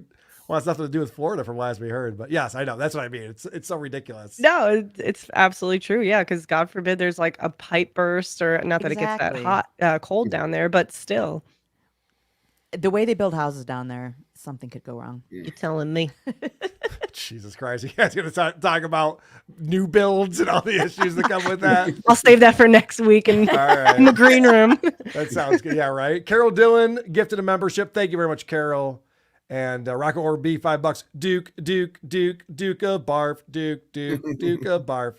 wants nothing to do with Florida from last we heard. But yes, I know. That's what I mean. It's so ridiculous. No, it's absolutely true. Yeah, because God forbid there's like a pipe burst, or not that it gets that cold down there, but still. The way they build houses down there, something could go wrong. You're telling me. Jesus Christ. You guys going to talk about new builds and all the issues that come with that? I'll save that for next week in the green room. That sounds good. Yeah, right. Carol Dillon gifted a membership. Thank you very much, Carol. And Rocket Orb B, $5. Duke a barf. Duke a barf.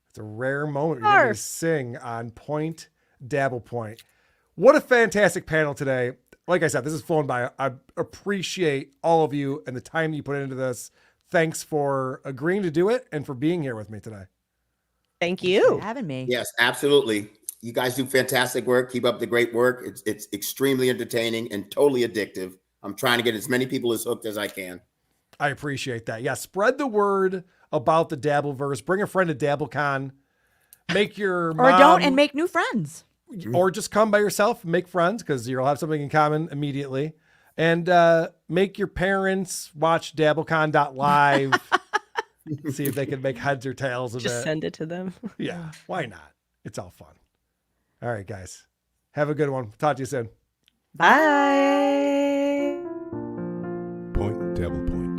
It's a rare moment. You're going to sing on Point Dabble Point. What a fantastic panel today. Like I said, this is flown by. I appreciate all of you and the time you put into this. Thanks for agreeing to do it and for being here with me today. Thank you for having me. Yes, absolutely. You guys do fantastic work. Keep up the great work. It's extremely entertaining and totally addictive. I'm trying to get as many people as hooked as I can. I appreciate that. Yeah, spread the word about the Dabbleverse. Bring a friend to Dabblecon. Make your or don't and make new friends. Or just come by yourself and make friends, because you'll have something in common immediately. And make your parents watch Dabblecon.live. See if they can make heads or tails of it. Just send it to them. Yeah, why not? It's all fun. All right, guys. Have a good one. Talk to you soon. Bye. Point, Dabble, point.